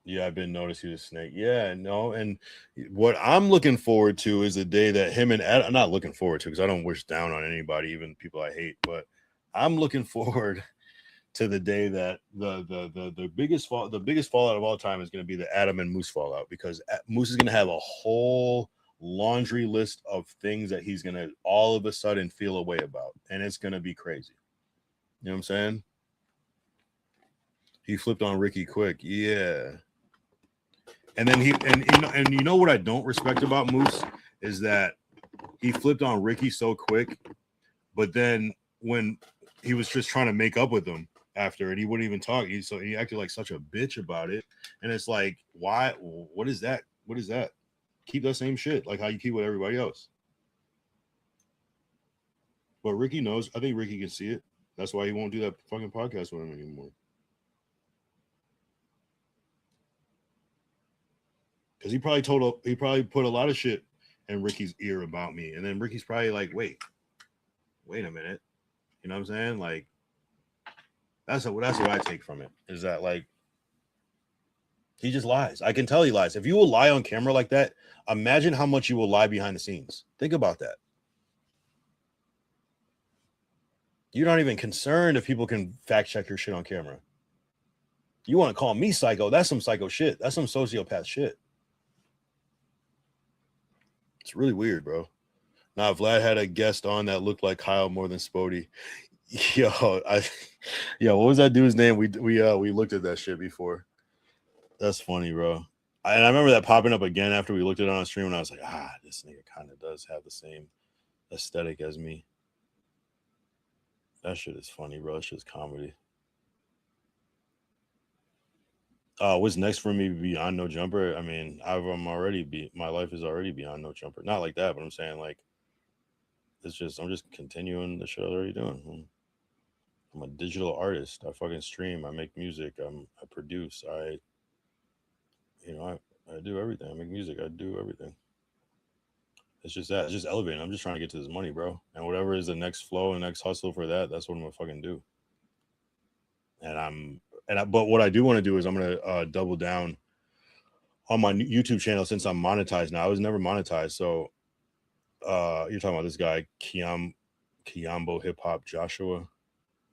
Yeah, I've been noticing the snake. Yeah, no, and what I'm looking forward to is the day that him and Adam, I'm not looking forward to because I don't wish down on anybody, even people I hate, but I'm looking forward to the day that the biggest fallout of all time is going to be the Adam and Moose fallout, because Moose is going to have a whole laundry list of things that he's going to all of a sudden feel a way about, and it's going to be crazy. You know what I'm saying? He flipped on Ricky quick. Yeah. And then you know what I don't respect about Moose is that he flipped on Ricky so quick, but then when he was just trying to make up with him after it, he wouldn't even talk. He acted like such a bitch about it. And it's like, why? What is that? What is that? Keep that same shit, like how you keep with everybody else. But Ricky knows. I think Ricky can see it. That's why he won't do that fucking podcast with him anymore. Because he probably put a lot of shit in Ricky's ear about me. And then Ricky's probably like, wait a minute. You know what I'm saying? Like, that's what I take from it, is that like he just lies. I can tell he lies. If you will lie on camera like that, imagine how much you will lie behind the scenes. Think about that. You're not even concerned if people can fact check your shit on camera. You want to call me psycho? That's some psycho shit. That's some sociopath shit. It's really weird, bro. Now, Vlad had a guest on that looked like Kyle more than Spody. What was that dude's name? We looked at that shit before. That's funny, bro. I remember that popping up again after we looked at it on stream, and I was like, this nigga kind of does have the same aesthetic as me. That shit is funny, bro. That shit's comedy. What's next for me beyond No Jumper? I mean, my life is already beyond No Jumper. Not like that, but I'm saying like I'm just continuing the shit I'm already doing. I'm a digital artist. I fucking stream. I make music. I produce. I do everything. I make music. I do everything. It's just that. It's just elevating. I'm just trying to get to this money, bro. And whatever is the next flow and next hustle for that, that's what I'm gonna fucking do. But what I do want to do is I'm gonna double down on my YouTube channel since I'm monetized now. I was never monetized, so you're talking about this guy Kiambo Hip Hop Joshua.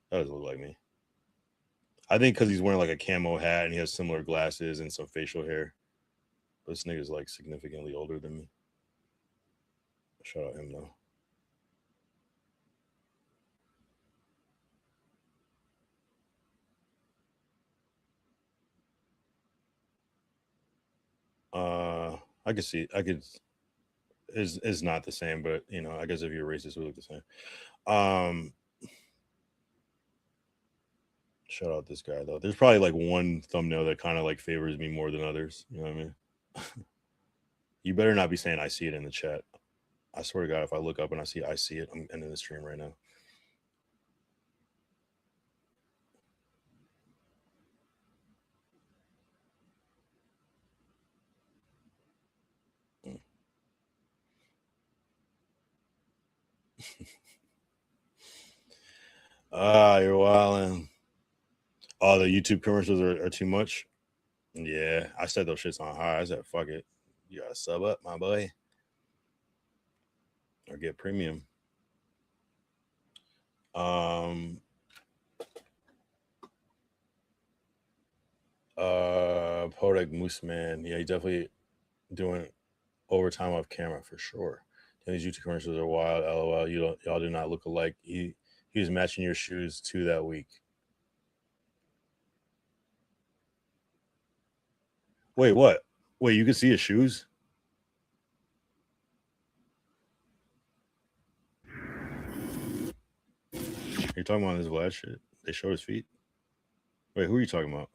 That doesn't look like me. I think because he's wearing like a camo hat and he has similar glasses and some facial hair. This nigga's like significantly older than me. Shout out him though. I could see. I could. Is not the same, but you know, I guess if you're racist, we look the same. Shout out this guy though. There's probably like one thumbnail that kind of like favors me more than others. You know what I mean? You better not be saying I see it in the chat. I swear to God, if I look up and I see it, I'm ending the stream right now. You're wildin'. Oh, the YouTube commercials are too much. Yeah, I said those shits on high. I said, fuck it. You gotta sub up, my boy. Or get premium. Podek Moose Man. Yeah, he definitely doing overtime off camera for sure. These YouTube commercials are wild. LOL. Y'all do not look alike. He was matching your shoes too that week. Wait, what? Wait, you can see his shoes? You're talking about this Vlad shit? They showed his feet? Wait, who are you talking about?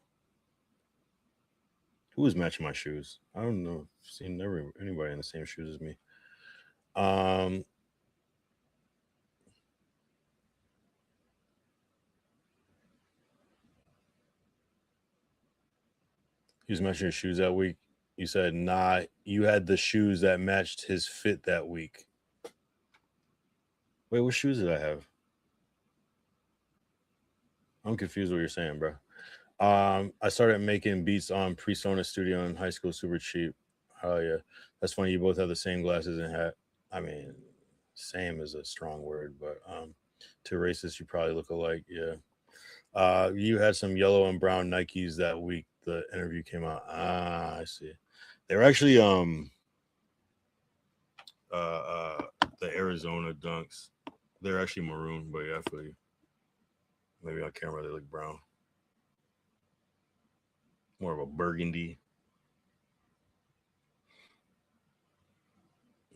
Who was matching my shoes? I don't know. I've seen never anybody in the same shoes as me. He was matching your shoes that week. You said, nah, you had the shoes that matched his fit that week. Wait, what shoes did I have? I'm confused what you're saying, bro. I started making beats on Presona Studio in high school, super cheap. Oh yeah, that's funny. You both have the same glasses and hat. I mean, same is a strong word, but to racist, you probably look alike. Yeah. You had some yellow and brown Nikes that week. The interview came out. I see. They were actually the Arizona Dunks. They're actually maroon, but yeah, I feel you. Maybe on camera they look brown. More of a burgundy.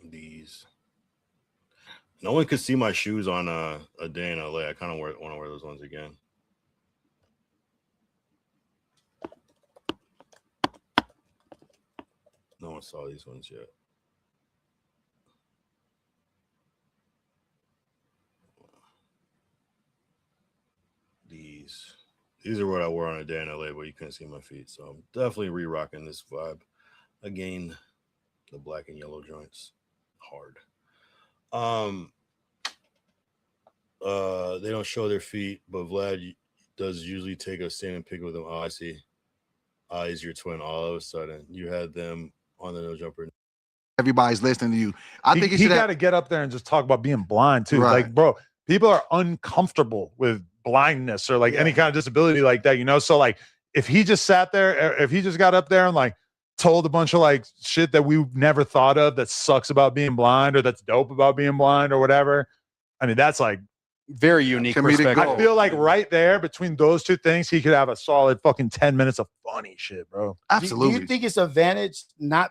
These. No one could see my shoes on a day in LA. I kind of want to wear those ones again. No one saw these ones yet. These are what I wore on a day in LA, but you couldn't see my feet. So I'm definitely re-rocking this vibe. Again, the black and yellow joints. Hard. They don't show their feet, but Vlad does usually take a standing pic with them. Oh, I see. He's your twin. All of a sudden, you had them on the no jumper. Everybody's listening to you. I think he got to get up there and just talk about being blind too. Right. Like, bro, people are uncomfortable with blindness or like any kind of disability like that, you know? So like, if he just sat there, if he just got up there and like told a bunch of like shit that we've never thought of that sucks about being blind or that's dope about being blind or whatever, I mean, that's like very unique perspective. I feel like right there between those two things, he could have a solid fucking 10 minutes of funny shit, bro. Absolutely. Do you think it's advantage not?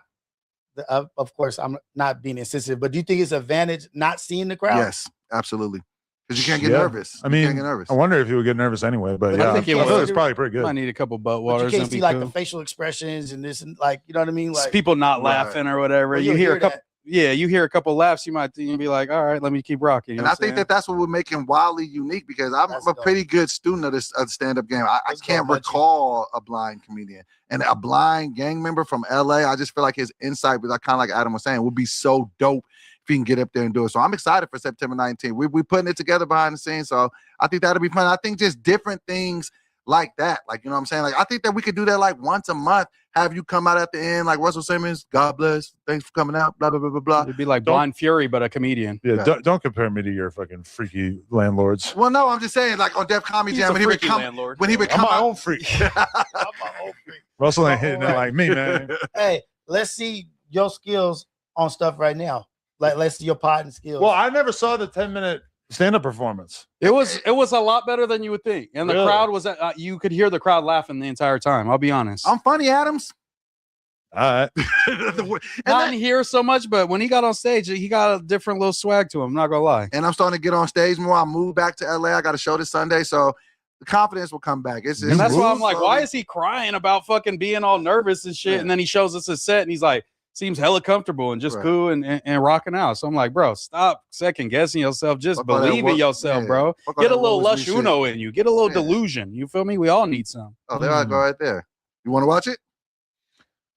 Of course, I'm not being insensitive, but do you think it's advantage not seeing the crowd? Yes, absolutely. Because you can't get nervous. I mean, you can't get nervous. I wonder if he would get nervous anyway, but yeah, I feel it's probably pretty good. Might need a couple butt But waters. you can't see like the facial expressions and this and like, you know what I mean? Like people not laughing or whatever. Well, you hear a couple. that. Yeah, you hear a couple laughs, you might be like, all right, let me keep rocking. You know And I think that's what would make him wildly unique because I'm a pretty good student of this stand-up game. I can't recall a blind comedian. And a blind gang member from LA, I just feel like his insight, was kind of like Adam was saying, would be so dope if he can get up there and do it. So I'm excited for September 19th. We're putting it together behind the scenes. So I think that'll be fun. I think just different things like that. Like, you know what I'm saying? Like, I think that we could do that like once a month. Have you come out at the end like Russell Simmons? God bless. Thanks for coming out. Blah, blah, blah, blah, blah. It'd be like Blind Fury, but a comedian. Yeah, don't compare me to your fucking freaky landlords. Well, no, I'm just saying, like on Def Comedy Jam, when he would come I'm my own freak. Russell ain't hitting it like me, man. Hey, let's see your skills on stuff right now. Like, let's see your potting skills. Well, I never saw the 10-minute stand-up performance. It was a lot better than you would think, and the crowd was you could hear the crowd laughing the entire time. I'll be honest. I'm funny, Adams. All right. Not in here so much, but when he got on stage, he got a different little swag to him. Not gonna lie. And I'm starting to get on stage more. I moved back to LA. I got a show this Sunday, so the confidence will come back. And that's why I'm like, why is he crying about fucking being all nervous and shit? And then he shows us his set, and he's like, seems hella comfortable and just cool and rocking out. So I'm like, bro, stop second guessing yourself. Just believe in yourself, bro. Get a little lush uno in you. Get a little delusion. You feel me? We all need some. Oh, there I go right there. You want to watch it?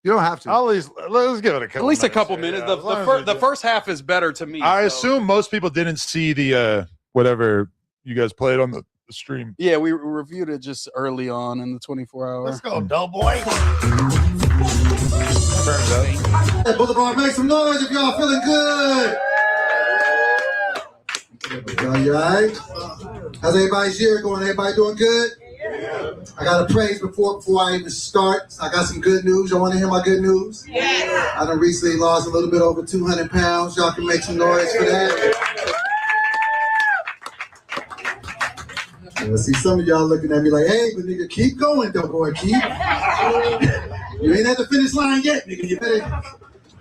You don't have to. Let's give it a couple. At least a couple minutes. The first half is better to me. I assume most people didn't see the whatever you guys played on the stream. Yeah, we reviewed it just early on in the 24-hour. Let's go, Doughboy. Hey, Boulevard, make some noise if y'all feeling good. You all right? How's everybody's year going? Everybody doing good? I got to praise before I even start. I got some good news. Y'all want to hear my good news? Yeah. I done recently lost a little bit over 200 pounds. Y'all can make some noise for that. I see some of y'all looking at me like, hey, but nigga, keep going, though, boy, keep. You ain't at the finish line yet, nigga. You better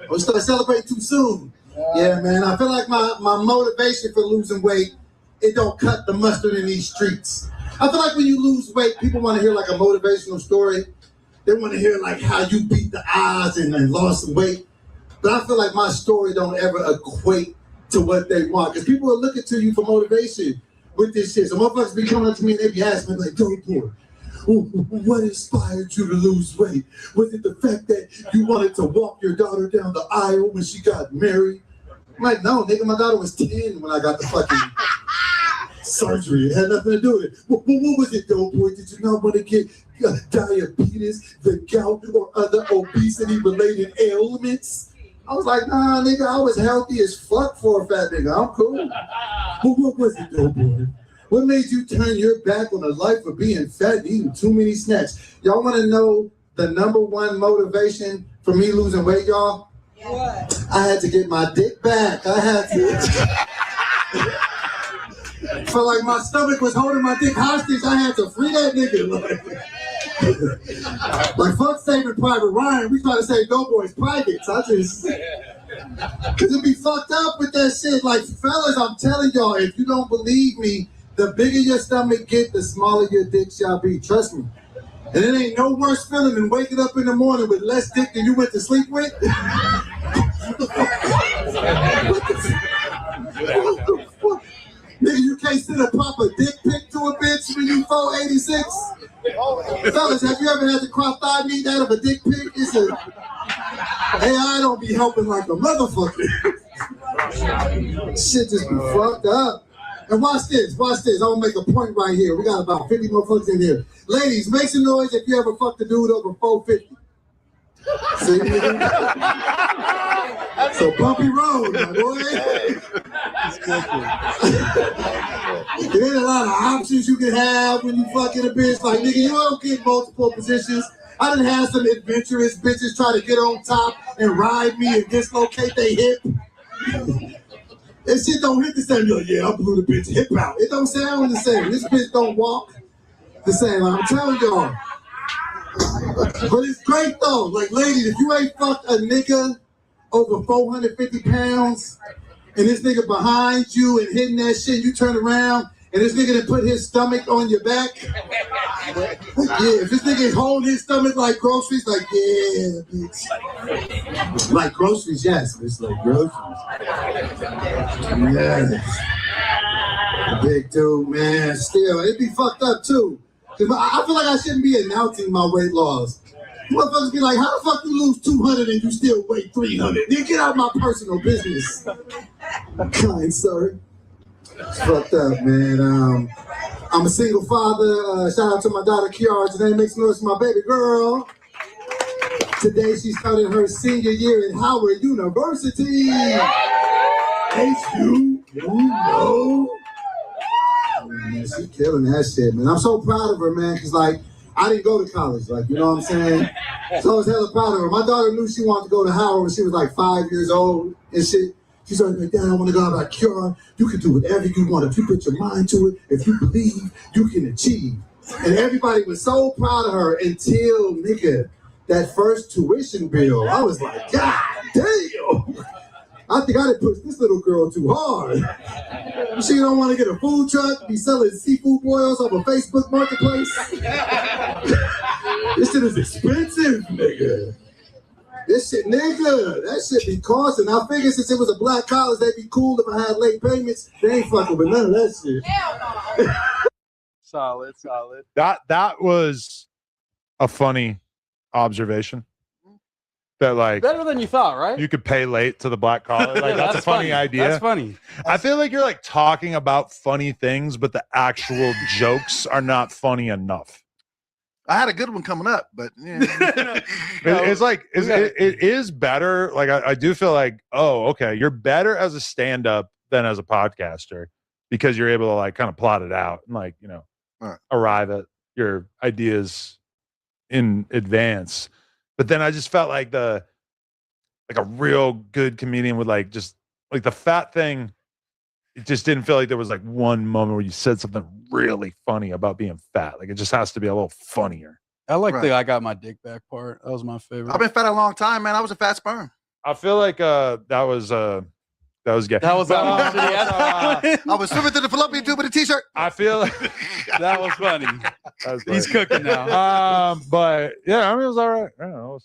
don't start celebrating too soon. Yeah, man, I feel like my motivation for losing weight, it don't cut the mustard in these streets. I feel like when you lose weight, people want to hear like a motivational story. They want to hear like how you beat the odds and lost some weight. But I feel like my story don't ever equate to what they want. Because people are looking to you for motivation with this shit. So motherfuckers be coming up to me and they be asking me like, Doughboy, what inspired you to lose weight? Was it the fact that you wanted to walk your daughter down the aisle when she got married? I'm like, no, nigga, my daughter was 10 when I got the fucking surgery. It had nothing to do with it. What was it, Doughboy? Did you not want to get diabetes, the gout, or other obesity-related ailments? I was like, nah, nigga, I was healthy as fuck for a fat nigga. I'm cool. But what was it, Doughboy? What made you turn your back on a life of being fat and eating too many snacks? Y'all want to know the #1 motivation for me losing weight, y'all? What? I had to get my dick back. I had to. Felt like my stomach was holding my dick hostage. I had to free that nigga. Like fuck Saving Private Ryan. We try to save Doughboy's privates. I just. Because it be fucked up with that shit. Like, fellas, I'm telling y'all, if you don't believe me, the bigger your stomach get, the smaller your dick shall be. Trust me. And it ain't no worse feeling than waking up in the morning with less dick than you went to sleep with. What the fuck? Nigga, you can't send a proper dick pic to a bitch when you 486? Fellas, have you ever had the crop thigh meat out of a dick pic? It's a... AI don't be helping like a motherfucker. Shit just be fucked up. And watch this. I'm gonna make a point right here. We got about 50 motherfuckers in here. Ladies, make some noise if you ever fucked a dude over 450. See? So bumpy road, my boy. There ain't a lot of options you can have when you fucking a bitch. Like, nigga, you don't get multiple positions. I done had some adventurous bitches try to get on top and ride me and dislocate their hip. That shit don't hit the same. You're like, yeah, I blew the bitch hip out. It don't sound the same. This bitch don't walk the same. I'm telling y'all. But it's great though. Like, ladies, if you ain't fucked a nigga over 450 pounds and this nigga behind you and hitting that shit, you turn around and this nigga done put his stomach on your back. Yeah, if this nigga hold his stomach like groceries, like, yeah, bitch. Like groceries, yes. It's like groceries. Yes. Big dude, man. Still, it'd be fucked up too. Cause I feel like I shouldn't be announcing my weight loss. Motherfuckers be like, how the fuck you lose 200 and you still weigh 300? Nigga, get out of my personal business. Kind sir. It's fucked up, man. I'm a single father. Shout out to my daughter Kiara. Today makes noise for my baby girl. Today she started her senior year at Howard University. HU, you know. Man, she killing that shit, man. I'm so proud of her, man, because, like, I didn't go to college, like, you know what I'm saying? So I was hella proud of her. My daughter knew she wanted to go to Howard when she was, like, 5 years old and shit. She started like, Dad, I want to go. I'm like, Kiara, you can do whatever you want. If you put your mind to it, if you believe, you can achieve. And everybody was so proud of her until, nigga, that first tuition bill. I was like, God damn. I think I done pushed this little girl too hard. She don't want to get a food truck, be selling seafood boils off a Facebook marketplace. This shit is expensive, nigga. This shit, nigga, that shit be costing. I figured since it was a black college, they'd be cool if I had late payments. They ain't fucking with none of that shit. Solid. That was a funny observation. That, like, Better than you thought, right? you could pay late to the black collar. Like, Yeah, that's a funny idea. That's funny. I feel like you're like talking about funny things, but the actual jokes are not funny enough. I had a good one coming up, but yeah. It's like it is better. Like I do feel like, oh, okay, you're better as a stand-up than as a podcaster because you're able to like kind of plot it out and like, you know, arrive at your ideas in advance. But then I just felt like a real good comedian would like just like the fat thing. It just didn't feel like there was like one moment where you said something really funny about being fat. Like it just has to be a little funnier. I like the I got my dick back part. That was my favorite. I've been fat a long time, man. I was a fat sperm. I feel like that was gay. That was I was swimming through the fallopian tube with a t-shirt. I feel like that was funny. He's cooking now. But yeah, I mean, it was all right. I don't know.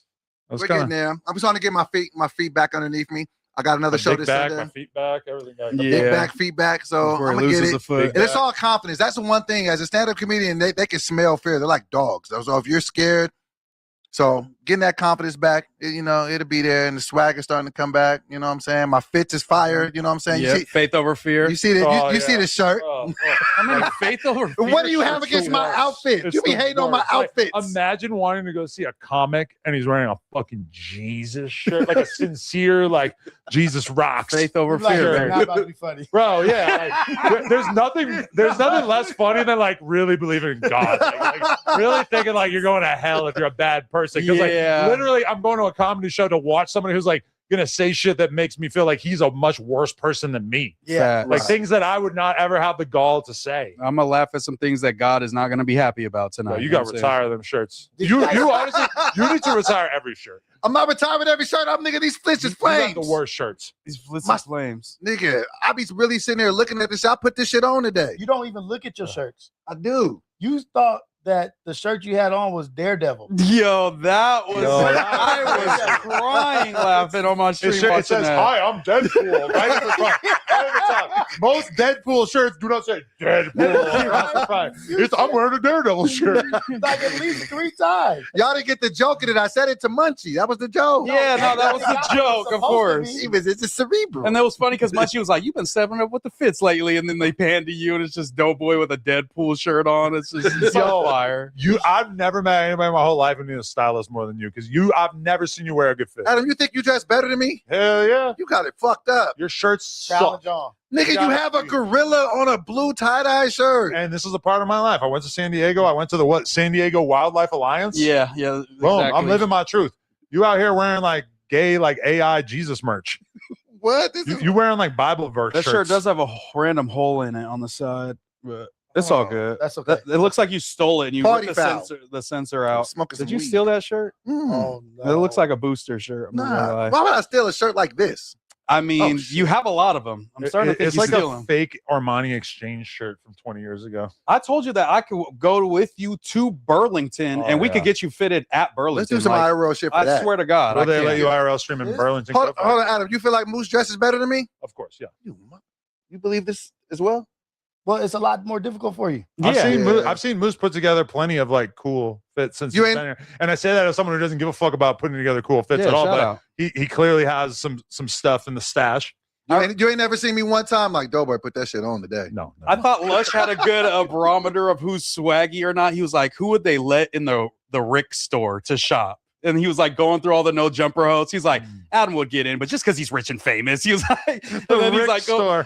It was We're kind getting there. I'm just trying to get my feet back underneath me. I got another show this back, Sunday. my feet back, everything. Dick back, feet back. So Before I'm he gonna get loses it. a foot. And it's all confidence. That's the one thing. As a stand-up comedian, they can smell fear. They're like dogs. So if you're scared, so getting that confidence back, you know, it'll be there, and the swag is starting to come back. You know what I'm saying? My fits is fired. You know what I'm saying? Yeah, You see, faith over fear. you see the you see the shirt. I mean, faith over fear. What do you have It's against the my worst. outfit? It's You be the hating on my worst. Like, outfits. imagine wanting to go see a comic and he's wearing a fucking Jesus shirt, like a sincere, like Jesus rocks. Faith over Like, fear. not about to be funny. Bro, yeah. Like, there's nothing less funny than like really believing in God. Like, really thinking like you're going to hell if you're a bad person. Because Yeah. like literally I'm going to a comedy show to watch somebody who's like gonna say shit that makes me feel like he's a much worse person than me. Yeah. Like things that I would not ever have the gall to say. I'm gonna laugh at some things that God is not gonna be happy about tonight. Bro, you got to retire them shirts. You honestly, you need to retire every shirt. I'm not retiring every shirt. I'm nigga. These flits is You flames. got the worst shirts. These flits My- is flames. Nigga, I be really sitting there looking at this. I put this shit on today. You don't even look at your shirts. I do. You thought that the shirt you had on was Daredevil. Yo, that was I was crying laughing on my stream. It watching says, that. "Hi, I'm Deadpool." Right at the front. Right at the top. Most Deadpool shirts do not say Deadpool. Across the front. I'm wearing a Daredevil shirt. Like at least 3 times. Y'all didn't get the joke in it. I said it to Munchie. That was the joke. Yeah, no, that was the joke, of course. It's a cerebral. And that was funny because Munchie was like, "You've been stepping up with the fits lately," and then they pan to you, and it's just Doughboy with a Deadpool shirt on. It's just it's on fire. I've never met anybody in my whole life who needs a stylist more than you because I've never seen you wear a good fit. Adam, you think you dress better than me? Hell yeah. You got it fucked up. Your shirts suck. Challenge on. Nigga, you have a gorilla on a blue tie-dye shirt. And this is a part of my life. I went to San Diego. I went to the San Diego Wildlife Alliance. Yeah. Boom. Exactly. I'm living my truth. You out here wearing like gay, like AI Jesus merch. What? You wearing like Bible verse That shirts. shirt does have a random hole in it on the side, but it's all good. That's okay. It looks like you stole it and you Party ripped foul. the sensor out. Smoking Did some you weed. steal that shirt? Oh, It looks like a booster shirt. I'm not gonna Nah. lie. Why would I steal a shirt like this? I mean, Oh, shit. you have a lot of them. I'm starting to think It's you like steal a them. fake Armani Exchange shirt from 20 years ago. I told you that I could go with you to Burlington and we could get you fitted at Burlington. Let's do some Like, IRL shit for I that. swear to God. Will I they can't. let you IRL stream in Burlington? Hold on, Adam. You feel like Moose dresses better than me? Of course, yeah. You believe this as well? Well, it's a lot more difficult for you. I've seen Moose put together plenty of like cool fits since You he's ain't- been here. And I say that as someone who doesn't give a fuck about putting together cool fits Yeah, at all, shout but out. he clearly has some stuff in the stash. You ain't never seen me one time like Doughboy put that shit on today. No. I thought Lush had a good barometer of who's swaggy or not. He was like, who would they let in the Rick store to shop? And he was like going through all the no jumper hosts. He's like, Adam would get in, but just because he's rich and famous, he was like, and then he's like,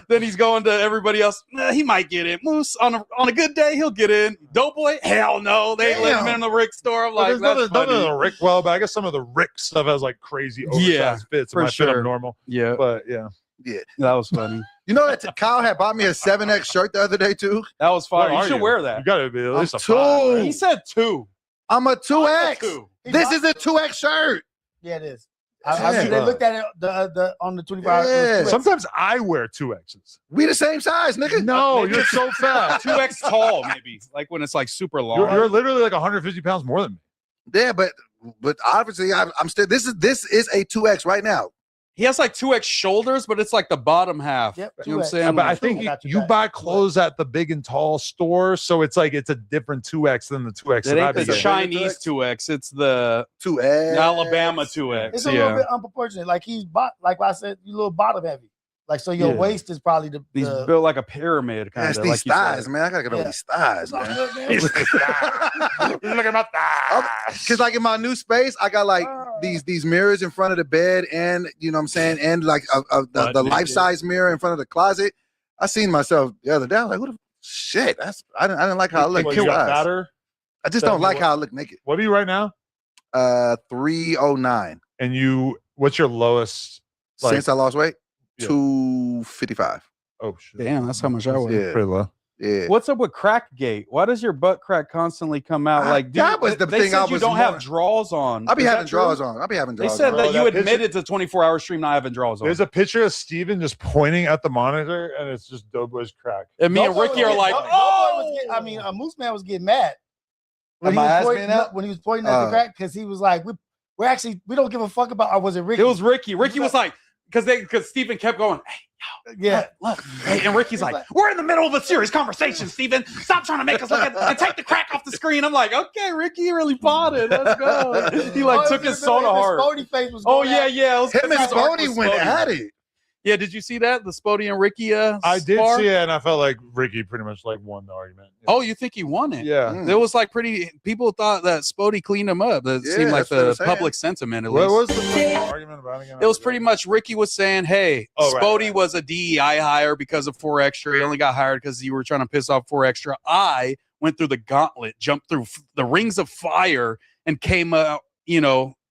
then he's going to everybody else. He might get in. Moose on a good day, he'll get in. Doughboy, hell no, they let him in the Rick store. I'm like, well, that's none funny. of the Rick, well, but I guess some of the Rick stuff has like crazy oversized fits. for My fit sure. up normal. Yeah, but yeah, that was funny. You know that Kyle had bought me a 7X shirt the other day too. That was fire. What You should are wear that. You gotta be at least a 2. 5, right? He said 2. I'm a 2X. 2. This is a 2X shirt. Yeah, it is. I mean, they looked at it on the 24 hours. Yeah. Sometimes I wear 2Xs. We the same size, nigga. No, you're so fat. 2X tall, maybe. Like when it's like super long. You're literally like 150 pounds more than me. Yeah, but obviously I'm still. This is a 2X right now. He has like 2X shoulders, but it's like the bottom half. Yep, You know what I'm 2X. saying? But I think you buy clothes at the big and tall store, so it's like it's a different 2X than the 2X. It that I ain't be the getting. Chinese 2X. It's the 2X. Alabama 2X. It's a little bit unproportionate. Like like I said, you a little bottom heavy. Like so, your waist is probably He's built like a pyramid kind That's of. these Like you thighs, said. man. I gotta get over these thighs, man. Look at my thighs. Because like in my new space, I got like these mirrors in front of the bed, and you know what I'm saying, and like the life size mirror in front of the closet. I seen myself the other day. I was like, what the shit? I didn't like how I look. You got fatter? I just don't like how I look naked. What are you right now? 309. And what's your lowest? Like, Since I lost weight, Yeah. 255. Oh shit! Damn, that's how much I weigh. Yeah. Pretty low. Yeah. What's up with Crackgate? Why does your butt crack constantly come out? Like, dude, that was the they thing said I you was don't more- have draws on. I'll be Is having that true? draws on. I'll be having They draws said on. that you that picture- admitted to 24-hour stream not having draws on. There's a picture of Steven just pointing at the monitor, and it's just Doughboy's crack. And me and Ricky are like, Moose Man was getting mad Am he I was ass pointing being out? when he was pointing at the crack because he was like, we don't give a fuck about. Or was it Ricky? it was Ricky. Ricky was like, because Steven kept going, hey, yeah. look. Hey, and Ricky's like, we're in the middle of a serious conversation, Steven. Stop trying to make us look at and take the crack off the screen. I'm like, okay, Ricky, you really potted. Let's go. He like took his soda hard. Spody face was Oh going yeah, at- yeah. It was Him and his arc Spody was went Spody. at it. Yeah, did you see that? The Spody and Ricky I did spar? see it, and I felt like Ricky pretty much like won the argument. Oh, you think he won it? Yeah. It was like people thought that Spody cleaned him up. That Yeah, seemed like that's what I'm the saying. public sentiment, at What least. was the fucking argument about again? It was pretty much Ricky was saying, hey, Oh, right, Spody right. was a DEI hire because of 4 Extra. He only got hired because you were trying to piss off 4 Extra. I went through the gauntlet, jumped through the rings of fire, and came out,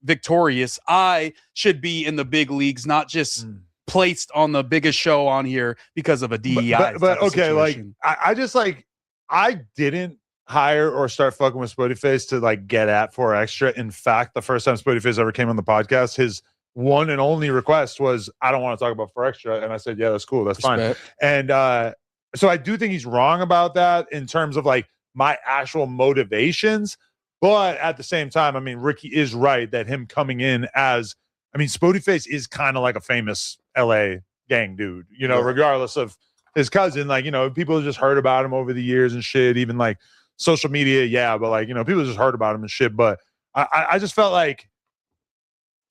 victorious. I should be in the big leagues, not just placed on the biggest show on here because of a DEI. But type of okay, like situation. I just like I didn't hire or start fucking with Spodyface to like get at 4 Extra. In fact, the first time Spodyface ever came on the podcast, his one and only request was, I don't want to talk about 4 Extra. And I said, yeah, that's cool. That's Respect. fine. And so I do think he's wrong about that in terms of like my actual motivations. But at the same time, I mean, Ricky is right that him coming in as, I mean, Spodyface is kind of like a famous LA gang dude, regardless of his cousin. Like, people have just heard about him over the years and shit, even like social media. Yeah. But like, people just heard about him and shit. But I just felt like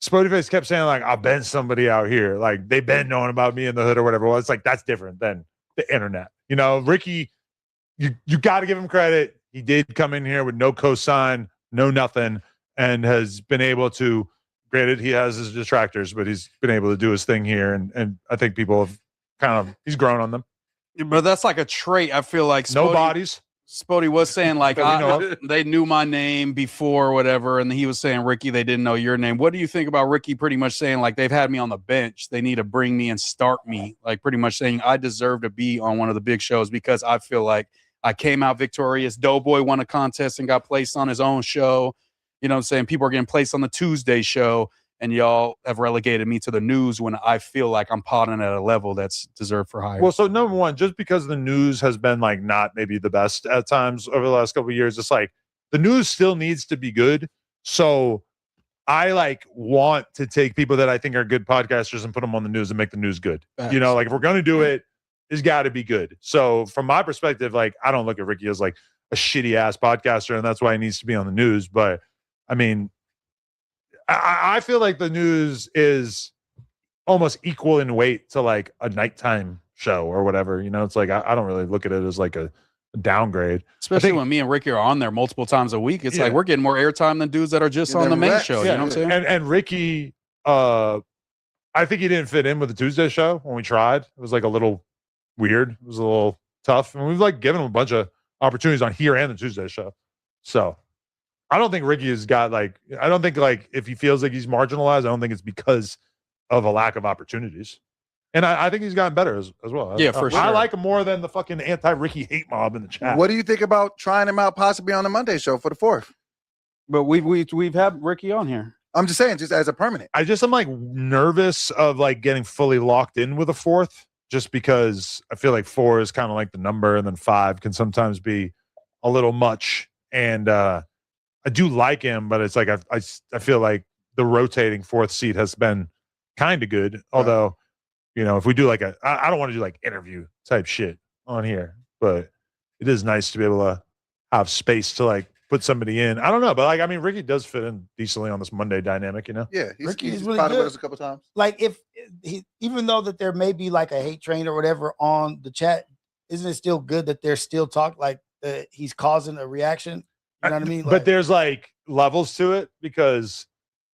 Spodyface kept saying like, I've been somebody out here. Like they've been knowing about me in the hood or whatever. Well, it's like, that's different than the internet. Ricky, you got to give him credit. He did come in here with no cosign, no nothing, and has been able to, granted, he has his detractors, but he's been able to do his thing here. And I think people have he's grown on them. But that's like a trait. I feel like No bodies. Spody was saying like That we know they knew my name before or whatever, and he was saying, Ricky, they didn't know your name. What do you think about Ricky pretty much saying like they've had me on the bench, they need to bring me and start me, like pretty much saying I deserve to be on one of the big shows because I feel like I came out victorious. Doughboy won a contest and got placed on his own show. You know what I'm saying? People are getting placed on the Tuesday show, and y'all have relegated me to the news when I feel like I'm potting at a level that's deserved for hire. Well, so number one, just because the news has been like not maybe the best at times over the last couple of years, it's like the news still needs to be good. So I like want to take people that I think are good podcasters and put them on the news and make the news good. Facts. Like if we're going to do it, it's got to be good. So from my perspective, like I don't look at Ricky as like a shitty ass podcaster and that's why he needs to be on the news. But I mean, I feel like the news is almost equal in weight to like a nighttime show or whatever. You know, it's like I don't really look at it as like a downgrade. Especially when me and Ricky are on there multiple times a week. It's like we're getting more airtime than dudes that are just on the main show. You know what I'm saying? And Ricky, I think he didn't fit in with the Tuesday show when we tried. It was like a little weird. It was a little tough. And we've like given him a bunch of opportunities on here and the Tuesday show. So I don't think Ricky has got like, I don't think like if he feels like he's marginalized, I don't think it's because of a lack of opportunities. And I think he's gotten better as well. Yeah, for sure. I like him more than the fucking anti-Ricky hate mob in the chat. What do you think about trying him out possibly on the Monday show for the 4th? But we've had Ricky on here. I'm just saying, just as a permanent. I'm like nervous of like getting fully locked in with a 4th, just because I feel like 4 is kind of like the number, and then 5 can sometimes be a little much. And I do like him, but it's like I feel like the rotating 4th seat has been kind of good. Although, you know, if we do like I don't want to do like interview type shit on here, but it is nice to be able to have space to like put somebody in. I don't know, but like I mean, Ricky does fit in decently on this Monday dynamic, you know. Yeah, Ricky's he's really potted with good. us a couple times. Like if he, even though that there may be like a hate train or whatever on the chat, isn't it still good that they're still he's causing a reaction? You know what I mean? But there's like levels to it, because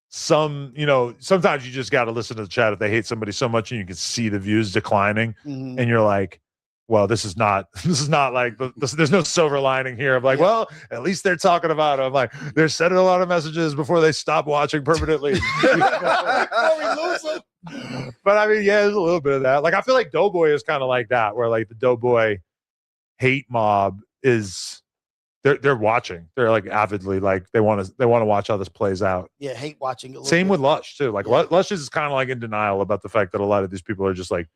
some, you know, sometimes you just got to listen to the chat if they hate somebody so much and you can see the views declining, and you're like, well, this is not like there's no silver lining here. I'm like, well, at least they're talking about it. I'm like, they're sending a lot of messages before they stop watching permanently. But I mean, yeah, there's a little bit of that. Like, I feel like Doughboy is kind of like that, where like the Doughboy hate mob is they're watching. They're like avidly, like they want to watch how this plays out. Yeah, hate watching. Same with Lush too. Like Lush is kind of like in denial about the fact that a lot of these people are just like,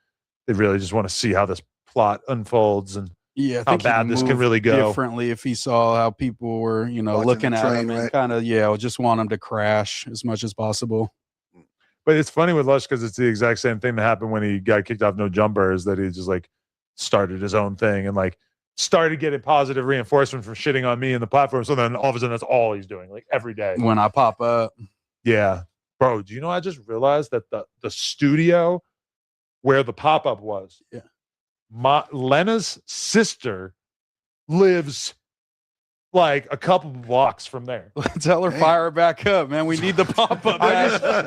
they really just want to see how this plot unfolds and I how think bad he'd this can move really go. differently if he saw how people were, you know, Watching looking the at train him and wreck. kind of, just want him to crash as much as possible. But it's funny with Lush because it's the exact same thing that happened when he got kicked off No Jumper, is that he just like started his own thing and like started getting positive reinforcement from shitting on me and the platform. So then all of a sudden that's all he's doing, like every day. When I pop up. Yeah. Bro, do you know I just realized that the studio where the pop-up was, Lena's sister lives like a couple blocks from there. Tell her fire her back up, man. We need the pop up.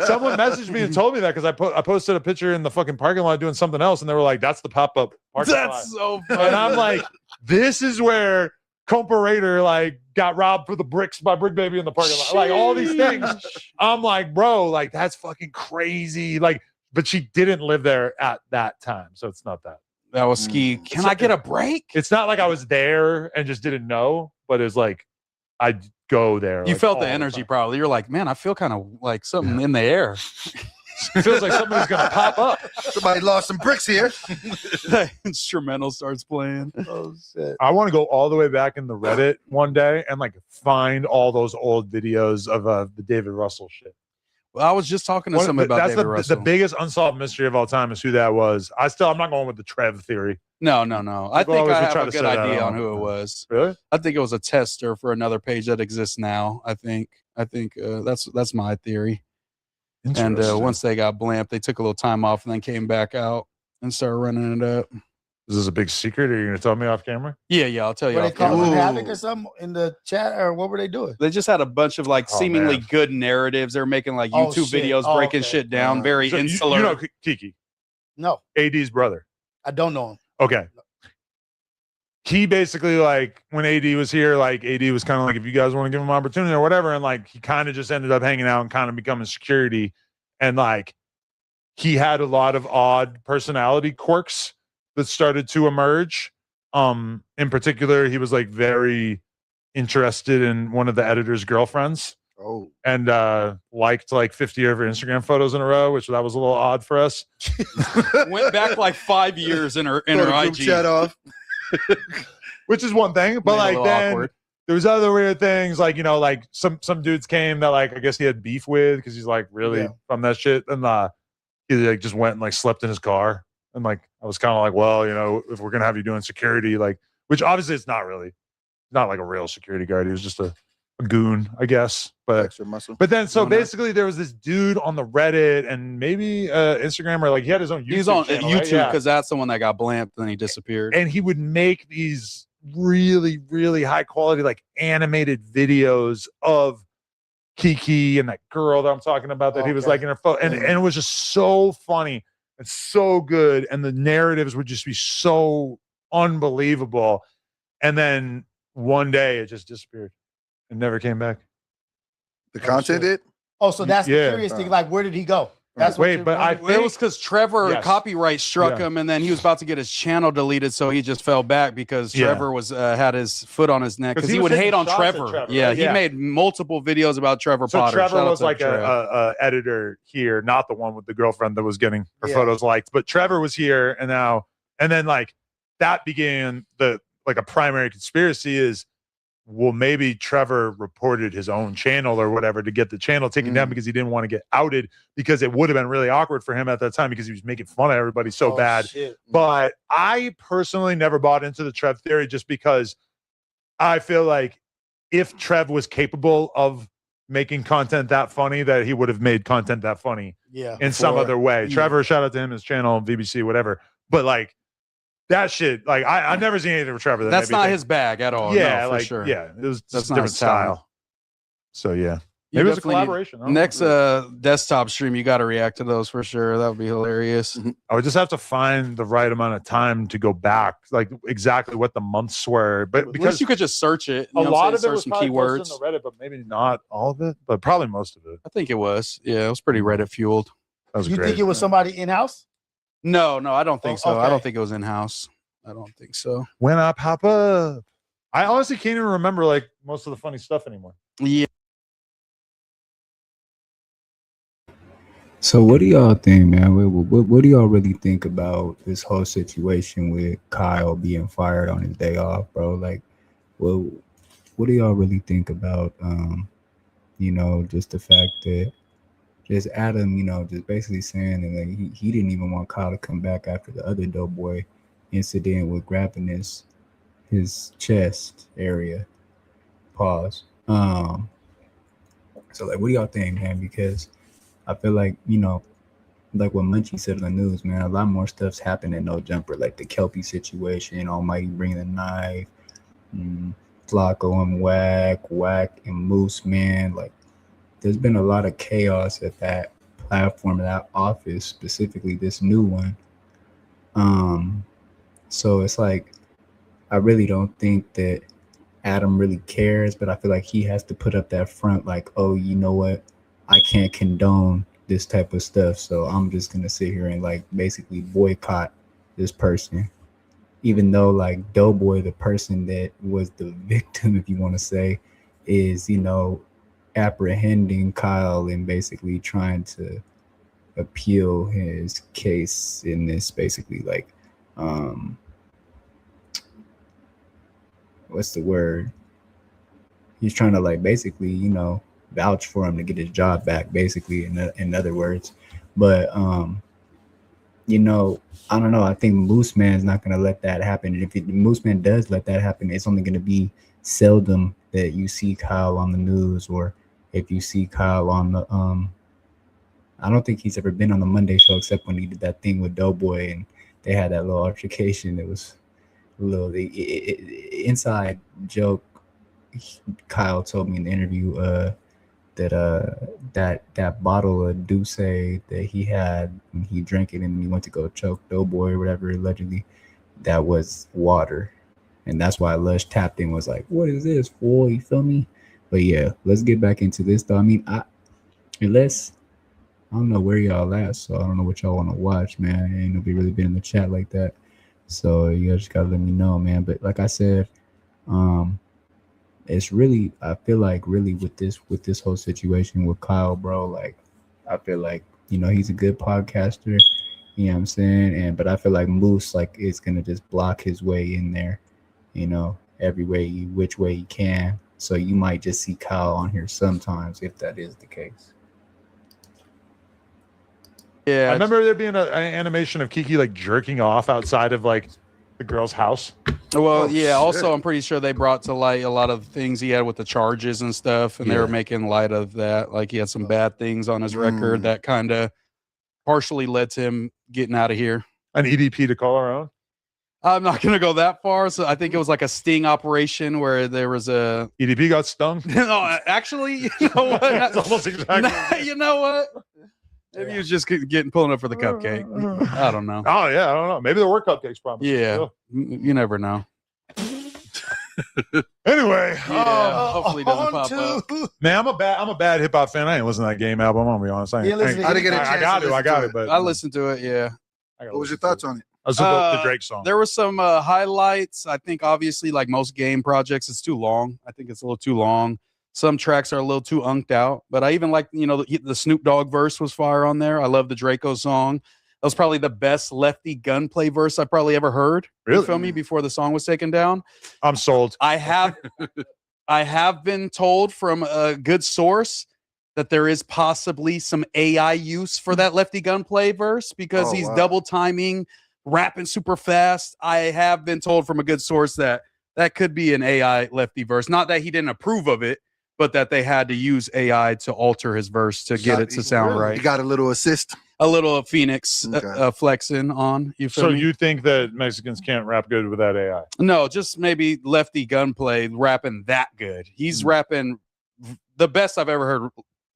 Someone messaged me and told me that because I posted a picture in the fucking parking lot doing something else, and they were like, "That's the pop up parking lot." That's so funny. And I'm like, "This is where Comparator like got robbed for the bricks by Brick Baby in the parking lot." Like all these things. I'm like, bro, like that's fucking crazy. Like, but she didn't live there at that time, so it's not that. That was ski. Can I get a break? It's not like I was there and just didn't know, but it's like I'd go there. You like, felt all the energy probably. You're like, man, I feel kind of like something in the air. It feels like somebody's gonna pop up. Somebody lost some bricks here. The instrumental starts playing. Oh shit! I want to go all the way back in the Reddit one day and like find all those old videos of the David Russell shit. Well, I was just talking to somebody about David Russell. The biggest unsolved mystery of all time is who that was. I'm not going with the Trev theory. No. I think I have a good say idea that on who it was. Really? I think it was a tester for another page that exists now. I think that's my theory. And once they got blamped, they took a little time off and then came back out and started running it up. Is this a big secret? Are you going to tell me off camera? Yeah, I'll tell you. Were they off camera. calling havoc or something in the chat, or what were they doing? They just had a bunch of like seemingly good narratives. They're making like YouTube videos, breaking shit down, very So insular. You know Kiki, No, AD's brother. I don't know him. Okay. He basically, like, when AD was here, like, AD was kind of like, if you guys want to give him an opportunity or whatever, and like he kind of just ended up hanging out and kind of becoming security, and like he had a lot of odd personality quirks that started to emerge. In particular, he was like very interested in one of the editor's girlfriends. Oh. And liked like 50 of her Instagram photos in a row, which that was a little odd for us. Went back like 5 years in her IG. Chat off. Which is one thing, but like then awkward. there was other weird things, like, you know, like some dudes came that like I guess he had beef with because he's like really from that shit, and he like just went and like slept in his car, and like I was kind of like, well, you know, if we're gonna have you doing security, like, which obviously it's not like a real security guard. He was just a a goon, I guess. But Extra muscle. But then, so basically, there was this dude on the Reddit and maybe Instagram, or like he had his own YouTube. He was on channel, YouTube because that's the one that got blamped, and then he disappeared. And he would make these really, really high quality, like animated videos of Kiki and that girl that I'm talking about that he was like in her phone, and it was just so funny and so good, and the narratives would just be so unbelievable. And then one day it just disappeared and never came back. The content did? Oh, so that's the curious thing. Like, where did he go? That's what it was because Trevor copyright struck him, and then he was about to get his channel deleted, so he just fell back because Trevor was had his foot on his neck because he would hate on Trevor. Yeah, he made multiple videes about Trevor Potter. Trevor was like a editor here, not the one with the girlfriend that was getting her photos liked, but Trevor was here, and then like that began a primary conspiracy is, well, maybe Trevor reported his own channel or whatever to get the channel taken down because he didn't want to get outed, because it would have been really awkward for him at that time because he was making fun of everybody so bad. Shit. But I personally never bought into the Trev theory just because I feel like if Trev was capable of making content that funny, that he would have made content that funny in some other way. Trevor, shout out to him, his channel, VBC, whatever. But like, that shit, like I've never seen anything with Trevor. That's not his bag at all. Yeah, no, like for sure. yeah, it was That's a not different his style. style. So yeah, maybe it was a collaboration. Next desktop stream, you got to react to those for sure. That would be hilarious. I would just have to find the right amount of time to go back, like exactly what the months were. But At because least you could just search it. a lot of it was some probably keywords. posted on the Reddit, but maybe not all of it, but probably most of it. I think it was. Yeah, it was pretty Reddit fueled. That was You great. think it was somebody in house? No, I don't think so. I okay. don't think it was in house. I don't think so. When I pop up, I honestly can't even remember like most of the funny stuff anymore. Yeah. So what do y'all think, man? What do y'all really think about this whole situation with Kyle being fired on his day off, bro? Like, what do y'all really think about, just the fact that just Adam, just basically saying that like, he didn't even want Kyle to come back after the other Doughboy incident with grabbing his chest area. Pause. So like, what do y'all think, man? Because I feel like, like what Munchie said on the news, man, a lot more stuff's happened at No Jumper, like the Kelpie situation, Almighty bringing the knife, Flacco and Wack and Moose, man. Like, there's been a lot of chaos at that platform, that office, specifically this new one. So it's like, I really don't think that Adam really cares, but I feel like he has to put up that front, like, oh, you know what? I can't condone this type of stuff, so I'm just gonna sit here and like basically boycott this person, even though like Doughboy, the person that was the victim, if you want to say, is apprehending Kyle and basically trying to appeal his case in this basically like what's the word? He's trying to like basically vouch for him to get his job back, basically, in other words. But I don't know. I think Moose Man's not gonna let that happen. And if Moose Man does let that happen, it's only gonna be seldom that you see Kyle on the news, or if you see Kyle on the I don't think he's ever been on the Monday show except when he did that thing with Doughboy and they had that little altercation. It was a little inside joke. Kyle told me in the interview that bottle of Douce that he had when he drank it and he went to go choke Doughboy or whatever, allegedly, that was water. And that's why Lush tapped in, was like, what is this, fool? You feel me? But yeah, let's get back into this though. I mean, I don't know where y'all at, so I don't know what y'all want to watch, man. Ain't nobody really been in the chat like that. So you guys just gotta let me know, man. But like I said, it's really, I feel like really with this whole situation with Kyle, bro, like I feel like, he's a good podcaster, you know what I'm saying? But I feel like Moose like is gonna just block his way in there, every way, which way he can. So you might just see Kyle on here sometimes if that is the case. Yeah, I remember there being an animation of Kiki like jerking off outside of like the girl's house. Well, yeah. Also, I'm pretty sure they brought to light a lot of things he had with the charges and stuff, and they were making light of that. Like he had some bad things on his record that kind of partially led to him getting out of here. An EDP to call our own. I'm not gonna go that far. So I think it was like a sting operation where there was a EDP got stung. No, actually, you know what? It's almost exactly. You know what? Maybe he was just pulling up for the cupcake. I don't know. Oh yeah, I don't know. Maybe there were cupcakes promised. Yeah, you never know. Anyway, hopefully it doesn't pop up. Man, I'm a bad hip hop fan. I ain't listening to that Game album. I'm gonna be honest. I got it. But I listened to it. Yeah. What was your thoughts on it? I was the Drake song. There were some highlights. I think obviously, like most Game projects, it's too long. I think it's a little too long. Some tracks are a little too unked out, but I even like, the Snoop Dogg verse was fire on there. I love the Draco song. That was probably the best lefty gunplay verse I probably ever heard. Really? You feel me? Before the song was taken down. I'm sold. I have been told from a good source that there is possibly some AI use for that lefty gunplay verse because he's double timing, rapping super fast. I have been told from a good source that could be an AI lefty verse. Not that he didn't approve of it, but that they had to use AI to alter his verse to get it to sound right. You got a little assist. A little Phoenix flexing on. You feel me? You think that Mexicans can't rap good without AI? No, just maybe lefty gunplay rapping that good. He's rapping the best I've ever heard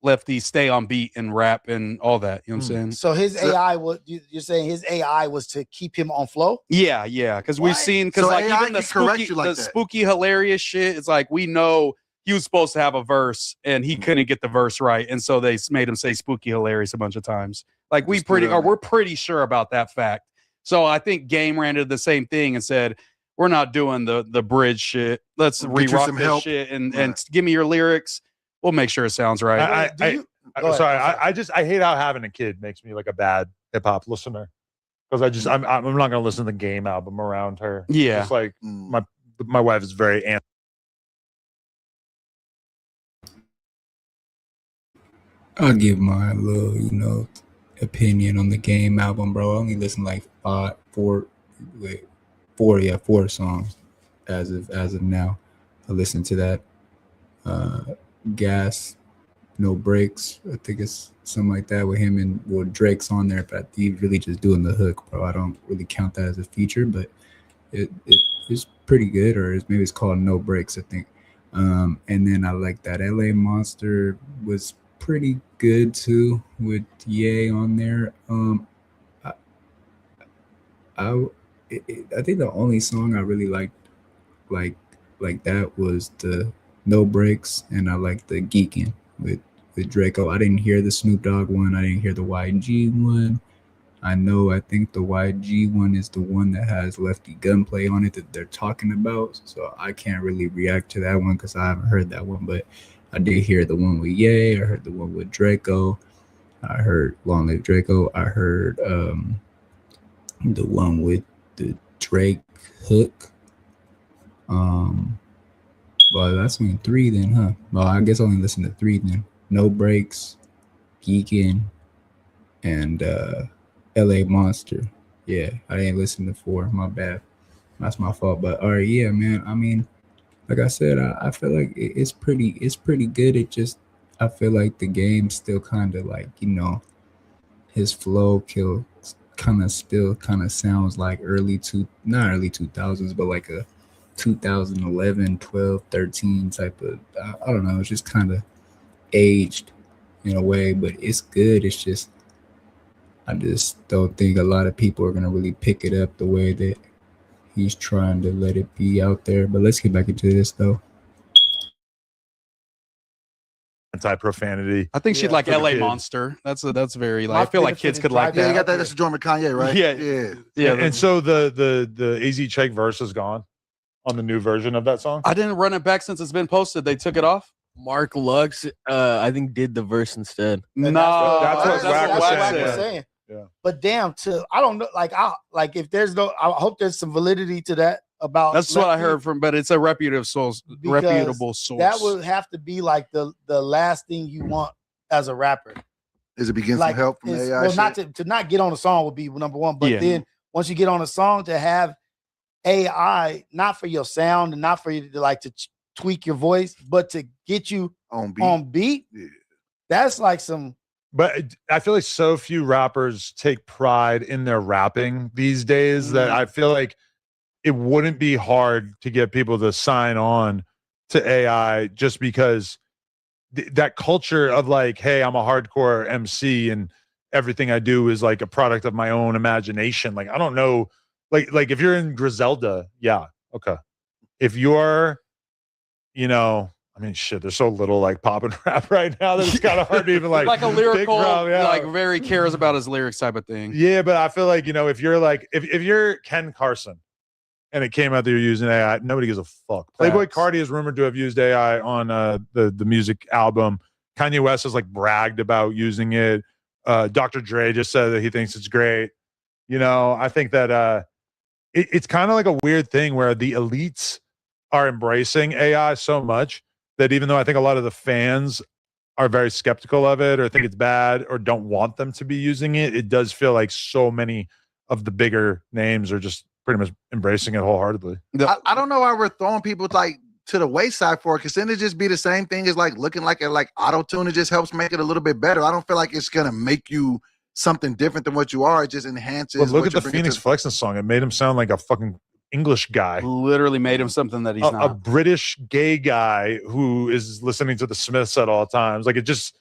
lefty stay on beat and rap and all that. You know what I'm saying? So his AI was you're saying his AI was to keep him on flow? Yeah. Because we've seen even the spooky hilarious shit. It's like we know he was supposed to have a verse and he couldn't get the verse right, and so they made him say spooky hilarious a bunch of times. Like we're pretty sure about that fact. So I think Game ran into the same thing and said, "We're not doing the bridge shit. Let's re-rock this shit and give me your lyrics. We'll make sure it sounds right." I hate how having a kid makes me like a bad hip hop listener because I'm not gonna listen to the Game album around her. Yeah, it's like my wife is very anti. I'll give my little, opinion on the Game album, bro. I only listen like four songs as of now. I listened to that. Gas, No Breaks. I think it's something like that with him and Drake's on there, but he's really just doing the hook, bro. I don't really count that as a feature, but it is pretty good, or maybe it's called No Breaks, I think. And then I like that LA Monster was pretty good too with Ye on there. I think the only song I really liked like that was the No Breaks, and I like the Geekin' with Draco. I didn't hear the Snoop Dogg one. I didn't hear the YG one. I think the YG one is the one that has lefty gunplay on it that they're talking about. So I can't really react to that one because I haven't heard that one. But I did hear the one with Ye. I heard the one with Draco. I heard Long Live Draco. I heard the one with the Drake hook. Well, that's only 3 then, huh? Well, I guess I only listened to 3 then. No Breaks, Geekin', and LA Monster. Yeah, I didn't listen to 4. My bad. That's my fault. But all right, yeah, man. I mean, like I said, I feel like it's pretty good. It just, I feel like the Game still kind of like, his flow kind of sounds like not early 2000s, but like a 2011, 12, 13 type of, I don't know. It's just kind of aged in a way, but it's good. It's just, I just don't think a lot of people are going to really pick it up the way that he's trying to let it be out there. But let's get back into this though. Anti-profanity. I think she'd like LA Monster. That's very like, I feel like kids could like that. Yeah, you got that. That's the joint with Kanye, right? Yeah. And so the azchike verse is gone on the new version of that song. I didn't run it back since it's been posted. They took it off. Mark Lux, I think, did the verse instead. No, that's what Wack was saying. Yeah. But damn, I don't know. Like if there's no, I hope there's some validity to that about. That's what I heard from, but it's a reputable source. That would have to be like the last thing you want as a rapper. Is it begin some help from AI? Well, not to not get on a song would be number one, but then once you get on a song, to have AI, not for your sound and not for you to like to tweak your voice, but to get you on beat. Yeah. That's like some. But I feel like so few rappers take pride in their rapping these days that I feel like it wouldn't be hard to get people to sign on to AI just because that culture of like, hey, I'm a hardcore MC and everything I do is like a product of my own imagination. Like, I don't know, like if you're in Griselda, yeah, okay. If you're, you know, I mean, shit, there's so little like pop and rap right now that it's kind of hard to even like a lyrical, yeah. like very cares about his lyrics type of thing. Yeah, but I feel like, you know, if you're like, if you're Ken Carson and it came out that you're using AI, nobody gives a fuck. Playboy Cardi is rumored to have used AI on the music album. Kanye West has like bragged about using it. Dr. Dre just said that he thinks it's great. You know, I think that it's kind of like a weird thing where the elites are embracing AI so much that even though I think a lot of the fans are very skeptical of it or think it's bad or don't want them to be using it, it does feel like so many of the bigger names are just pretty much embracing it wholeheartedly. I don't know why we're throwing people like to the wayside for it, because then it just be the same thing as like looking like a like auto-tune. It just helps make it a little bit better. I don't feel like it's gonna make you something different than what you are. It just enhances. But look at the Phoenix Flexing song. It made him sound like a fucking English guy. Literally made him something that he's not. A British gay guy who is listening to the Smiths at all times. Like it's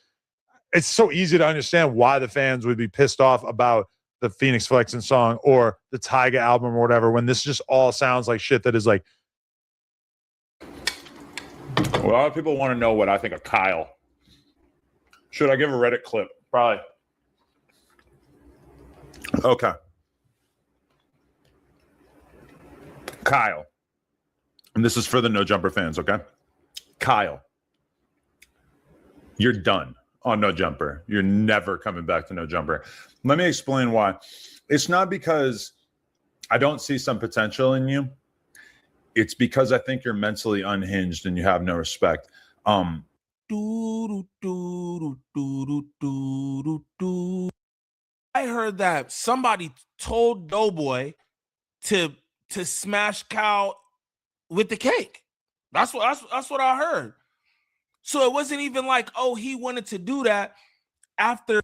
so easy to understand why the fans would be pissed off about the Phoenix Flexing song or the Tyga album or whatever, when this just all sounds like shit that is like. Well, a lot of people want to know what I think of Kyle. Should I give a Reddit clip? Probably. Okay. Kyle. And this is for the No Jumper fans, okay? Kyle. You're done on No Jumper. You're never coming back to No Jumper. Let me explain why. It's not because I don't see some potential in you. It's because I think you're mentally unhinged and you have no respect. I heard that somebody told Doughboy to smash Cal with the cake. That's what I heard. So it wasn't even like, oh, he wanted to do that after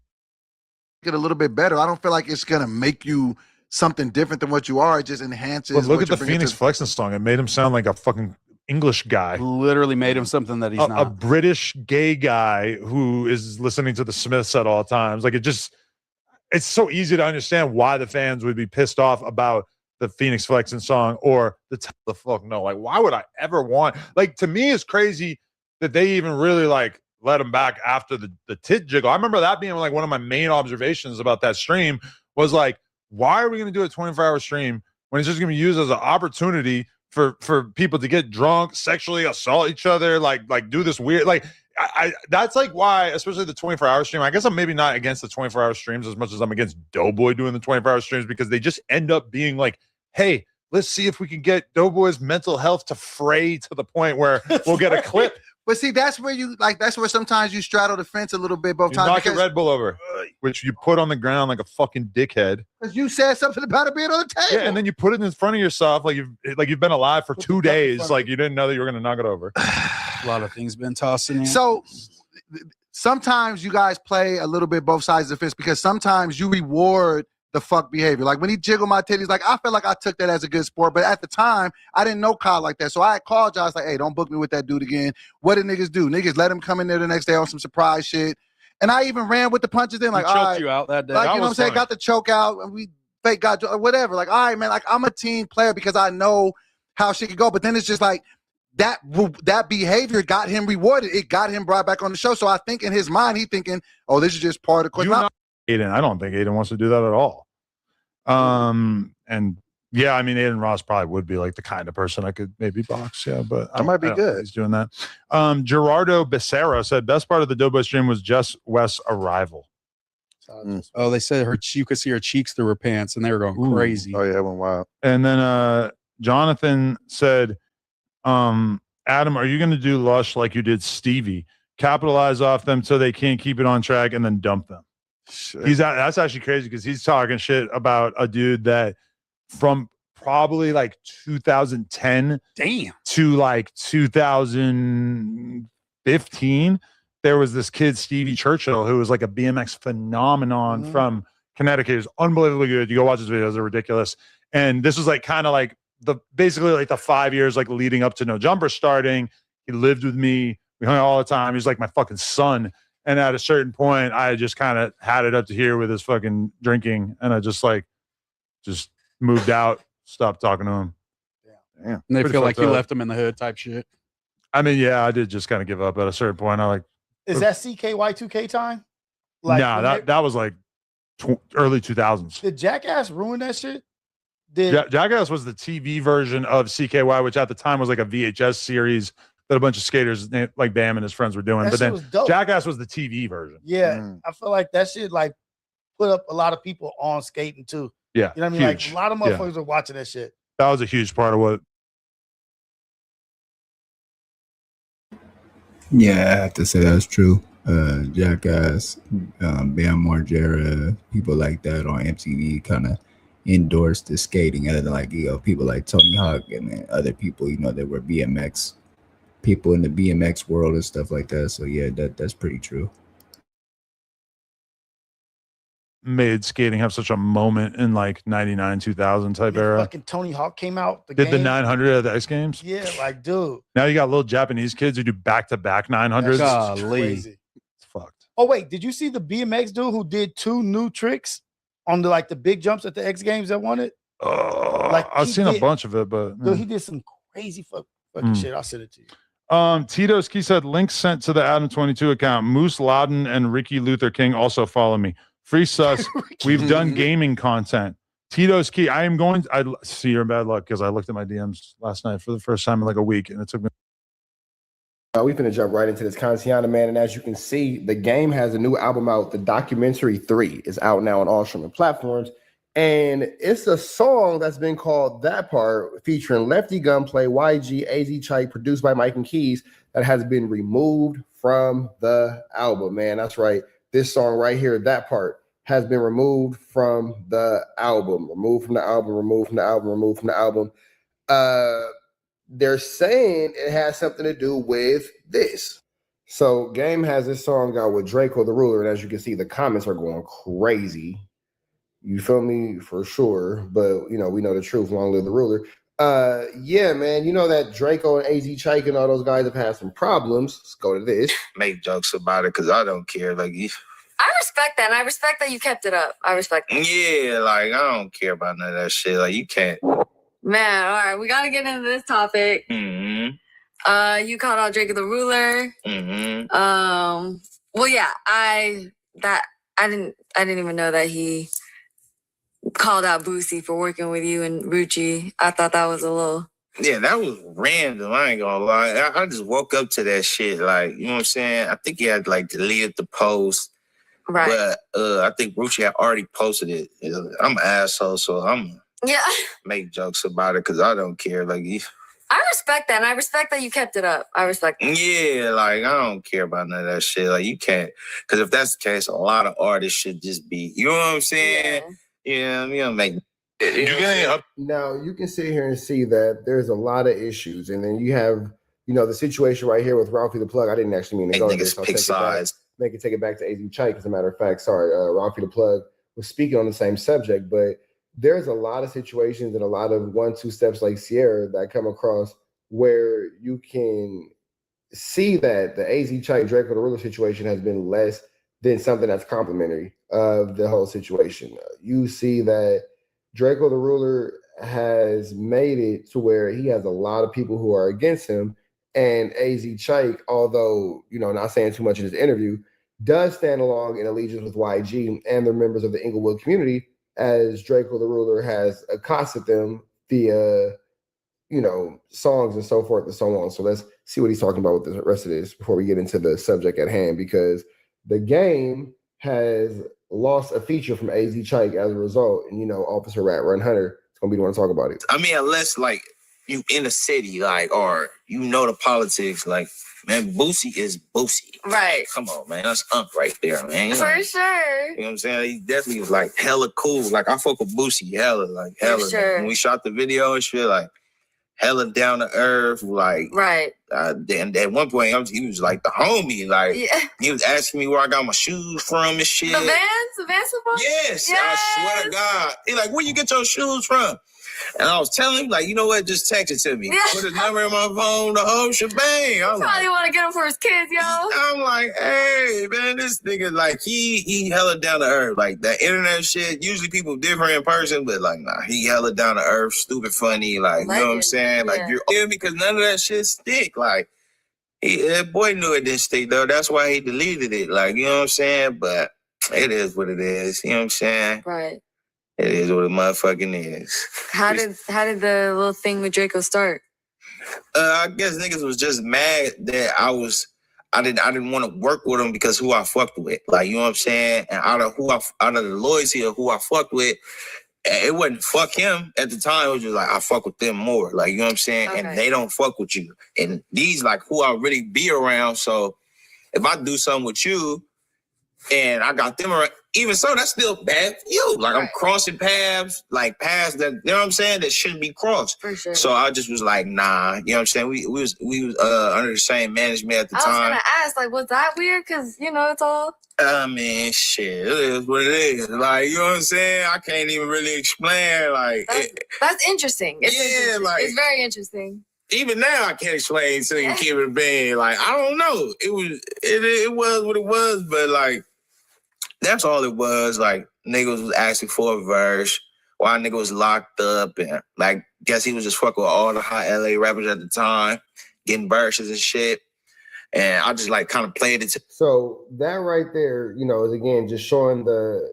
get a little bit better. I don't feel like it's gonna make you something different than what you are. It just enhances. But look at the Phoenix Flexing song. It made him sound like a fucking English guy. Literally made him something that he's not. A British gay guy who is listening to the Smiths at all times. Like it's so easy to understand why the fans would be pissed off about the Phoenix Flexing song or the fuck no. Like, why would I ever want? Like, to me, it's crazy that they even really like let him back after the tit jiggle. I remember that being like one of my main observations about that stream was like, why are we going to do a 24-hour stream when it's just going to be used as an opportunity for people to get drunk, sexually assault each other, like do this weird, like I that's like why, especially the 24-hour stream. I guess I'm maybe not against the 24-hour streams as much as I'm against Doughboy doing the 24-hour streams, because they just end up being like, hey, let's see if we can get Doughboy's mental health to fray to the point where we'll get a clip. But see, that's where you like. That's where sometimes you straddle the fence a little bit. Both you times, knock your Red Bull over, which you put on the ground like a fucking dickhead. Because you said something about it being on the table. Yeah, and then you put it in front of yourself like you've been alive for 2 days, like you didn't know that you were going to knock it over. A lot of things been tossing in. So sometimes you guys play a little bit both sides of the fence, because sometimes you reward the fuck behavior. Like when he jiggled my titties, like I felt like I took that as a good sport, but at the time I didn't know Kyle like that. So I called y'all, like, hey, don't book me with that dude again. What did niggas do? Niggas let him come in there the next day on some surprise shit. And I even ran with the punches then, like, he choked you out that day. Like, that you know what I'm saying? Got the choke out and we fake got whatever. Like, all right, man, like I'm a team player because I know how shit could go. But then it's just like that behavior got him rewarded. It got him brought back on the show. So I think in his mind, he thinking, oh, this is just part of the course. Aiden, I don't think Aiden wants to do that at all. And yeah, I mean, Aiden Ross probably would be like the kind of person I could maybe box. Yeah, but that might be good. He's doing that. Gerardo Becerra said best part of the Doughboy stream was Jess West's arrival. Oh, they said you could see her cheeks through her pants, and they were going crazy. Oh yeah, it went wild. And then Jonathan said, Adam, are you going to do Lush like you did Stevie? Capitalize off them so they can't keep it on track and then dump them. Shit. That's actually crazy because he's talking shit about a dude that from probably like 2010 to like 2015. There was this kid, Stevie Churchill, who was like a BMX phenomenon from Connecticut. He was unbelievably good. You go watch his videos, they're ridiculous. And this was like kind of like basically like the 5 years like leading up to No Jumper starting. He lived with me. We hung out all the time. He was like my fucking son. And at a certain point, I just kind of had it up to here with his fucking drinking. And I just moved out, stopped talking to him. Yeah. And they feel like you left them in the hood type shit. I mean, yeah, I did just kind of give up at a certain point. I like. Is that CKY2K time? That was like early 2000s. Did Jackass ruin that shit? Jackass was the TV version of CKY, which at the time was like a VHS series that a bunch of skaters like Bam and his friends were doing. That But then shit was dope. Jackass was the TV version. Yeah, I feel like that shit like put up a lot of people on skating too. Yeah, you know what I mean. huge. Like a lot of motherfuckers are watching that shit. That was a huge part of what. Yeah, I have to say that's true. Jackass, Bam Margera, people like that on MTV kind of endorsed the skating, other than like people like Tony Hawk and then other people that were BMX people in the BMX world and stuff like that. So yeah, that's pretty true. Made skating have such a moment in like 99, 2000 type era. Fucking Tony Hawk came out. Did the 900 at the X Games? Yeah, like dude. Now you got little Japanese kids who do back-to-back 900s. Golly. It's fucked. Oh wait, did you see the BMX dude who did 2 new tricks on the big jumps at the X Games that won it? I've seen a bunch of it, but dude, he did some crazy fucking shit. I'll send it to you. Tito's Key said, links sent to the Adam22 account. Moose Loudon and Ricky Luther King also follow me. Free sus. We've done gaming content. Tito's Key. I see you're in bad luck because I looked at my DMs last night for the first time in like a week, and it took me. We're going to jump right into this Kantiana, man. And as you can see, the game has a new album out. The Documentary 3 is out now on all streaming platforms. And it's a song that's been called That Part, featuring Lefty Gunplay, YG, azchike, produced by Mike and Keys, that has been removed from the album, man. That's right. This song right here, That Part, has been removed from the album. Removed from the album, removed from the album, removed from the album. They're saying it has something to do with this. So Game has this song out with Draco the Ruler, and as you can see, the comments are going crazy. You feel me? For sure. But, we know the truth. Long live the ruler. Yeah, man. You know that Draco and azchike and all those guys have had some problems. Let's go to this. Make jokes about it because I don't care. Like, I respect that. And I respect that you kept it up. I respect that. Yeah, like, I don't care about none of that shit. Like, you can't. Man, all right. We got to get into this topic. Mm-hmm. You called out Drake the Ruler. Mm-hmm. Well, yeah, I didn't even know that he called out Boosie for working with you and Rucci. I thought that was a little. Yeah, that was random. I ain't gonna lie. I just woke up to that shit. Like, you know what I'm saying? I think he had like deleted the post. Right. But I think Rucci had already posted it. I'm an asshole, so I'm make jokes about it because I don't care. Like, I respect that, and I respect that you kept it up. I respect that. Yeah, like, I don't care about none of that shit. Like, you can't. Because if that's the case, a lot of artists should just be, you know what I'm saying? Yeah, you know, make. Now, you can sit here and see that there's a lot of issues. And then you have, the situation right here with Ralphie the Plug. I didn't actually mean to go to this. I'll take it back to azchike, as a matter of fact. Sorry, Ralphie the Plug was speaking on the same subject, but there's a lot of situations and a lot of 1-2 steps like Sierra that come across where you can see that the azchike Draco the Ruler situation has been less than something that's complimentary of the whole situation. You see that Draco the Ruler has made it to where he has a lot of people who are against him, and azchike, although, not saying too much in this interview, does stand along in allegiance with YG and the members of the Inglewood community, as Draco the Ruler has accosted them via, songs and so forth and so on. So let's see what he's talking about with the rest of this before we get into the subject at hand, because the game has lost a feature from azchike as a result. And, Officer Wack100 is going to be the one to talk about it. I mean, unless, like, you in the city, like, or the politics, like, Man, Boosie is Boosie. Right. Come on, man. That's Unk right there, man. You know, For sure. you know what I'm saying? He definitely was like hella cool. Like I fuck with Boosie hella, like hella. For sure. When we shot the video and shit, like hella down to earth, like right. And at one point, he was like the homie. Like he was asking me where I got my shoes from and shit. The Vans support? Yes, I swear to God. He like, where you get your shoes from? And I was telling him, like, you know what? Just text it to me. Put his number in my phone, the whole shebang. I'm probably want to get him for his kids, yo. I'm like, hey, man, this nigga, like, he hella down to earth. Like, that internet shit, usually people different in person, but, like, nah, he hella down to earth, stupid funny. Like, you know what I'm saying? Like, you're in because none of that shit stick. Like, that boy knew it didn't stick, though. That's why he deleted it. Like, you know what I'm saying? But it is what it is. You know what I'm saying? Right. It is what it motherfucking is. How did the little thing with Draco start? I guess niggas was just mad that I didn't want to work with him because who I fucked with. Like, you know what I'm saying? And out of the loyalty of who I fucked with, it wasn't fuck him at the time. It was just like, I fuck with them more. Like, you know what I'm saying? Okay. And they don't fuck with you. And these like who I really be around. So if I do something with you and I got them around, even so, that's still bad for you. Like, I'm crossing paths, like paths that, you know what I'm saying, that shouldn't be crossed. For sure. So I just was like, nah, you know what I'm saying? We was under the same management at the time. I was gonna ask, like, was that weird? Because, you know, it's all. I mean, shit, it is what it is. Like, you know what I'm saying? I can't even really explain. Like, that's interesting. It's interesting. Like, it's very interesting. Even now, I can't explain to you, keep it being like, I don't know. It was what it was, but like, that's all it was. Like, niggas was asking for a verse while nigga was locked up. And, like, guess he was just fucking with all the hot LA rappers at the time, getting verses and shit. And I just, like, kind of played it. So that right there, you know, is, again, just showing the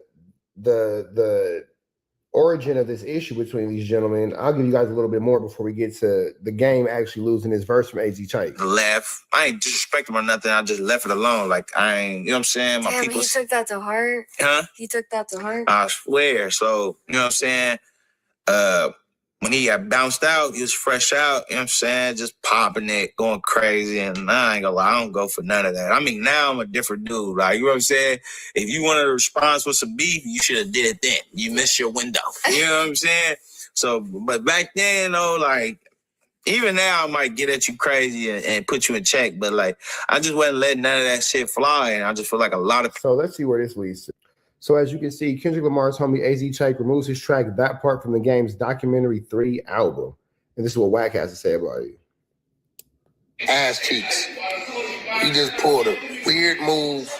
origin of this issue between these gentlemen. I'll give you guys a little bit more before we get to the game actually losing his verse from azchike. Left. I ain't disrespect him or nothing. I just left it alone. Like, I ain't, you know what I'm saying? My Damn, people. He took that to heart? Huh? He took that to heart? I swear. So, you know what I'm saying? When he got bounced out, he was fresh out, you know what I'm saying? Just popping it, going crazy. And I ain't gonna lie, I don't go for none of that. I mean, now I'm a different dude. Like, you know what I'm saying? If you wanted a response with some beef, you should have did it then. You missed your window. You know what I'm saying? So, but back then, though, like, even now I might get at you crazy and put you in check. But, like, I just wasn't letting none of that shit fly. And I just feel like a lot of... So let's see where this leads to. So as you can see, Kendrick Lamar's homie azchike removes his track That Part from the Game's Documentary 3 album. And this is what Wack has to say about it. Ass cheeks. You just pulled a weird move.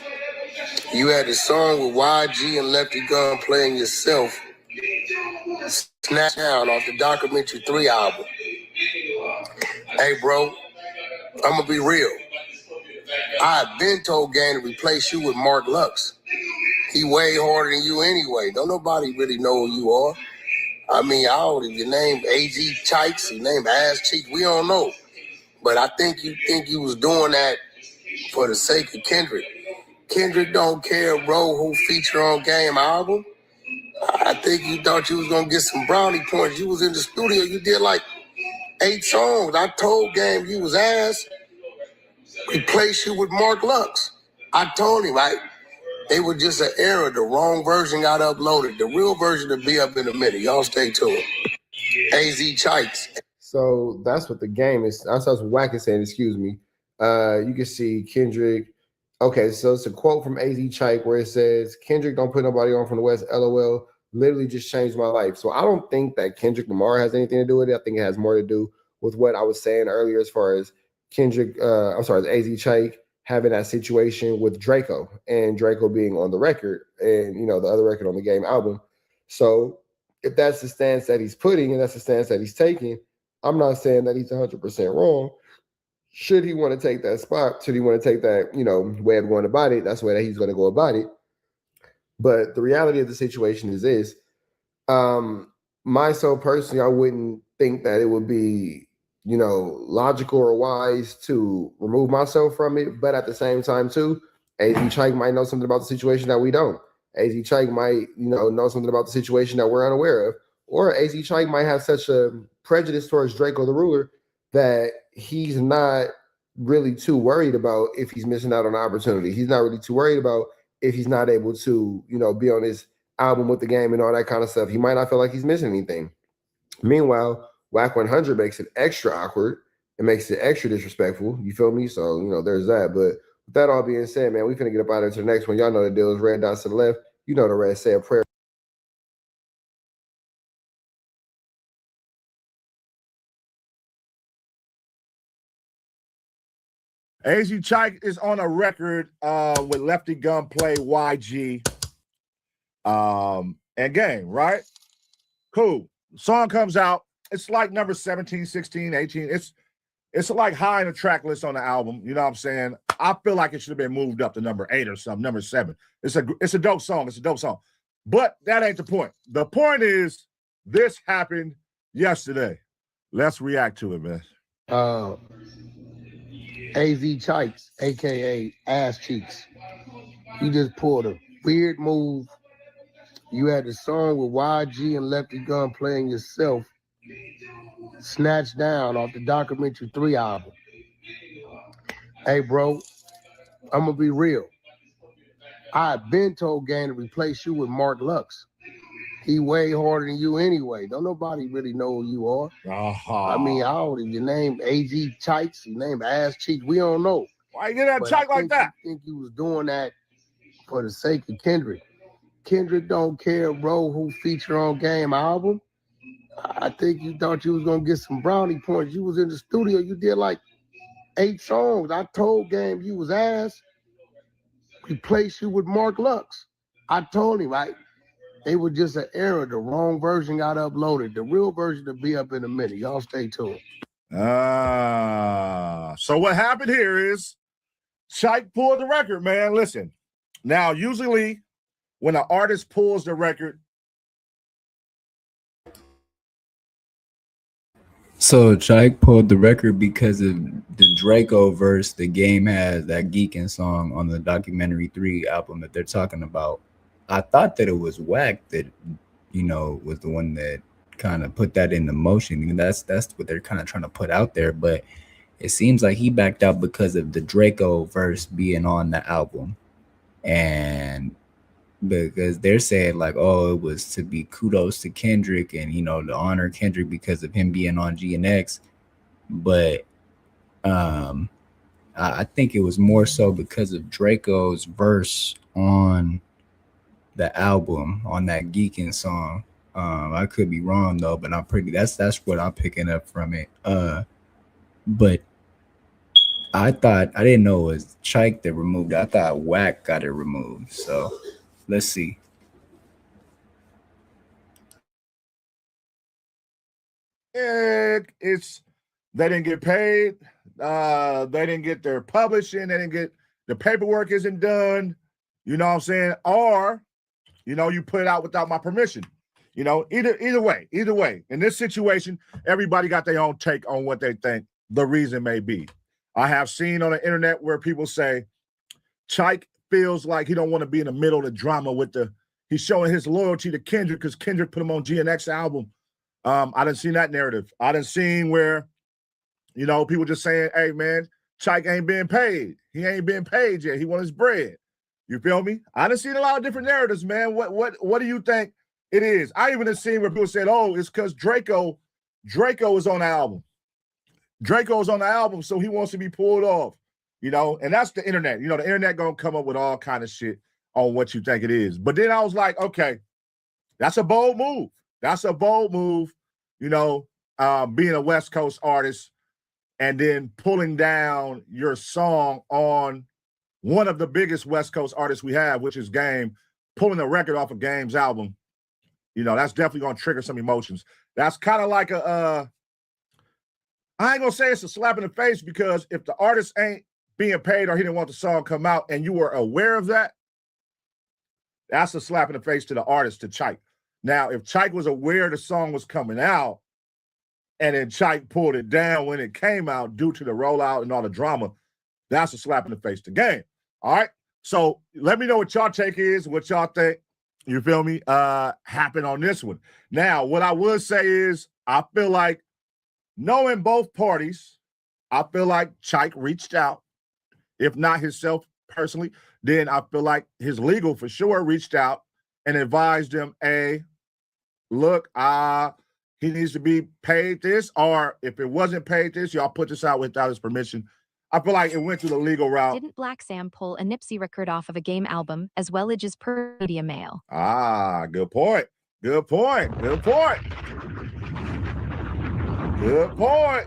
You had a song with YG and Lefty Gun playing yourself. Snatched down off the Documentary 3 album. Hey, bro, I'm going to be real. I've been told Game to replace you with Mark Lux. He way harder than you anyway. Don't nobody really know who you are. I mean, I don't even, your name azchike, your name Ass Cheek, we don't know. But I think you was doing that for the sake of Kendrick. Kendrick don't care, bro, who feature on Game album. I think you thought you was gonna get some brownie points. You was in the studio, you did like 8 songs. I told Game you was ass. Replace you with Mark Lux. I told him, it was just an error. The wrong version got uploaded. The real version will be up in a minute. Y'all stay tuned. azchike. So that's what the game is. That's what Wack is saying, excuse me. You can see Kendrick. Okay, so it's a quote from azchike where it says, Kendrick don't put nobody on from the West, LOL. Literally just changed my life. So I don't think that Kendrick Lamar has anything to do with it. I think it has more to do with what I was saying earlier as far as azchike having that situation with Draco and Draco being on the record and, you know, the other record on the Game album. So if that's the stance that he's putting and that's the stance that he's taking, I'm not saying that he's 100% wrong. Should he want to take that spot? Should he want to take that, you know, way of going about it? That's the way that he's going to go about it. But the reality of the situation is this. Myself personally, I wouldn't think that it would be, you know, logical or wise to remove myself from it. But at the same time, too, azchike might know something about the situation that we don't. azchike might, you know something about the situation that we're unaware of. Or azchike might have such a prejudice towards Draco the Ruler that he's not really too worried about if he's missing out on an opportunity. He's not really too worried about if he's not able to, be on his album with the game and all that kind of stuff. He might not feel like he's missing anything. Meanwhile, Wack100 makes it extra awkward. It makes it extra disrespectful. You feel me? So, there's that. But with that all being said, man, we finna get up out of here to the next one. Y'all know the deal is red dots to the left. You know the rest. Say a prayer. Azchike is on a record with Lefty Gunplay, YG, and Game, right? Cool. Song comes out. It's like number 17, 16, 18. It's like high in the track list on the album. You know what I'm saying? I feel like it should have been moved up to number 8 or something, number 7. It's a dope song. It's a dope song. But that ain't the point. The point is this happened yesterday. Let's react to it, man. Azchike, aka Ass Cheeks. You just pulled a weird move. You had the song with YG and Lefty Gun playing yourself, snatched down off the Documentary 3 album. Hey, bro, I'm gonna be real. I've been told Game to replace you with Mark Lux. He way harder than you anyway. Don't nobody really know who you are. I mean, your name Azchike, your name Ass Cheeks. We don't know. Why you get that Chike like that? I think you was doing that for the sake of Kendrick. Kendrick don't care, bro, who feature on Game album. I think you thought you was gonna get some brownie points. You was in the studio, you did like 8 songs. I told Game you was ass. Replace you with Mark Lux. I told him, right? They were just an error. The wrong version got uploaded. The real version will be up in a minute. Y'all stay tuned. So what happened here is Chike pulled the record, man. Listen, now usually when an artist pulls the record. So Chike pulled the record because of the Draco verse the Game has, that Geekin' song on the Documentary 3 album that they're talking about. I thought that it was Wack that, was the one that kind of put that into motion. And that's what they're kind of trying to put out there. But it seems like he backed out because of the Draco verse being on the album. And because they're saying like, oh, it was to be kudos to Kendrick and, to honor Kendrick because of him being on GNX. But I think it was more so because of Draco's verse on the album, on that Geekin' song. I could be wrong though, but that's what I'm picking up from it. But I didn't know it was Chike that removed it. I thought Wack got it removed. So let's see. They didn't get paid. They didn't get their publishing. They didn't get the paperwork isn't done. You know what I'm saying? Or, you put it out without my permission. Either way. In this situation, everybody got their own take on what they think the reason may be. I have seen on the internet where people say Chike feels like he don't want to be in the middle of the drama he's showing his loyalty to Kendrick because Kendrick put him on GNX album. I didn't see that narrative. I didn't see where, people just saying, hey man, Chike ain't being paid. He ain't been paid yet. He want his bread. You feel me? I done seen a lot of different narratives, man. What do you think it is? I even have seen where people said, oh, it's because Draco is on the album. Draco's on the album, so he wants to be pulled off, and that's the internet. The internet gonna come up with all kind of shit on what you think it is. But then I was like, okay, that's a bold move. Being a West Coast artist and then pulling down your song on one of the biggest West Coast artists we have, which is Game, pulling a record off of Game's album. That's definitely gonna trigger some emotions. That's kind of like I ain't gonna say it's a slap in the face, because if the artist ain't being paid or he didn't want the song come out and you were aware of that, that's a slap in the face to the artist, to Chike. Now, if Chike was aware the song was coming out and then Chike pulled it down when it came out due to the rollout and all the drama, that's a slap in the face to Game. All right? So let me know what y'all take is, what y'all think, you feel me, happened on this one. Now, what I would say is I feel like knowing both parties, I feel like Chike reached out, if not himself personally, then I feel like his legal for sure reached out and advised him, hey, look, he needs to be paid this, or if it wasn't paid this, y'all put this out without his permission. I feel like it went through the legal route. Didn't Black Sam pull a Nipsey record off of a Game album as well as per media mail? Good point. Good point. Good point. Good point.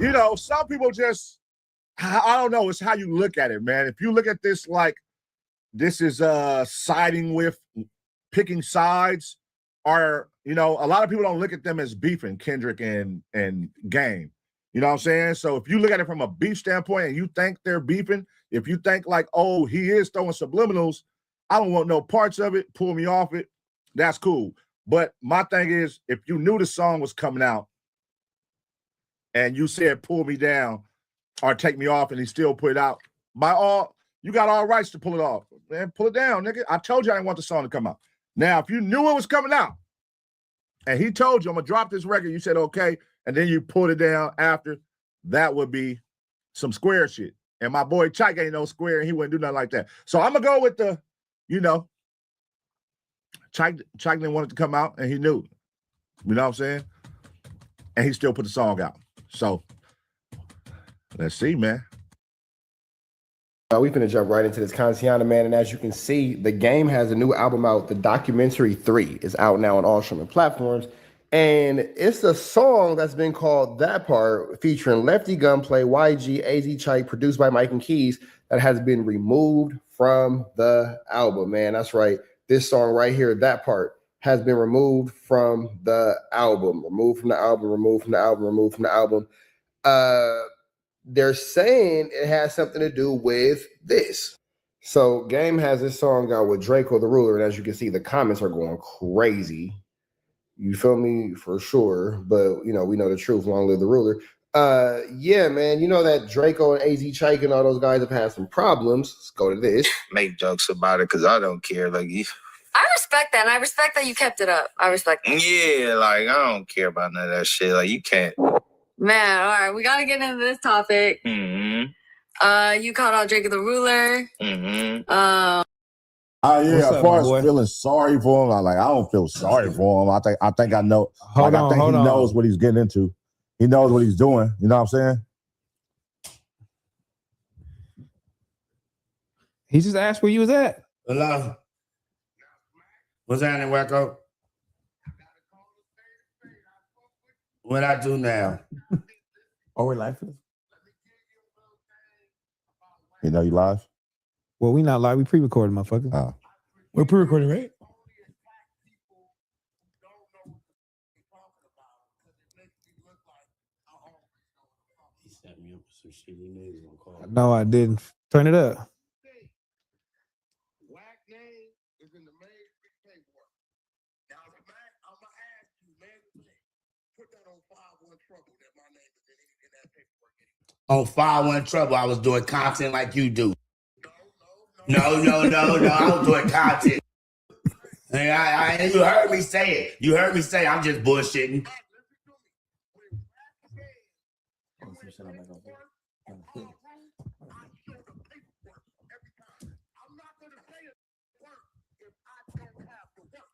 You know, some people just, I don't know, it's how you look at it, man. If you look at this like this is siding with, picking sides, or, you know, a lot of people don't look at them as beefing, Kendrick and Game. You know what I'm saying? So if you look at it from a beef standpoint and you think they're beefing, if you think like, oh, he is throwing subliminals, I don't want no parts of it, pull me off it, that's cool. But my thing is, if you knew the song was coming out and you said pull me down or take me off and he still put it out, you got all rights to pull it off. Man, pull it down, nigga. I told you I didn't want the song to come out. Now, if you knew it was coming out and he told you, I'm going to drop this record, you said, okay, and then you pulled it down after, that would be some square shit. And my boy Chike ain't no square, and he wouldn't do nothing like that. So I'm going to go with the, you know, Chike didn't want it to come out, and he knew. You know what I'm saying? And he still put the song out. So let's see, man. We finna jump right into this Kantiana, man. And as you can see, the Game has a new album out. The Documentary 3 is out now on all streaming platforms. And it's a song that's been called That Part, featuring Lefty Gunplay, YG, azchike, produced by Mike and Keys, that has been removed from the album, man. That's right. This song right here, That Part, has been removed from the album. Removed from the album, removed from the album, removed from the album. They're saying it has something to do with this. So Game has this song out with Draco the Ruler, and as you can see, the comments are going crazy. You feel me? For sure. But, you know, we know the truth. Long live the ruler. Yeah, man. You know that Draco and azchike and all those guys have had some problems. Let's go to this. Make jokes about it because I don't care. Like, I respect that, and I respect that you kept it up. I respect that. yeah, like, I don't care about none of that shit. Like, you can't. Man, all right, we got to get into this topic. Mm-hmm. You called out Drake the Ruler. Mm-hmm. Yeah, as far as feeling sorry for him, I don't feel sorry for him. I think I know. I think he knows what he's getting into. He knows what he's doing. You know what I'm saying? He just asked where you was at. Hello. What's happening, Wacko? What I do now? Oh, we're live. You know you live? Well, we not live. We pre-recorded, motherfucker. We're pre-recording, right? He set me up with some shitty niggas on call. No, I didn't. Turn it up. On 5-1 Trouble, I was doing content like you do. No. I was doing content. And you heard me say it. You heard me say I'm just bullshitting.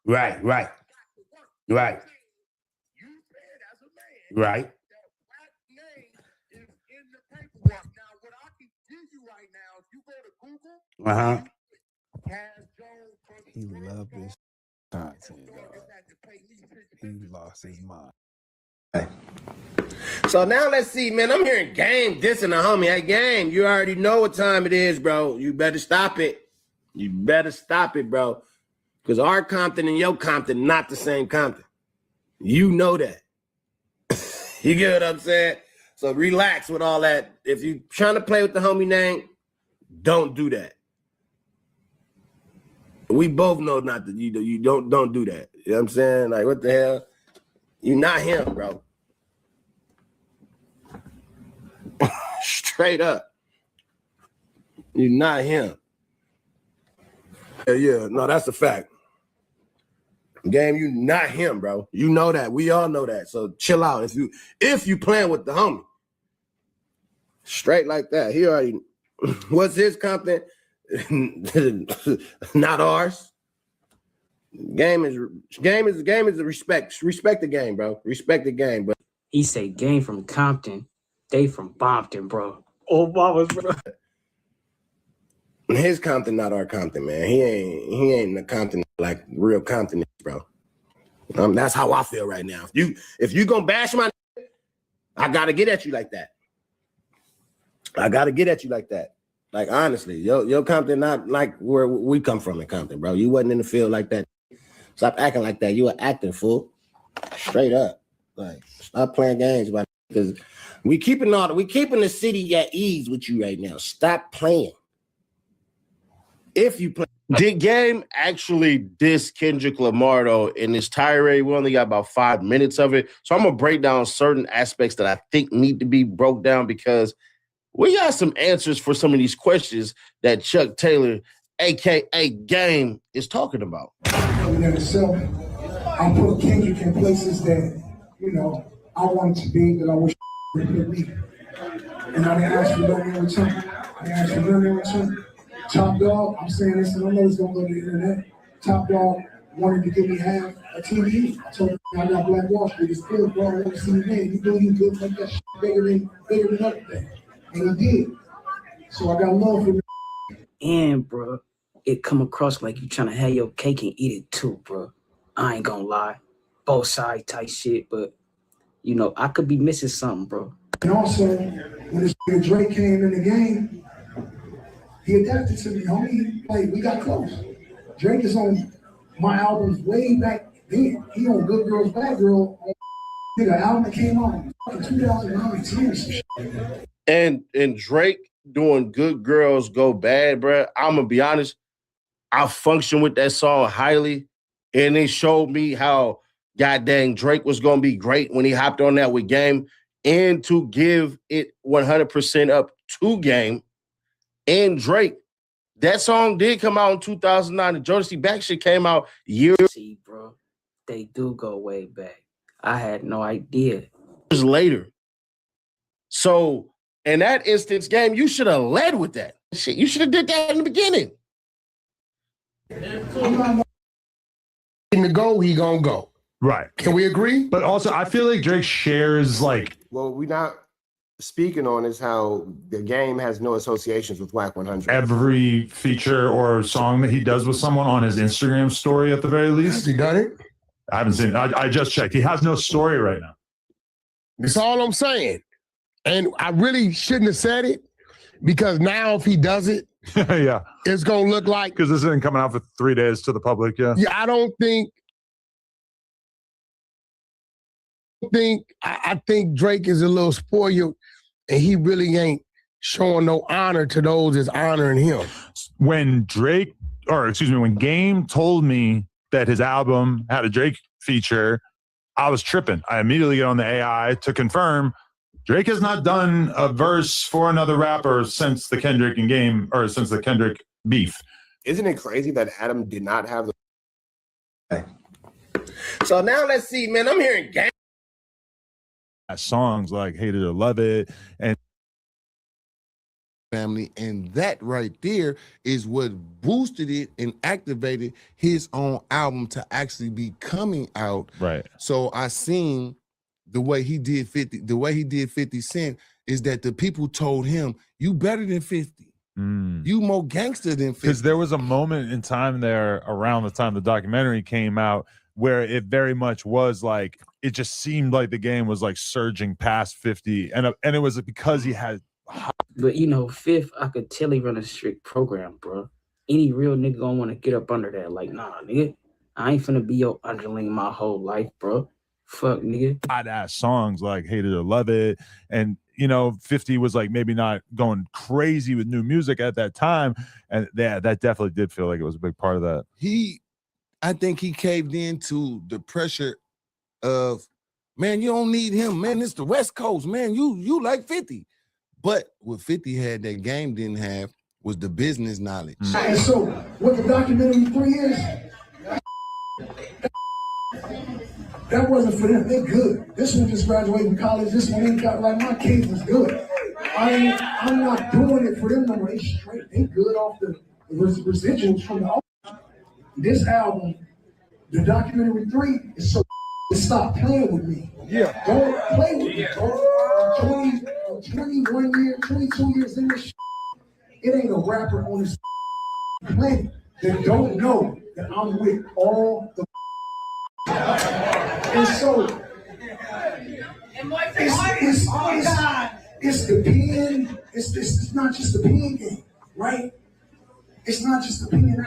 Right. Uh-huh. He loved this content, dog. He lost his mind. So now let's see, man. I'm hearing Game dissing a homie. Hey, Game, you already know what time it is, bro. You better stop it. Bro. Because our Compton and your Compton not the same Compton. You know that. You get what I'm saying? So relax with all that. If you trying to play with the homie name, don't do that. We both know not to. You don't do that. You know what I'm saying? Like, what the hell? You not him, bro. Straight up. You're not him. Yeah, no, that's a fact. Game, you not him, bro. You know that. We all know that. So chill out. If you playing with the homie, straight like that. He already what's his Compton? Not ours. Game is a respect. Respect the game, bro. Respect the game, bro. He say game from Compton, they from Bompton, bro. Oh, mamas, bro. His Compton, not our Compton, man. He ain't the Compton like real Compton is, bro. That's how I feel right now. If you gonna bash my, I gotta get at you like that. Like honestly, your Compton not like where we come from in Compton, bro. You wasn't in the field like that. Stop acting like that. You were acting, fool. Straight up. Like stop playing games about it, because we keeping the city at ease with you right now. Stop playing. If you play. Did Game actually diss Kendrick Lamar though in this tirade? We only got about 5 minutes of it. So I'm gonna break down certain aspects that I think need to be broke down, because we got some answers for some of these questions that Chuck Taylor, aka Game, is talking about. So I put Kendrick in places that, I wanted to be, that I wish would put me. And I didn't ask for nothing in return. Top Dog, I'm saying this, and I know it's gonna go to the internet. Top Dog wanted to give me half a TV. I told him I got Black Wall Street. It's good, bro. I want to see you there. You do good, make that shit bigger than everything. And he did. So I got love for him. And, bro, it come across like you trying to have your cake and eat it too, bro. I ain't gonna lie. Both side type shit, but, I could be missing something, bro. And also, when this Drake came in the game, he adapted to me, homie. Like, we got close. Drake is on my albums way back then. He on Good Girls, Bad Girl. The album that came out in 2009, 10 some shit. And Drake doing Good Girls Go Bad, bro. I'm gonna be honest. I function with that song highly, and it showed me how goddamn Drake was gonna be great when he hopped on that with Game, and to give it 100% up to Game and Drake. That song did come out in 2009. The Jodeci Back shit came out years. See, bro, they do go way back. I had no idea. Later. So in that instance, Game, you should have led with that. Shit, you should have did that in the beginning. To go, he gonna go. Right. Can we agree? But also, I feel like Drake shares like. Well, we not speaking on is how the Game has no associations with Wack100. Every feature or song that he does with someone on his Instagram story, at the very least. Has he done it? I haven't seen it. I just checked. He has no story right now. That's all I'm saying. And I really shouldn't have said it, because now if he does it, yeah, it's gonna look like, because this isn't coming out for 3 days to the public. Yeah. I think Drake is a little spoiled, and he really ain't showing no honor to those that's honoring him. When Game told me that his album had a Drake feature, I was tripping. I immediately get on the AI to confirm Drake has not done a verse for another rapper since the Kendrick and Game, or since the Kendrick beef. Isn't it crazy that Adam did not have the... So now let's see, man. I'm hearing Game. Songs like Hate It or Love It and family, and that right there is what boosted it and activated his own album to actually be coming out. Right. So I seen the way he did 50 Cent is that the people told him, you better than 50. You more gangster than 50. Because there was a moment in time there around the time the documentary came out where it very much was like, it just seemed like the Game was like surging past 50. And it was because he had. But Fifth, I could tell he run a strict program, bro. Any real nigga gonna want to get up under that. Like, nah, nigga, I ain't finna be your underling my whole life, bro. Fuck, nigga. Hot-ass songs like Hate It or Love It. And, 50 was like maybe not going crazy with new music at that time. And that definitely did feel like it was a big part of that. I think he caved into the pressure of, man, you don't need him. Man, it's the West Coast. Man, you like 50. But what 50 had that Game didn't have was the business knowledge. And so, what the documentary 3 is, That wasn't for them. They good. This one just graduated from college. This one ain't got, like, my kids is good. I'm not doing it for them no more. They straight. They good off the residuals from the. This album, the documentary 3, is so. Stop playing with me. Yeah. Don't play with me, bro. 21 years, 22 years in this. It ain't a rapper on this planet that don't know that I'm with all the. And so it's the pen. It's not just the pen game, right? It's not just the pen.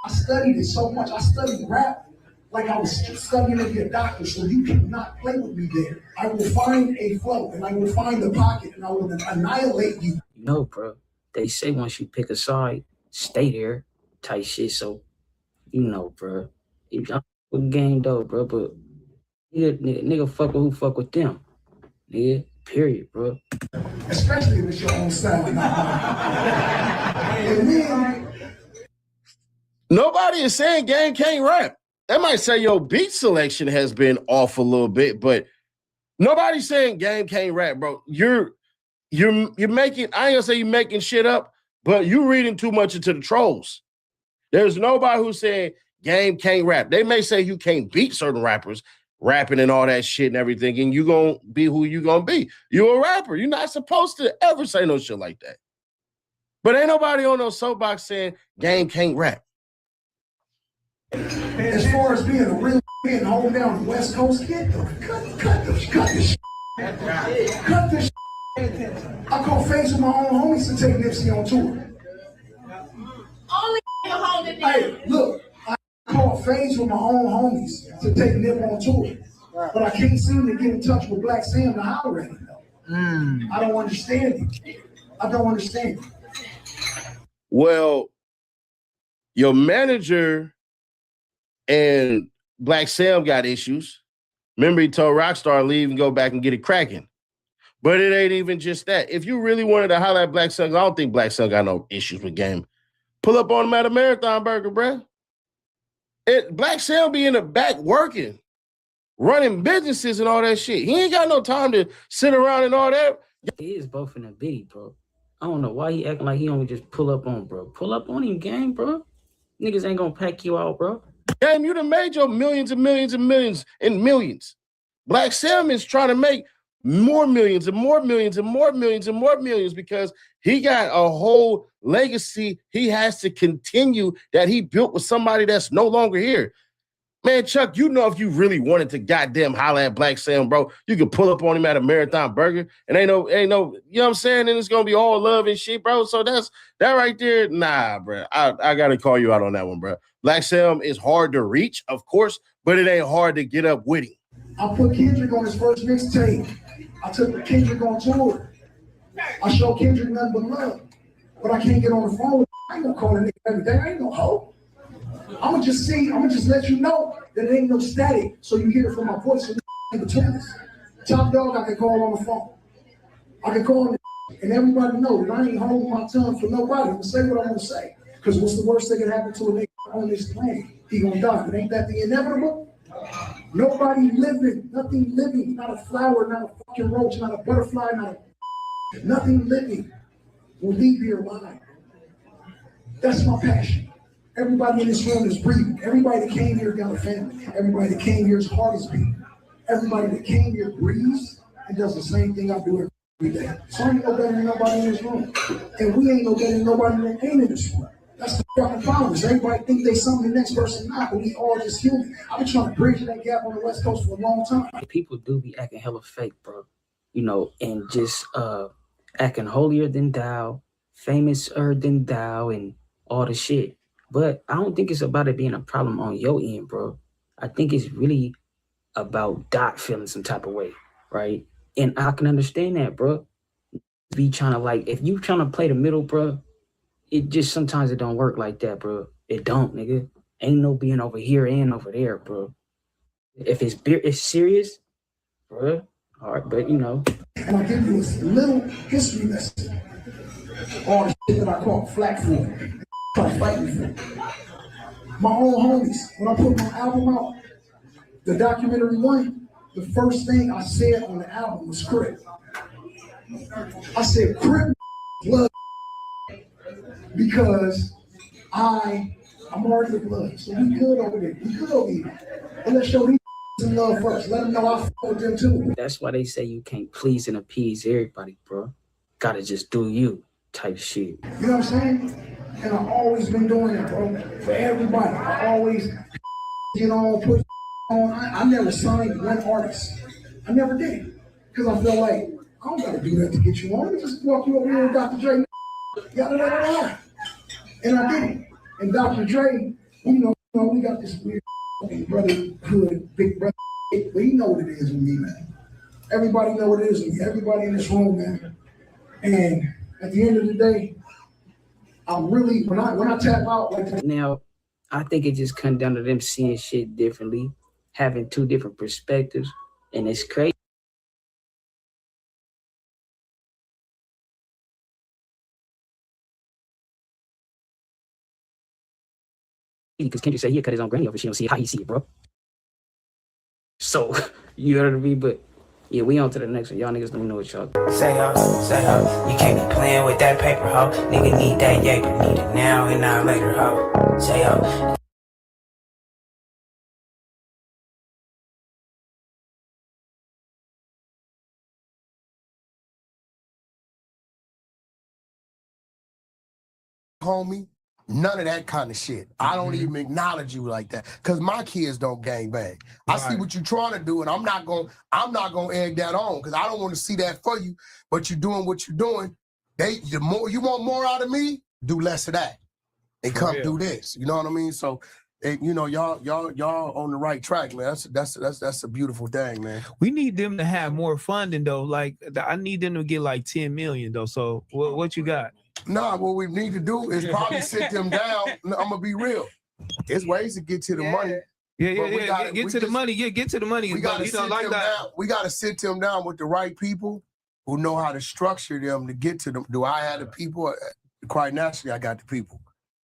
I studied it so much. I studied rap like I was studying to be a doctor. So you cannot play with me there. I will find a flow and I will find the pocket and I will annihilate you. No, bro. They say once you pick a side, stay there, type shit. So, you know, bro. I'm with game though, bro. But nigga fuck with who fuck with them. Nigga, period, bro. Especially if it's your own style. And then, nobody is saying Game can't rap. They might say your beat selection has been off a little bit, but nobody's saying Game can't rap, bro. You're making, I ain't gonna say you're making shit up, but you reading too much into the trolls. There's nobody who's saying Game can't rap. They may say you can't beat certain rappers, rapping and all that shit and everything, and you gonna be who you gonna be. You're a rapper. You're not supposed to ever say no shit like that. But ain't nobody on no soapbox saying Game can't rap. As far as being a real man home down the West Coast, cut this shit. Cut this shit. I call face with my own homies to take Nipsey on tour. Only holding. Hey, look, I call phase with my own homies to take Nip on tour. But I can't seem to get in touch with Black Sam to holler at him though. I don't understand it. I don't understand it. Well, your manager and Black Sam got issues. Remember, he told Rockstar leave and go back and get it cracking. But it ain't even just that. If you really wanted to holler at Black Sam, I don't think Black Sam got no issues with Game. Pull up on him at a Marathon Burger, bruh. Black Sam be in the back working, running businesses and all that shit. He ain't got no time to sit around and all that. He is both in the biddy, bro. I don't know why he acting like he only just pull up on, bro. Pull up on him, Game, bro. Niggas ain't gonna pack you out, bro. Game, you done made your millions and millions and millions and millions. Black Sam is trying to make more millions and more millions and more millions and more millions because he got a whole legacy he has to continue that he built with somebody that's no longer here. Man, Chuck, you know if you really wanted to goddamn holler at Black Sam, bro, you could pull up on him at a Marathon Burger and ain't no, you know what I'm saying? And it's gonna be all love and shit, bro. So that right there, nah, bro. I gotta call you out on that one, bro. Black Sam is hard to reach, of course, but it ain't hard to get up with him. I put Kendrick on his first mixtape. I took Kendrick on tour. I showed Kendrick nothing but love. But I can't get on the phone with him. I ain't gonna call a nigga every day. I ain't no hoe. I'm gonna just let you know that it ain't no static. So you hear it from my voice in between us. Top dog, I can call on the phone. I can call him and everybody know that I ain't holding my tongue for nobody. I'm gonna say what I'm gonna say. Because what's the worst that can happen to a nigga on this planet? He gonna die. But ain't that the inevitable? Nobody living, nothing living, not a flower, not a fucking roach, not a butterfly, nothing living will leave here alive. That's my passion. Everybody in this room is breathing. Everybody that came here got a family. Everybody that came here's heart is beating. Everybody that came here breathes and does the same thing I do every day. So I ain't no better than nobody in this room. And we ain't no better than nobody that ain't in this room. That's the fucking problem. Everybody think they something the next person not, but we all just human. I've been trying to bridge that gap on the West Coast for a long time. People do be acting hella fake, bro. You know, and just acting holier than thou, famouser than thou, and all the shit. But I don't think it's about it being a problem on your end, bro. I think it's really about Doc feeling some type of way, right? And I can understand that, bro. Be trying to, like, if you trying to play the middle, bro, it just sometimes it don't work like that, bro. It don't, nigga. Ain't no being over here and over there, bro. If it's serious, bro. All right, but you know. And I'll give you a little history lesson. All the shit that I caught flack for. Try to fight me for. My own homies, when I put my album out, the documentary one, the first thing I said on the album was Crip. I said Crip blood because I'm already a blood. So we good over there. We good over here. And let's show these some love first. Let them know I fuck with them too. That's why they say you can't please and appease everybody, bro. Gotta just do you type shit. You know what I'm saying? And I've always been doing that, bro. For everybody. I always get on, put on. I never signed one artist. I never did. Because I feel like, I don't gotta do that to get you on. Just walk you over here with Dr. Dre. Yada, yada, yada. And I did it. And Dr. Dre, you know, we got this weird brotherhood, big brother, but you know what it is with me, man. Everybody know what it is with me. Everybody in this room, man. And at the end of the day, I really, when I tap out like that. Now, I think it just comes down to them seeing shit differently, having two different perspectives, and it's crazy. Because Kendrick said he'll cut his own granny off and she don't see how he see it, bro. So, you know what I mean? But yeah, we on to the next one. Y'all niggas don't know what y'all do. Say ho, you can't be playing with that paper, ho. Nigga need that yaper, need it now and not later, ho. Say ho. Homie, none of that kind of shit. I don't even acknowledge you like that because my kids don't gang bang. I see what you're trying to do, and I'm not gonna egg that on because I don't want to see that for you. But you're doing what you're doing. The more you want more out of me, do less of that, and come do this. You know what I mean? So, you know, y'all on the right track, man. That's a beautiful thing, man. We need them to have more funding though. Like I need them to get like 10 million though. So what you got? Nah, what we need to do is probably sit them down. I'm gonna be real. There's ways to get to the money. Yeah. Get to the money. Yeah, get to the money. We gotta sit them down. We gotta sit them down with the right people who know how to structure them to get to them. Do I have the people? Quite naturally, I got the people.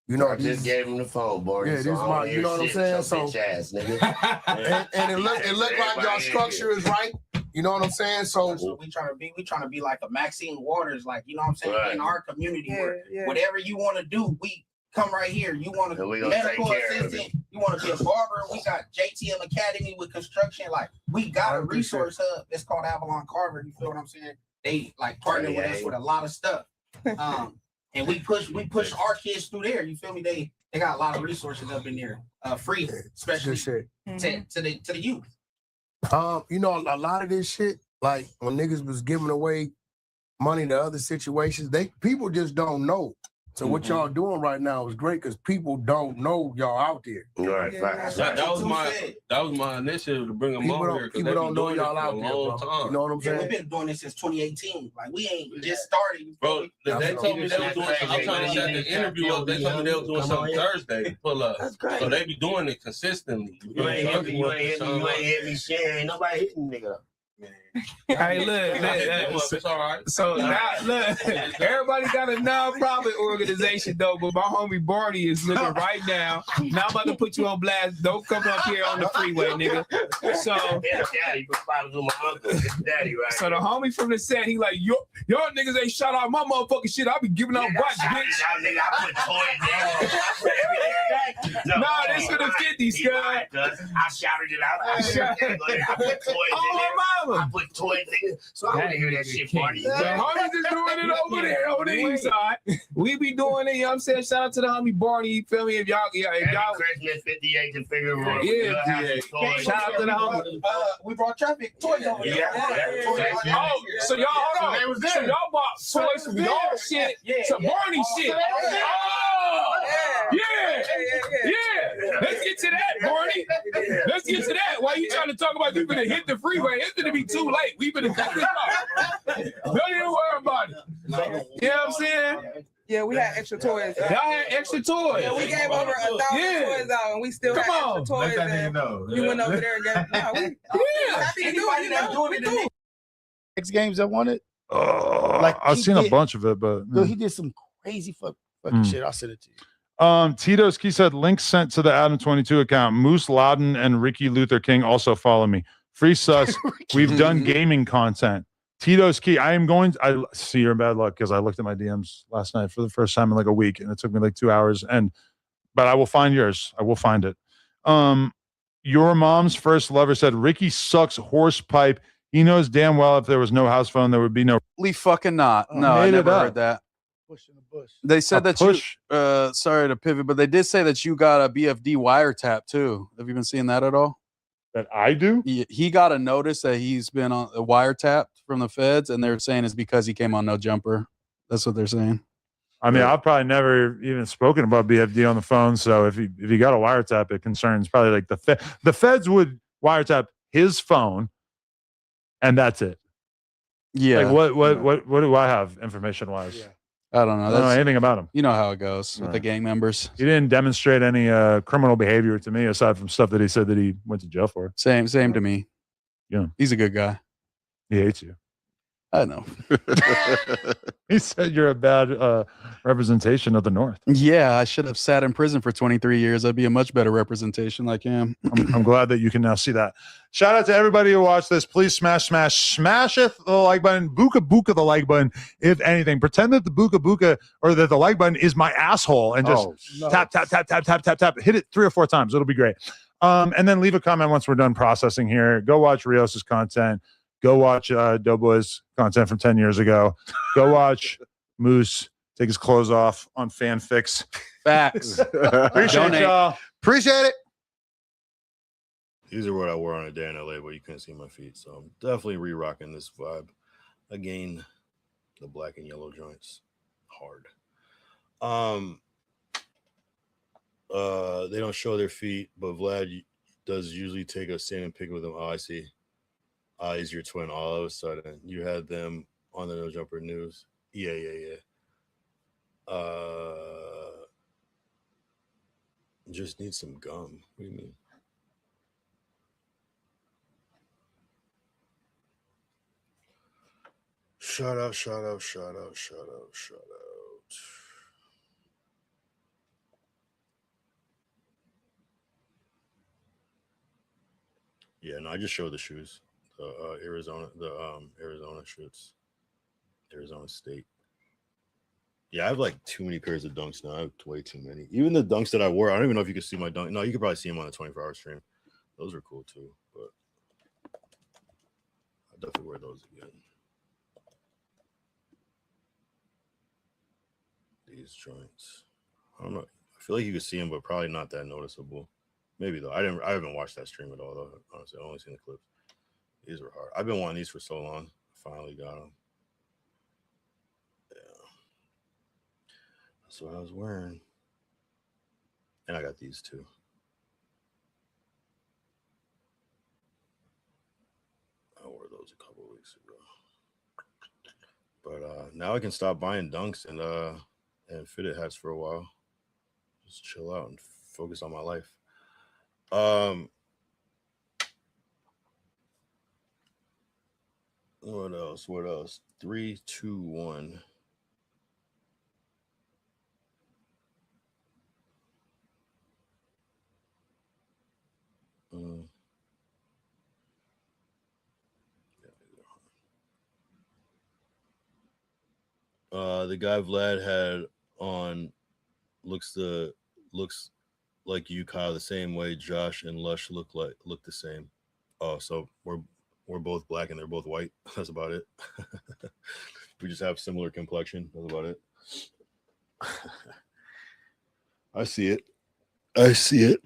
You know, I just gave him the phone, boy. Yeah, this is my. You know what I'm saying? So, bitch ass, nigga. and it look like y'all structure is right. You know what I'm saying? So that's what we trying to be like a Maxine Waters, like, you know what I'm saying? Right. In our community where whatever you want to do, we come right here. You want to medical assistant, you want to be a barber, we got JTM Academy with construction. Like, we got a resource hub. It's called Avalon Carver. You feel what I'm saying? They like partner with us with a lot of stuff. And we push our kids through there. You feel me? They got a lot of resources up in there, free, especially to the youth. You know, a lot of this shit, like when niggas was giving away money to other situations, people just don't know. So what y'all doing right now is great because people don't know y'all out there. Right. That was my initiative to bring them over here. People don't know y'all out there, bro. You know what I'm saying? We've been doing this since 2018. Like, we ain't just started. Bro, they told me they was doing something. I'm trying to set the interview up. They told me they was doing something Thursday. Pull up. That's great. So they be doing it consistently. You ain't hit me shit. Ain't nobody hitting nigga. Hey, look. It's all right. So now, look, everybody got a non-profit organization though, but my homie Barney is looking right now. Now I'm about to put you on blast. Don't come up here on the freeway, nigga. So, so the homie from the set, he like, y'all niggas ain't shout out my motherfucking shit. I be giving out watch, bitch. I put toys down. Nah, this for the 50s, cuz. I shouted it out. I put toys in there. I put toys in there. So I want to hear that shit, Barney. The homies is doing it over there, over the east side. We be doing it, you know what I'm saying? Shout out to the homie Barney, you feel me? If y'all Christmas 58 to figure out. Yeah. Shout out to the homie. We brought traffic toys over there. Oh, so y'all, hold on. So y'all bought toys from y'all shit to Barney shit. Oh, yeah. Let's get to that, Barney. Let's get to that. Why you trying to talk about you finna hit the freeway? It's gonna be too late. We finna cut this off. Don't even worry about it. You know what I'm saying? Yeah, we had extra toys. Y'all had extra toys. Yeah, we gave over 1,000 toys out, and we still had extra toys. Let that nigga know. We went over there and got. Happy to do it. X Games that won it. I've seen a bunch of it, but Yo, he did some crazy fucking shit. I'll send it to you. Tito's Key said, link sent to the Adam 22 account. Moose Loudon and Ricky Luther King also follow me. Free sus. We've done gaming content. Tito's Key. I see you're in bad luck because I looked at my DMs last night for the first time in like a week, and it took me like 2 hours. But I will find yours. I will find it. Your mom's first lover said, Ricky sucks horse pipe. He knows damn well if there was no house phone, there would be no. Fucking not. No, I never heard that. Push in the bush. They said that push. you, sorry to pivot, but they did say that you got a BFD wiretap too. Have you been seeing that at all? That I do? He got a notice that he's been on a wiretap from the feds, and they're saying it's because he came on No Jumper. That's what they're saying. I mean, I've probably never even spoken about BFD on the phone. So if he got a wiretap, it concerns probably like the feds would wiretap his phone, and that's it. Yeah. Like what do I have information wise? Yeah. I don't know. I don't know anything about him. You know how it goes with the gang members. He didn't demonstrate any criminal behavior to me aside from stuff that he said that he went to jail for. Same to me. Yeah. He's a good guy. He hates you. I know. He said you're a bad representation of the North. Yeah, I should have sat in prison for 23 years. I'd be a much better representation like him. I'm glad that you can now see that. Shout out to everybody who watched this. Please smash it the like button. Buka the like button. If anything, pretend that the buka or that the like button is my asshole and just tap. Hit it 3 or 4 times. It'll be great. And then leave a comment once we're done processing here. Go watch Rios' content. Go watch Doughboy's content from 10 years ago. Go watch Moose take his clothes off on fanfics. Facts. Appreciate y'all. Appreciate it. These are what I wore on a day in LA, but you couldn't see my feet. So I'm definitely re-rocking this vibe. Again, the black and yellow joints. Hard. They don't show their feet, but Vlad does usually take a standing pic with them. Oh, I see. He's your twin. All of a sudden, you had them on the No Jumper News. Yeah. Just need some gum. What do you mean? Shout out. Yeah, no, I just showed the shoes. Arizona shirts. Arizona State. Yeah, I have like too many pairs of dunks now. I have way too many. Even the dunks that I wore, I don't even know if you can see my dunk. No, you could probably see them on the 24-hour stream. Those are cool too, but I'll definitely wear those again. These joints. I don't know. I feel like you could see them, but probably not that noticeable. Maybe though. I haven't watched that stream at all though. Honestly, I've only seen the clips. These were hard. I've been wanting these for so long. Finally got them. Yeah. That's what I was wearing. And I got these too. I wore those a couple weeks ago. But now I can stop buying dunks and fitted hats for a while. Just chill out and focus on my life. What else? 3, 2, 1. The guy Vlad had on looks like you, Kyle, the same way Josh and Lush look the same. Oh, so we're both black and they're both white. That's about it. We just have similar complexion. That's about it. I see it. The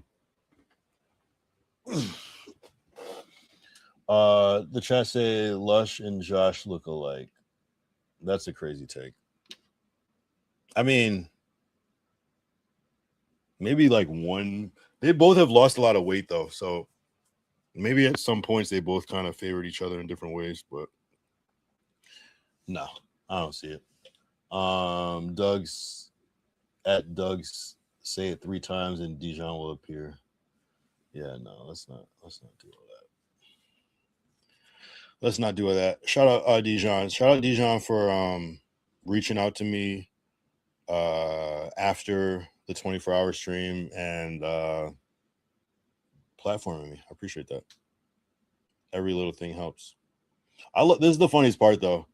chat say Lush and Josh look alike. That's a crazy take. I mean, maybe like one. They both have lost a lot of weight though, so maybe at some points they both kind of favored each other in different ways, but no, I don't see it. Doug's say it 3 times and Dijon will appear. Yeah, no, let's not do all that. Let's not do all that. Shout out Dijon. Shout out Dijon for reaching out to me after the 24-hour stream and platforming me. I appreciate that. Every little thing helps. This is the funniest part though.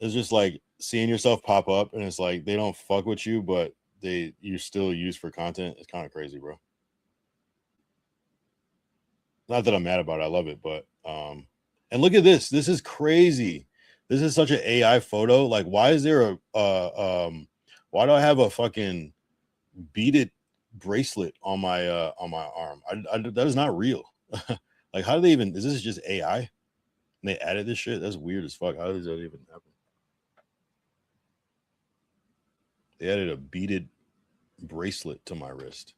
It's just like seeing yourself pop up and it's like they don't fuck with you, but you're still used for content. It's kind of crazy, bro. Not that I'm mad about it. I love it, but and look at this. This is crazy. This is such an AI photo. Like, why is there why do I have a fucking beaded bracelet on my arm? That is not real. Like, how do they even? Is this just AI? And they added this shit. That's weird as fuck. How does that even happen? They added a beaded bracelet to my wrist.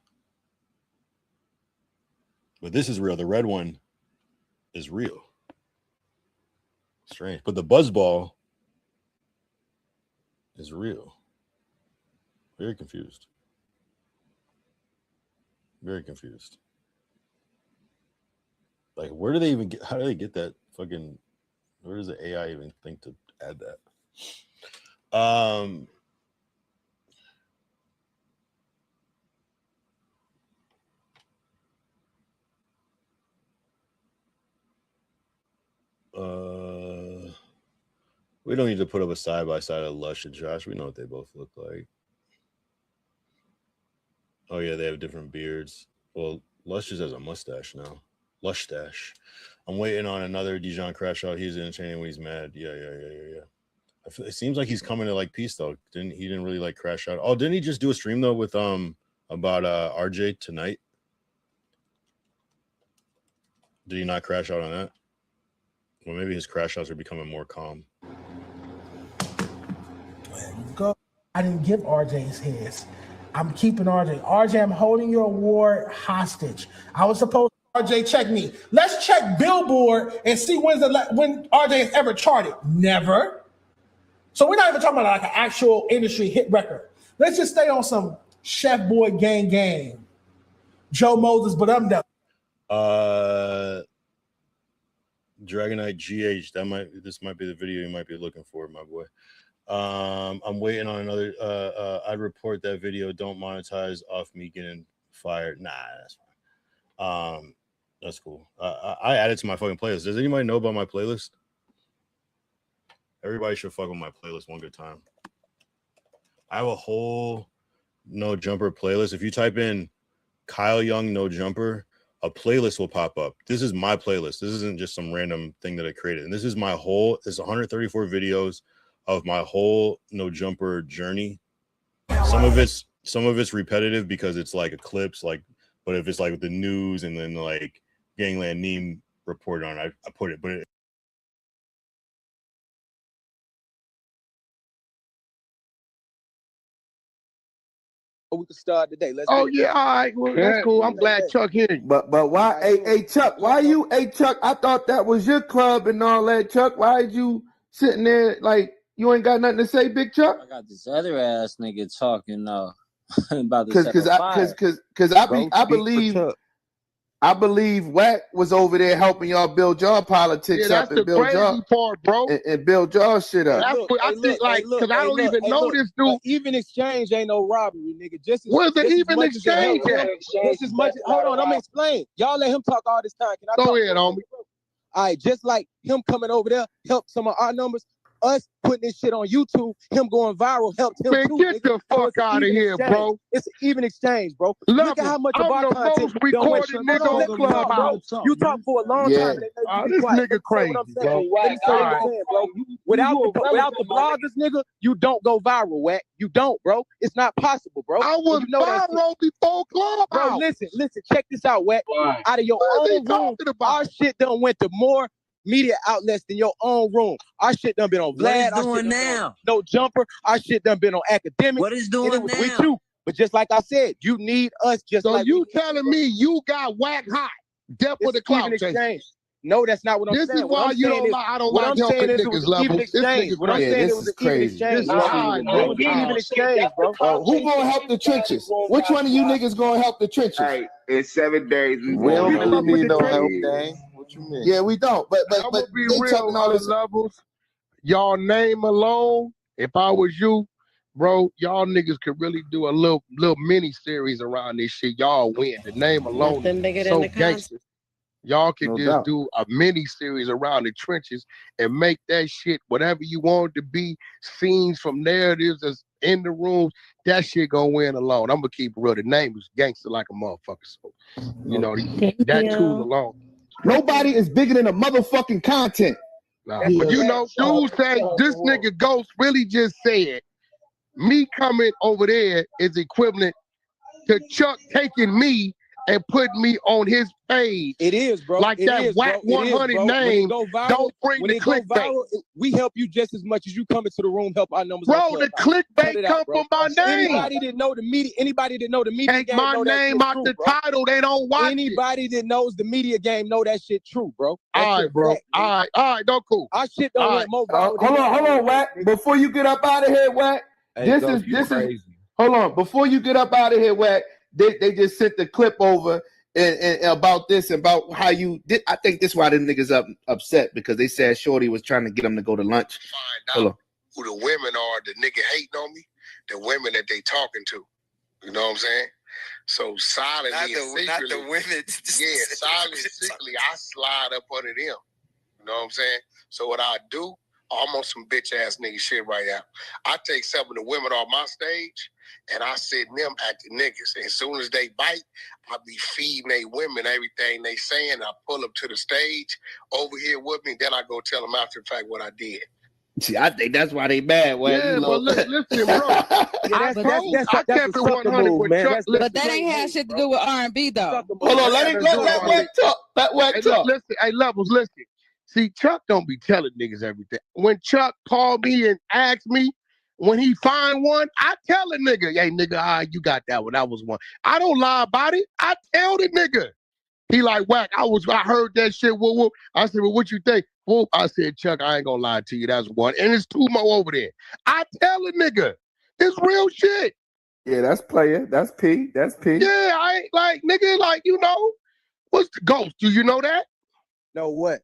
But this is real. The red one is real. Strange. But the buzzball is real. Very confused. Very confused. Like, where do they even get? How do they get that fucking? Where does the AI even think to add that? We don't need to put up a side by side of Lush and Josh. We know what they both look like. Oh yeah, they have different beards. Well, Lush just has a mustache now. Lush stash. I'm waiting on another Dijon crash out. He's entertaining when he's mad. Yeah. It seems like he's coming to like peace though. He didn't really like crash out. Oh, didn't he just do a stream though with about RJ tonight? Did he not crash out on that? Well, maybe his crash outs are becoming more calm. Go. I didn't give RJ his his. I'm keeping RJ. RJ, I'm holding your award hostage. I was supposed to RJ check me. Let's check Billboard and see when RJ has ever charted. Never. So we're not even talking about like an actual industry hit record. Let's just stay on some Chef Boy Gang Gang. Joe Moses, but I'm done. Dragonite GH. This might be the video you might be looking for, my boy. I'm waiting on another. I'd report that video. Don't monetize off me getting fired. Nah, that's fine. That's cool. I added to my fucking playlist. Does anybody know about my playlist? Everybody should fuck with my playlist one good time. I have a whole No Jumper playlist. If you type in Kyle Young No Jumper, a playlist will pop up. This is my playlist. This isn't just some random thing that I created. And this is my whole, it's 134 videos of my whole No Jumper journey. Some of it's repetitive because it's like a clips, like, but if it's like the news and then like Gangland Neem reported on it, I put it, but we can start today. Let's all right. Well, that's cool. I'm glad Chuck here. But why, hey Chuck, why you, Chuck? I thought that was your club and all that, Chuck. Why is you sitting there like you ain't got nothing to say, Big Chuck? I got this other ass nigga talking about this. I believe Wack was over there helping y'all build y'all politics up and build y'all part, bro. And build y'all shit up. That's what I think, like, because I don't even know this dude. Even exchange ain't no robbery, nigga. Where's the even exchange? This is much. Hold on, I'm gonna explain. Y'all let him talk all this time. Can I go ahead, homie? All right, just like him coming over there helped some of our numbers. Us putting this shit on YouTube, him going viral helped him too. Get the fuck out of here, bro. It's an even exchange, bro. Look at how much of our content recorded nigga on the clubhouse. You talk for a long time. This nigga crazy, bro. Without the bloggers, nigga, you don't go viral, Wack. You don't, bro. It's not possible, bro. I was viral before clubhouse. Bro, listen. Check this out, Wack. Out of your own room, our shit done went to more media outlets than your own room. Our shit done been on Vlad. What is doing now? No Jumper. Our shit done been on Academic. What is doing now? With you. But just like I said, you need us just so like you telling me you got Wack hot. Death with the clout exchange. No, that's not what I'm saying. This is why you don't like. I don't like helping niggas level. This nigga's what I'm saying it was an even exchange. It was an even exchange, bro. Who gonna help the trenches? Which one of you niggas gonna help the trenches? Hey, it's 7 days. We don't really need no help, gang. What you mean? Yeah, we don't. But I'm gonna be real on all these levels. Y'all name alone. If I was you, bro, y'all niggas could really do a little mini series around this shit. Y'all win. The name alone Nothing bigger is than so the gangster. Y'all can No just doubt. do a mini series around the trenches and make that shit whatever you want it to be. Scenes from narratives that's in the room. That shit gonna win alone. I'm gonna keep it real. The name is gangster like a motherfucker. So, you know, that tool alone. Nobody is bigger than a motherfucking content. Nah, but you know, dude say this nigga Ghost really just said me coming over there is equivalent to Chuck taking me and putting me on his page. It is, bro. Like it that is, Wack100 bro. name. Don't bring when the it go clickbait. viral, we help you just as much as you come into the room, help our numbers. Bro, the clickbait come from my name. Anybody that know the media, Take game my know that name shit out true, the bro. title, they don't watch Anybody that knows the media game know that shit true, bro. All right, bro. All right, don't cool. Our shit don't went more viral. Hold on, Wack. Before you get up out of here, Wack. Hey, This Ghost, you is crazy. hold on. Before you get up out of here, Wack, they just sent the clip over and about this, about how you did. I think this is why the niggas upset because they said Shorty was trying to get them to go to lunch. Hold on. Who the women are, the nigga hating on me, the women that they talking to. You know what I'm saying? So silently not the women. Yeah, silently, secretly, I slide up under them. You know what I'm saying? So what I do, I'm on some bitch ass nigga shit right now. I take some of the women off my stage and I sit them at the niggas. And as soon as they bite, I be feeding they women everything they saying. I pull them to the stage over here with me. Then I go tell them after the fact what I did. See, I think that's why they mad. Wack. Yeah, but listen, bro. I kept it 100 with Chuck. But that ain't had shit to do with R&B though. Hold on, let Wack talk. Let Wack talk. Listen, hey, Levels, listen. See, Chuck don't be telling niggas everything. When Chuck called me and asked me, when he find one, I tell the nigga, hey, nigga, you got that one. That was one. I don't lie about it. I tell the nigga. He like, Wack, I heard that shit. Whoop, whoop. I said, well, what you think? Whoop. I said, Chuck, I ain't gonna lie to you. That's one. And there's two more over there. I tell the nigga. It's real shit. Yeah, that's player. That's P. That's P. Yeah, I ain't like, nigga, like, you know, what's the Ghost? Do you know that? No, what?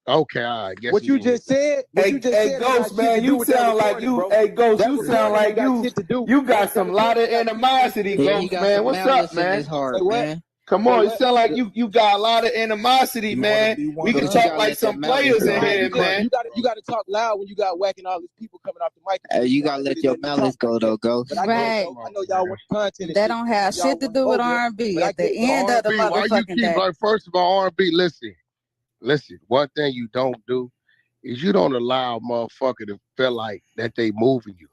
Okay, I guess What you just said. Hey, Ghost, man, you sound like you. Hey, Ghost, you sound like you got some lot of animosity, Ghost, man. What's up, man? Come on, you sound like you got a lot of animosity, man. We can talk like some players in here, man. You got to talk loud when you got Wack and all these people coming off the mic. You gotta let your malice go though, Ghost. Right. I know y'all want content. That don't have shit to do with R&B. At the end of the motherfucking day. Like, first of all, R&B, listen. One thing you don't do is you don't allow a motherfucker to feel like that they moving you,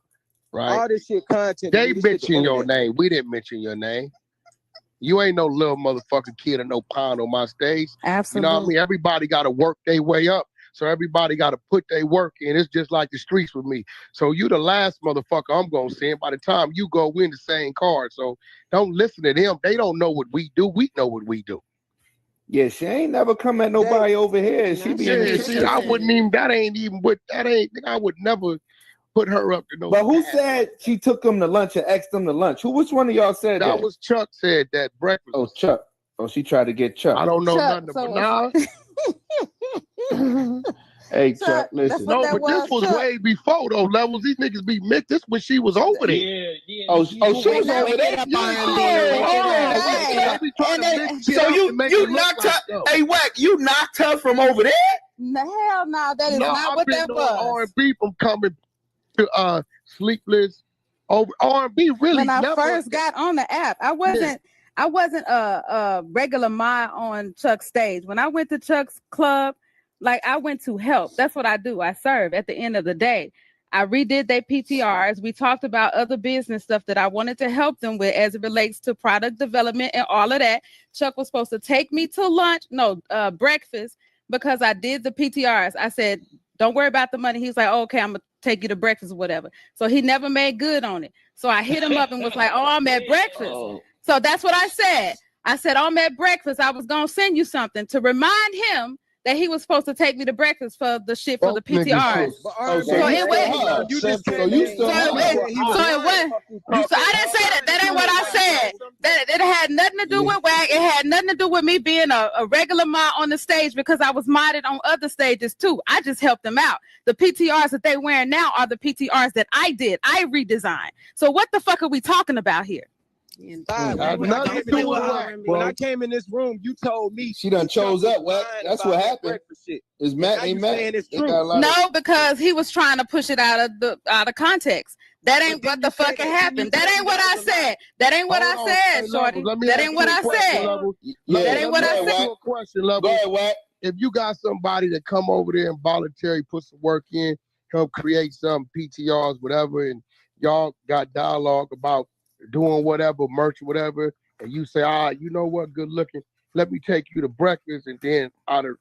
right? All this shit content. They mention your name. We didn't mention your name. You ain't no little motherfucking kid or no pound on my stage. Absolutely. You know what I mean? Everybody got to work their way up. So everybody got to put their work in. It's just like the streets with me. So you the last motherfucker I'm going to send. By the time you go win the same card. So don't listen to them. They don't know what we do. We know what we do. Yeah, she ain't never come at nobody over here. She be in the see, I wouldn't even, I would never put her up to no. But who said she took them to lunch and asked them to lunch? Which one of y'all said that? That was Chuck said that breakfast. Oh, Chuck. Oh, she tried to get Chuck. I don't know nothing about now. Hey, Chuck, listen. No, but this was way before those Levels. These niggas be mixed. This when she was over there. Yeah. Oh, she was over there. So you knocked her. Hey, Wack, you knocked her from over there? Hell no, that is not what that was. R&B from coming to Sleepless over R&B really. When I first got on the app, I wasn't a regular ma on Chuck's stage. When I went to Chuck's club, like I went to help. That's what I do. I serve at the end of the day. I redid their PTRs. We talked about other business stuff that I wanted to help them with as it relates to product development and all of that. Chuck was supposed to take me to breakfast because I did the PTRs. I said, don't worry about the money. He's like, oh, okay, I'm going to take you to breakfast or whatever. So he never made good on it. So I hit him up and was like, oh, I'm at breakfast. So that's what I said. I said, I'm at breakfast. I was going to send you something to remind him that he was supposed to take me to breakfast for the shit for the Both niggas PTRs. too. Oh, So it went. You just so you still So it went. So I didn't say that. That ain't what I said. That it had nothing to do with Wack. It had nothing to do with me being a regular mod on the stage because I was modded on other stages too. I just helped them out. The PTRs that they wearing now are the PTRs that I did. I redesigned. So what the fuck are we talking about here? When I came in this room, you told me she done chose up. What? That's what happened. Is Matt ain't Matt? It's true. No, because he was trying to push it out of context. That ain't what the fuck happened. That ain't what I said. That ain't what I said, shorty. That ain't what I said. That ain't what I said. Question, Level. Go ahead, Wack. If you got somebody that come over there and voluntarily put some work in, help create some PTRs, whatever, and y'all got dialogue about doing whatever, merch, whatever, and you say, you know what, good looking, let me take you to breakfast, and then out of,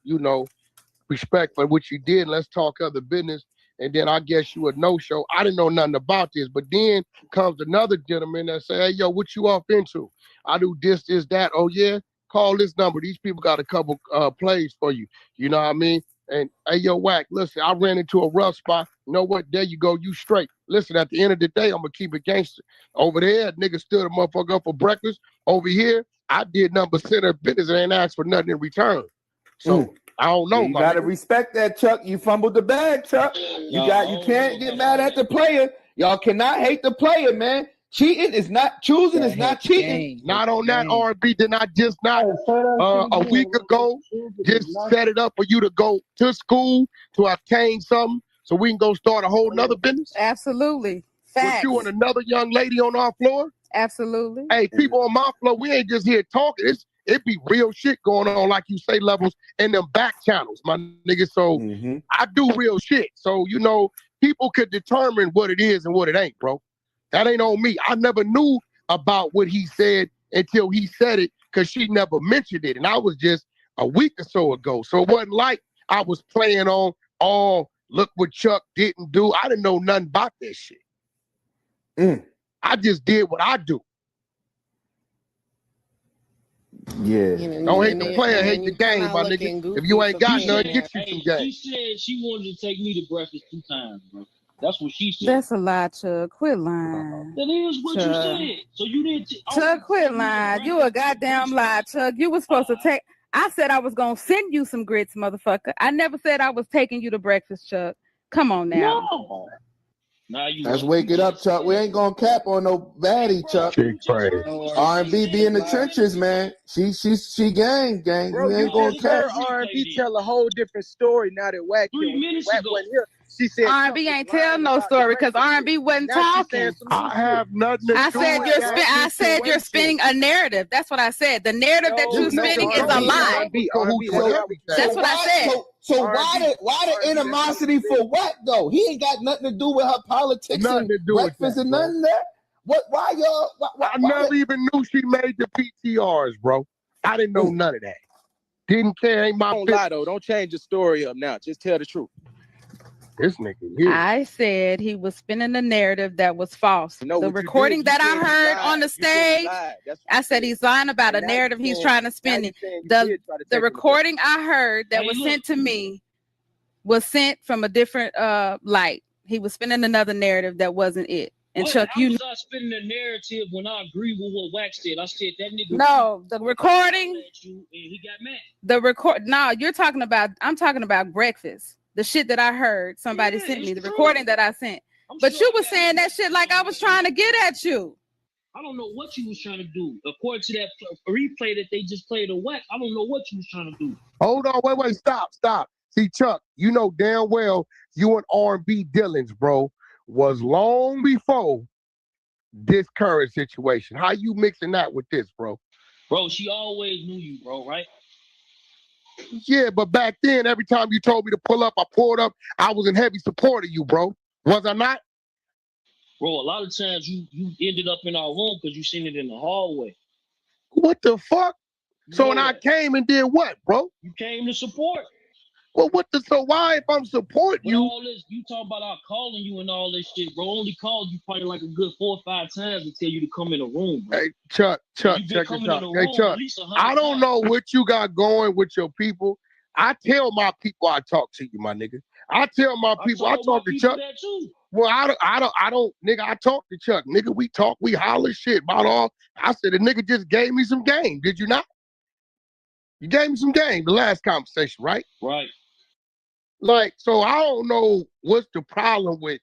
respect for what you did, let's talk other business, and then I guess you a no-show. I didn't know nothing about this, but then comes another gentleman that say, hey, yo, what you off into? I do this, that. Oh, yeah? Call this number. These people got a couple plays for you. You know what I mean? And, hey, yo, Wack, listen, I ran into a rough spot. You know what? There you go. You straight. Listen, at the end of the day, I'm going to keep it gangster. Over there, nigga stood a motherfucker up for breakfast. Over here, I did number center business and ain't asked for nothing in return. So, I don't know. You got to respect that, Chuck. You fumbled the bag, Chuck. You can't get mad at the player. Y'all cannot hate the player, man. Cheating is not choosing. Is not cheating. Not on that R&B. Did I just not a week ago just set it up for you to go to school to obtain something so we can go start a whole nother business? Absolutely. Facts. With you and another young lady on our floor? Absolutely. Hey, people on my floor, we ain't just here talking. It be real shit going on, like you say, Levels, in them back channels, my nigga. So I do real shit. So, people could determine what it is and what it ain't, bro. That ain't on me. I never knew about what he said until he said it because she never mentioned it. And I was just a week or so ago. So it wasn't like I was playing on, look what Chuck didn't do. I didn't know nothing about this shit. I just did what I do. Yeah. Don't hate the player, hate the game, my nigga. If you ain't got none, get you some game. She said she wanted to take me to breakfast 2 times, bro. That's what she said. That's a lie, Chuck. Quit lying. That is what you said. So you didn't. Chuck, quit lying. You a goddamn lie, Chuck. You was supposed to take. I said I was gonna send you some grits, motherfucker. I never said I was taking you to breakfast, Chuck. Come on now. No. Let's wake it up, Chuck. We ain't gonna cap on no baddie, Chuck. R&B be in the trenches, man. She gang. Bro, we ain't gonna cap. R&B tell a whole different story now that Wack wasn't here. She said R&B ain't tell no story because R&B wasn't talking. I have nothing to I do said with I said you're spinning a narrative. That's what I said. The narrative that you're spinning is a lie. That's what I said. So why the animosity for Wack though? He ain't got nothing to do with her politics Nothing to do with breakfast that, and bro. nothing there. Why y'all? I never even knew she made the PTRs, bro. I didn't know none of that. Didn't care. Ain't my Don't lie though. Don't change the story up now. Just tell the truth. This nigga here. I said he was spinning a narrative that was false. No, the recording that I heard on the stage, I said he's lying about a narrative he's trying to spin. The recording I heard that was sent to me was sent from a different light. He was spinning another narrative that wasn't it. And Chuck, I was spinning the narrative when I agree with what Wack said. I said that nigga. No, the recording. And he got mad. The record. No, you're talking about. I'm talking about breakfast. The shit that I heard somebody sent me. The recording that I sent. But you was saying that shit like I was trying to get at you. I don't know what you was trying to do. According to that replay that they just played of Wack, I don't know what you was trying to do. Hold on, wait, stop. See, Chuck, you know damn well you and R&B dealings, bro, was long before this current situation. How you mixing that with this, bro? Bro, she always knew you, bro, right? Yeah, but back then, every time you told me to pull up, I pulled up. I was in heavy support of you, bro. Was I not? Bro, a lot of times you ended up in our room because you seen it in the hallway. What the fuck? So when I came and did what, bro? You came to support. Well, so why if I'm supporting you? All this, you talk about our calling you and all this shit, bro. Only called you probably like a good 4 or 5 times to tell you to come in the room, bro. Hey, Chuck, check this out. Hey, Chuck, I don't know what you got going with your people. I tell my people I talk to you, my nigga. I tell my people I talk to Chuck. Well, I don't, nigga. I talk to Chuck, nigga. We talk, we holler shit about all. I said the nigga just gave me some game. Did you not? You gave me some game the last conversation, right? Right. Like, so I don't know what's the problem with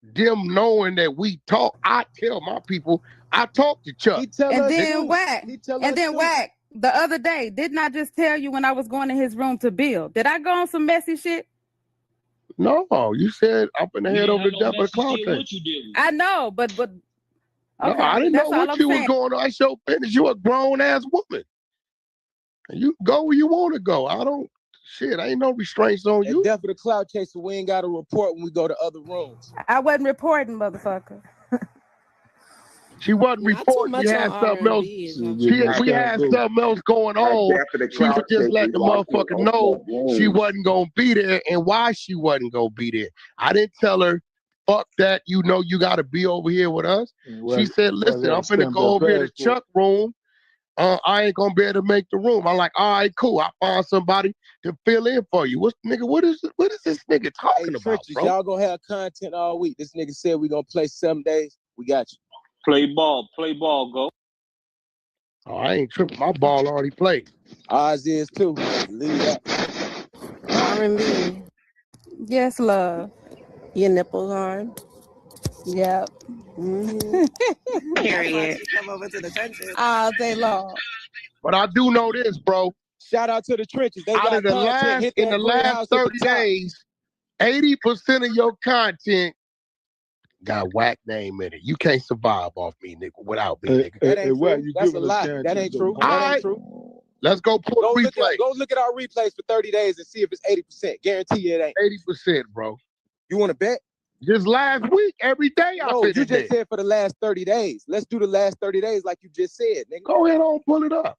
them knowing that we talk. I tell my people I talk to Chuck. And then Wack. The other day, didn't I just tell you when I was going to his room to build? Did I go on some messy shit? No, you said up in the head over the death of the cloud thing. I know, but okay, no, I didn't know what you was going on. I show business. You a grown ass woman. And you go where you want to go. I don't. Shit, ain't no restraints on you. Death of the cloud chaser. We ain't got to report when we go to other rooms. I wasn't reporting, motherfucker. She wasn't reporting. We had something else. We had something else going on. She was just letting the motherfucker know she wasn't gonna be there and why she wasn't gonna be there. I didn't tell her, fuck that. You know you gotta be over here with us. She said, listen, I'm finna go over here to Chuck room. I ain't gonna be able to make the room. I'm like, all right, cool. I found somebody to fill in for you. What is this nigga talking about, bro? Y'all gonna have content all week. This nigga said we gonna play 7 days. We got you. Play ball, go. Oh, I ain't tripping. My ball already played. Ours is too. Leave that. R&B. Yes, love. Your nipples hard. Yep. Period. Come over to the trenches. All day long. But I do know this, bro. Shout out to the trenches. They out got of the content. in the last 30 days, 80% of your content got Wack name in it. You can't survive off me, nigga, without me, nigga. That ain't true. That's a lie. That ain't true. That ain't true. Let's go pull a replay. Go look at our replays for 30 days and see if it's 80%. Guarantee you it ain't. 80%, bro. You want to bet? Just last week, every day I you just said for the last 30 days. Let's do the last 30 days like you just said, nigga. Go ahead on, pull it up.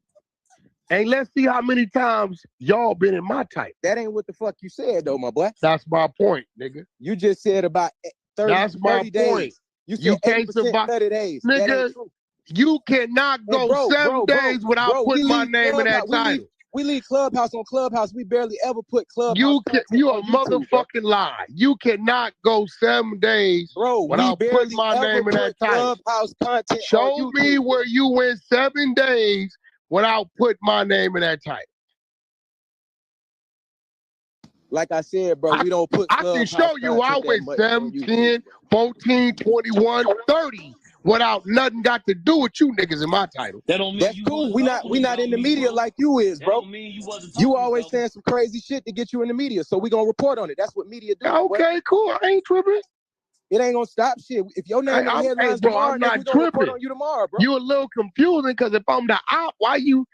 And let's see how many times y'all been in my type. That ain't what the fuck you said, though, my boy. That's my point, nigga. You just said about 30, That's my 30 days. point. You said can't 80%, survive. 30 days. Nigga, you cannot go 7 days without putting my name in that title. We leave Clubhouse on Clubhouse. We barely ever put Clubhouse. You a motherfucking lie. You cannot go 7 days without putting my name in that title. Clubhouse content. Show me where you went 7 days without putting my name in that title. Like I said, bro, we don't put I can show you I went 7, 10, 14, 21, 30 without nothing got to do with you niggas in my title. That don't mean that's cool. We not in the media like you is, bro. You always saying some crazy shit to get you in the media, so we gonna report on it. That's what media do. Okay, cool. I ain't tripping. It ain't gonna stop shit. If your name in the headlines tomorrow, I'm not we gonna report tripping on you tomorrow, bro. You a little confusing because if I'm the op, why you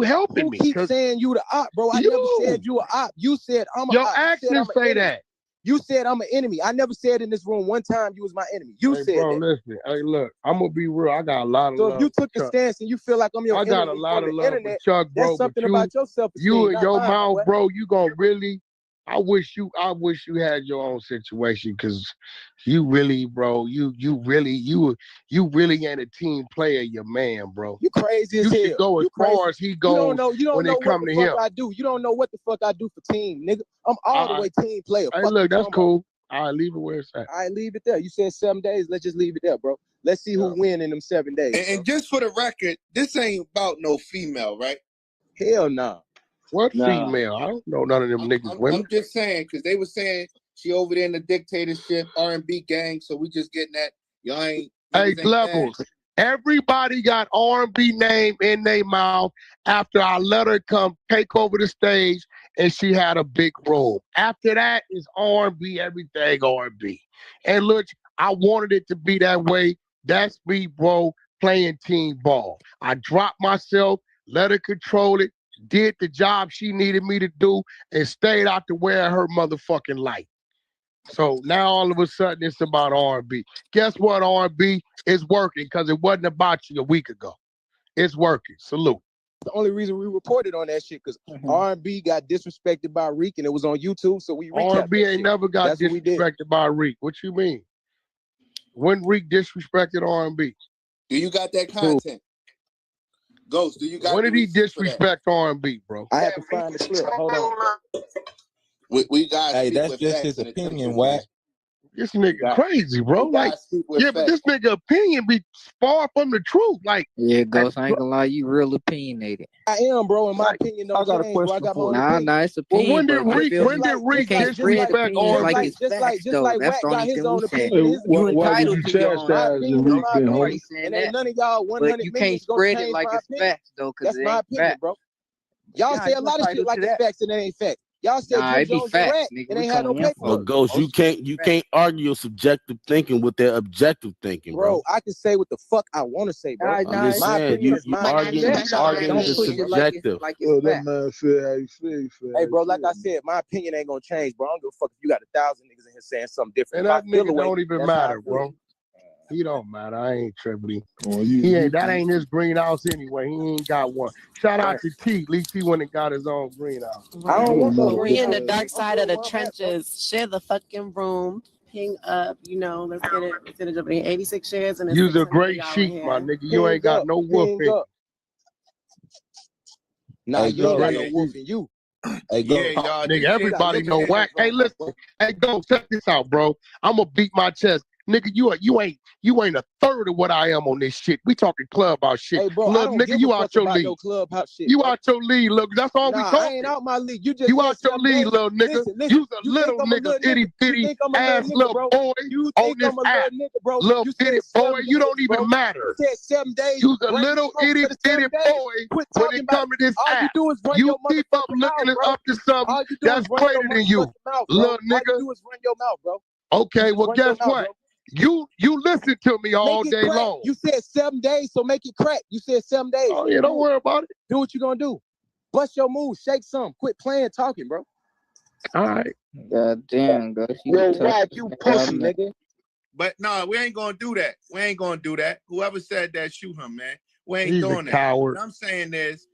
helping me? Who keep saying you the op, bro? I never said you a op. You said I'm a op. Your actions say that. You said I'm an enemy. I never said in this room one time you was my enemy. You said bro, that. Listen. Hey, look, I'm gonna be real. I got a lot of so love. If you took the stance and you feel like I'm your enemy, I got a lot of love for Chuck, bro. That's something about your self-esteem. You and your mouth, bro. You gonna really. I wish you had your own situation because you really, bro. You really ain't a team player. Your man, bro. You crazy as hell. You should go as far as he goes. You don't when know it come what to the him. fuck I do. You don't know what the fuck I do for team, nigga. I'm all the way team player. Hey, look, that's cool. All right, leave it where it's at. All right, leave it there. You said 7 days. Let's just leave it there, bro. Let's see who win in them 7 days. And just for the record, this ain't about no female, right? Hell no. What female? I don't know none of them niggas women. I'm just saying, because they were saying she over there in the dictatorship, R&B gang, so we just getting that. Y'all ain't... Hey, levels. Everybody got R&B name in their mouth after I let her come take over the stage and she had a big role. After that is R&B, everything R&B. And look, I wanted it to be that way. That's me, bro, playing team ball. I dropped myself, let her control it, did the job she needed me to do, and stayed out the way of her motherfucking life. So now all of a sudden it's about R&B. Guess what, R&B? It's working because it wasn't about you a week ago. It's working. Salute. The only reason we reported on that shit because R&B got disrespected by Reek and it was on YouTube, so we recapped R&B ain't never got disrespected by Reek. What you mean? When Reek disrespected R&B? Do you got that content? Ghost, do you got? What did he receipts for that? disrespect R&B, bro? I have to find the clip. Hold on. We got. Hey, that's just his opinion, Wack. This nigga crazy, bro. Like, yeah, but this nigga opinion be far from the truth. Like, Yeah, Ghost, I ain't gonna lie, you real opinionated. I am, bro, and my opinion don't change, bro. I got my own opinion. Nah, it's opinion, when did Reek disrespect R&B? Just like Wack got his own opinion. You entitled to your own opinion. My opinion. And that. ain't none of y'all 100 But you million can't gonna spread change it like my it's opinion. facts, though, because That's it my ain't opinion, facts. bro. Y'all say a lot of shit like it's facts and it ain't facts. Y'all said Nah, Jim it be Jones facts, rat nigga. and We ain't had no calling them paperwork. But Ghost, you can't argue your subjective thinking with their objective thinking, bro. I can say what the fuck I want to say, bro. I'm just saying, you arguing the subjective. That man said how you feel. Hey, bro, like I said, my opinion ain't gonna change, bro. I don't give a fuck if you got 1,000 niggas in here saying something different. And that nigga don't even matter, bro. He don't matter. I ain't tripping. That ain't his greenhouse anyway. He ain't got one. Shout out to T. At least he went and got his own greenhouse. I don't want no We in the dark side of the trenches. Share the fucking room. Ping up. Let's get it. Let's get it up in 86 shares and You's a great sheep, my nigga. You ain't got no wolf in you. Nah, you ain't got no wolf in you. Hey, go, y'all. nigga, everybody know Wack. Hey, listen. Hey, go check this out, bro. I'm gonna beat my chest. Nigga, you ain't a third of what I am on this shit. We talking clubhouse shit. Hey, bro, look, I don't nigga, give you a out fuck your about league. no clubhouse shit. You bro. out your league, look. That's all we talking. I ain't out my league. You just out your league, little nigga. You's a little nigga, itty bitty ass little boy on this app. Little bitty boy, you don't even matter. You said 7 days. You's a little itty bitty boy when it comes to this app. You keep up looking up to something that's greater than you, little nigga. All you do is run your mouth, bro. Okay, well, guess what? You listen to me all day long. You said 7 days, so make it crack. You said 7 days. Oh yeah, don't worry about it. Do what you gonna do. Bust your move, shake some. Quit playing, talking, bro. All right. God damn, Ghost. You pussy, nigga. But no, we ain't gonna do that. We ain't gonna do that. Whoever said that, shoot him, man. We ain't doing that. Coward. What I'm saying is,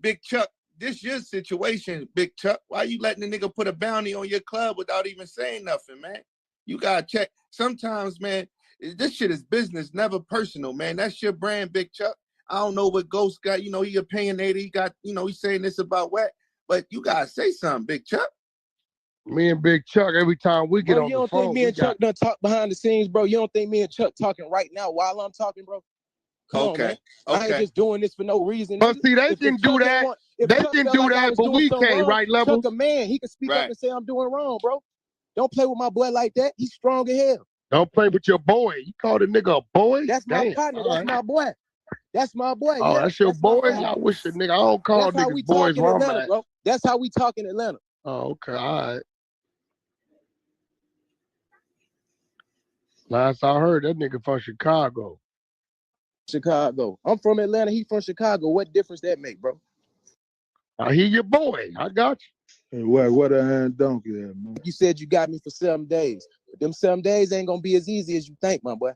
Big Chuck, this your situation, Big Chuck. Why you letting the nigga put a bounty on your club without even saying nothing, man? You gotta check. Sometimes, man, this shit is business, never personal, man. That's your brand, Big Chuck. I don't know what Ghost got. He opinionated. He got, he's saying this about Wack, but you gotta say something, Big Chuck. Me and Big Chuck, every time we get on the phone, you don't think me and Chuck done talk behind the scenes, bro? You don't think me and Chuck talking right now while I'm talking, bro? Come on, man. I ain't just doing this for no reason. But see, they can do that. They can do that, but we can't, right, Level? Chuck a man. He can speak up and say I'm doing wrong, bro. Don't play with my boy like that. He's strong as hell. Don't play with your boy. You call the nigga a boy? That's my partner. That's my boy. That's my boy. Oh, that's your boy? I wish the nigga, I don't call niggas boys where I'm at. Bro. That's how we talk in Atlanta. Oh, okay. All right. Last I heard, that nigga from Chicago. I'm from Atlanta. He from Chicago. What difference that make, bro? He your boy. I got you. Hey, what a hand donkey there, man. You said you got me for 7 days. But them 7 days ain't gonna be as easy as you think, my boy.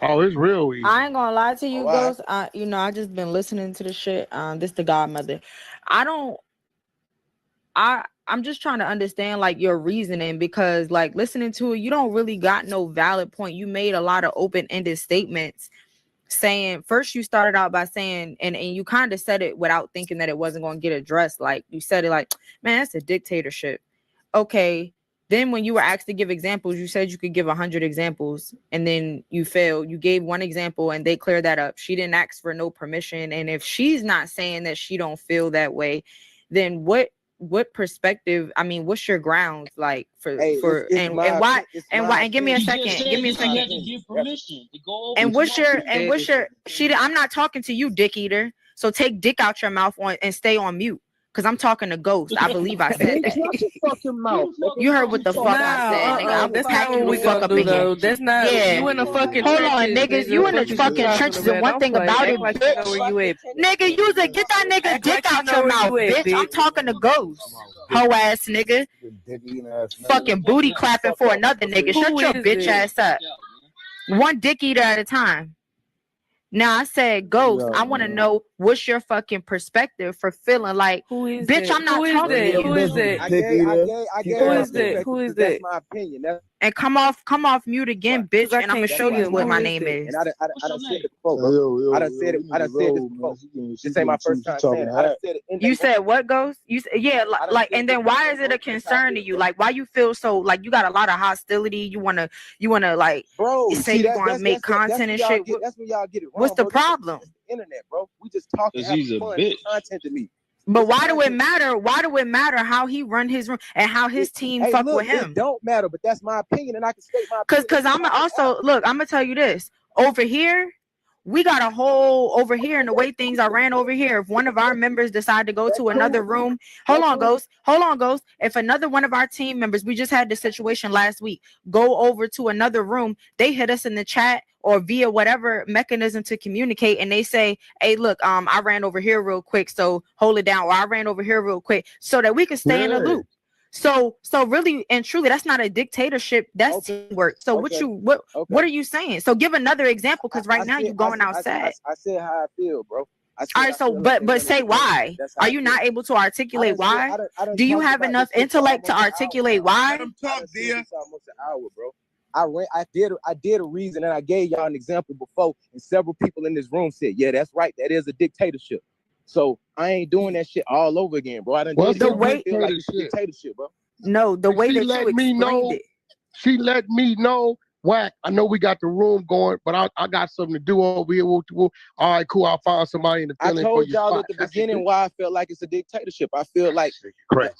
Oh, it's real easy. I ain't gonna lie to you, Ghost. I just been listening to the shit. This the godmother. I'm just trying to understand like your reasoning, because like listening to it, you don't really got no valid point. You made a lot of open-ended statements saying, first you started out by saying, and you kind of said it without thinking that it wasn't going to get addressed. Like you said it like, man, that's a dictatorship. Okay. Then when you were asked to give examples, you said you could give 100 examples and then you failed. You gave one example and they cleared that up. She didn't ask for no permission. And if she's not saying that she don't feel that way, then what perspective, what's your grounds like for and why and give me a second. And what's your I'm not talking to you, dick eater. So take dick out your mouth and stay on mute. Cause I'm talking to Ghost. I believe I said that. You heard what the fuck I said, nigga. That's not what we gonna do, though. That's not. Yeah. You in the fucking Hold trenches. on, niggas. You in the fucking trenches. And one thing about it, bitch. Nigga, get that nigga dick out your mouth, bitch. I'm talking to Ghost. Hoe ass nigga. Fucking booty clapping for another nigga. Shut your bitch ass up. One dick eater at a time. Now I said, Ghost, I want to know what's your fucking perspective for feeling like, bitch, I'm not talking to you. Who is it? I gave who is that's my opinion. And come off mute again, bitch, and I'm gonna show you what my name is. And I done said it before, bro. I done said this before. This ain't my first time saying it. I done said it. You said what, Ghost? You said, yeah, like, and then why is it a concern to you? Like, why you feel so like you got a lot of hostility? You wanna like, bro, say you gonna make content and shit. That's when y'all get it wrong. What's the problem? Internet, bro. We just talking. He's a fun. bitch. Content to me. But why do it matter? Why do it matter how he run his room and how his team fuck with him? It don't matter, but that's my opinion, and I can state my opinion. Cause I'm also look. I'm gonna tell you this. Over here, we got a whole over here, and the way things are ran over here. If one of our members decide to go to another room, hold on, Ghost. If another one of our team members, we just had this situation last week, go over to another room, they hit us in the chat or via whatever mechanism to communicate, and they say, hey, look, I ran over here real quick, so hold it down, or I ran over here real quick, so that we can stay in the loop. So really and truly, that's not a dictatorship, that's teamwork. So what are you saying? So give another example, because right now you're going outside. I said how I feel, bro. All right, so but say why. Are you not able to articulate why? Do you have enough intellect to articulate why? Almost an hour, bro. I did a reason, and I gave y'all an example before, and several people in this room said, yeah, that's right, that is a dictatorship. So I ain't doing that shit all over again, bro. I done did the way feel like it's a dictatorship, bro. No, the way that you explained it. She let me know, Wack, I know we got the room going, but I got something to do over here. All right, cool. I'll find somebody in the I feeling told for your y'all spot. at the beginning why I felt like it's a dictatorship. I feel like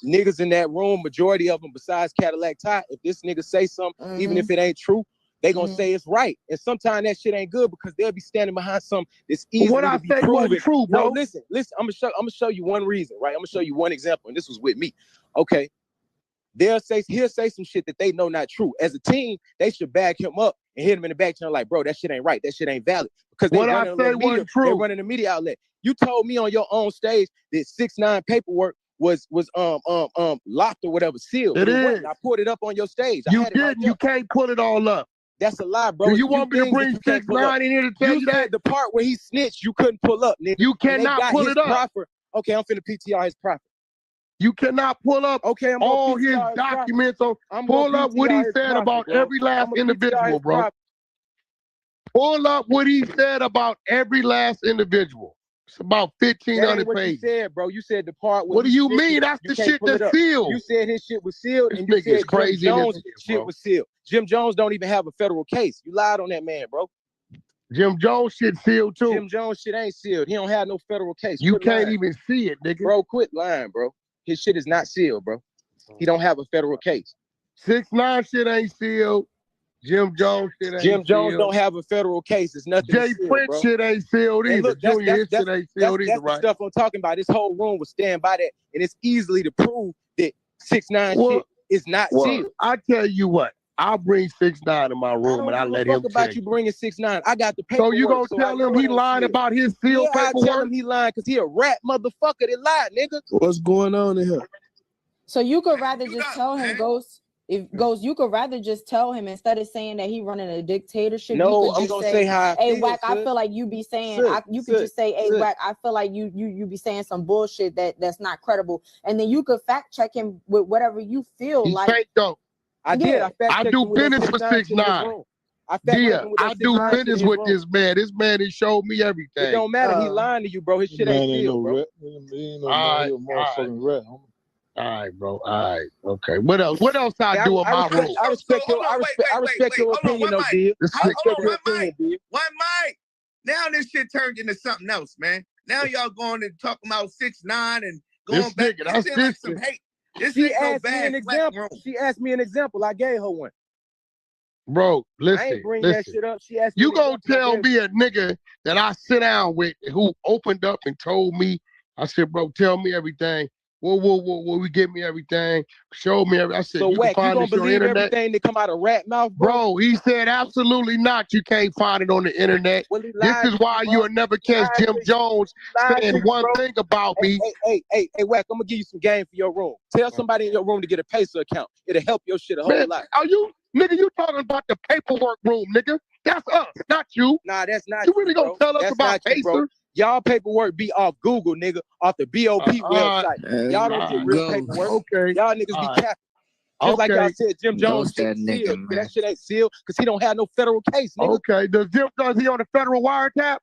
niggas in that room, majority of them besides Cadillac Ty, if this nigga say something, even if it ain't true, they gonna say it's right. And sometimes that shit ain't good because they'll be standing behind something that's easy to be proven. True, bro. No, listen, I'm gonna show you one reason, right? I'm gonna show you one example, and this was with me. Okay. He'll say some shit that they know not true. As a team, they should back him up and hit him in the back channel like, bro, that shit ain't right. That shit ain't valid. Because they're running the media outlet. You told me on your own stage that 6ix9ine paperwork was locked or whatever, sealed. It is. I pulled it up on your stage. You didn't. You can't pull it all up. That's a lie, bro. Do you want me to bring 6ix9ine in here to tell you that? The part where he snitched, you couldn't pull up, nigga. You cannot pull it up. Okay, I'm finna PTR his profit. You cannot pull up all his documents. Pull up what he said about every last individual, bro. Pull up what he said about every last individual. It's about 1,500 pages. You said, bro. You said the part. What do you mean? That's the shit that's sealed. You said his shit was sealed, and you said Jim Jones' shit was sealed. Jim Jones don't even have a federal case. You lied on that man, bro. Jim Jones shit sealed too. Jim Jones shit ain't sealed. He don't have no federal case. You can't even see it, nigga. Bro, quit lying, bro. His shit is not sealed, bro. He don't have a federal case. 6ix9ine shit ain't sealed. Jim Jones shit ain't sealed. Jim Jones don't have a federal case. It's nothing. Jay Prince shit ain't sealed either. Look, Junior, his shit ain't sealed either, that's the stuff I'm talking about. This whole room will stand by that, and it's easily to prove that 6ix9ine shit is not sealed. I tell you what, I'll bring 6ix9ine in my room and I let him about you bringing 6ix9ine. I got the paperwork. So you gonna tell him he lied about his sealed paperwork? I tell him he lying because he a rat motherfucker that lied, nigga. What's going on in here? So you could rather just tell him, Ghost. If Ghost, you could rather just tell him instead of saying that he running a dictatorship. No, you could I'm just gonna say how. Hey, Wack, I feel like you be saying. You could just say, hey, Wack, I feel like you be saying some bullshit that's not credible, and then you could fact check him with whatever you feel He's like. fake though. I did. I do business with 6ix9ine. Yeah, I do business with this man. This man has showed me everything. It don't matter. He lying to you, bro. His shit ain't sealed, bro. All right, bro. All right. Okay. What else? What else I do in my room? I respect your opinion, though, D. One mic. Now this shit turned into something else, man. Now y'all going and talking about 6ix9ine and going back. That's like some hate. She asked me an example. She asked me an example. I gave her one. Bro, listen. I ain't bring that shit up. She asked me. You gonna tell me a nigga that I sit down with who opened up and told me? I said, bro, tell me everything. Whoa, we get me everything. Show me everything. I said, so you Wack, can find you gonna believe everything that come out of rat mouth, bro? He said, absolutely not. You can't find it on the internet. Well, this is why you'll never catch Jim Jones saying one thing about me. Hey, Wack, I'm gonna give you some game for your room. Tell somebody in your room to get a Pacer account. It'll help your shit a whole lot. Are you, nigga, you talking about the paperwork room, nigga? That's us, not you. Nah, that's not you. Really gonna tell us about Pacer? Y'all paperwork be off Google, nigga, off the BOP website. Y'all don't get real paperwork. Okay. Y'all niggas be capping. Just like y'all said, Jim Jones shit sealed. That shit ain't sealed because he don't have no federal case, nigga. Okay. Does he on the federal wiretap?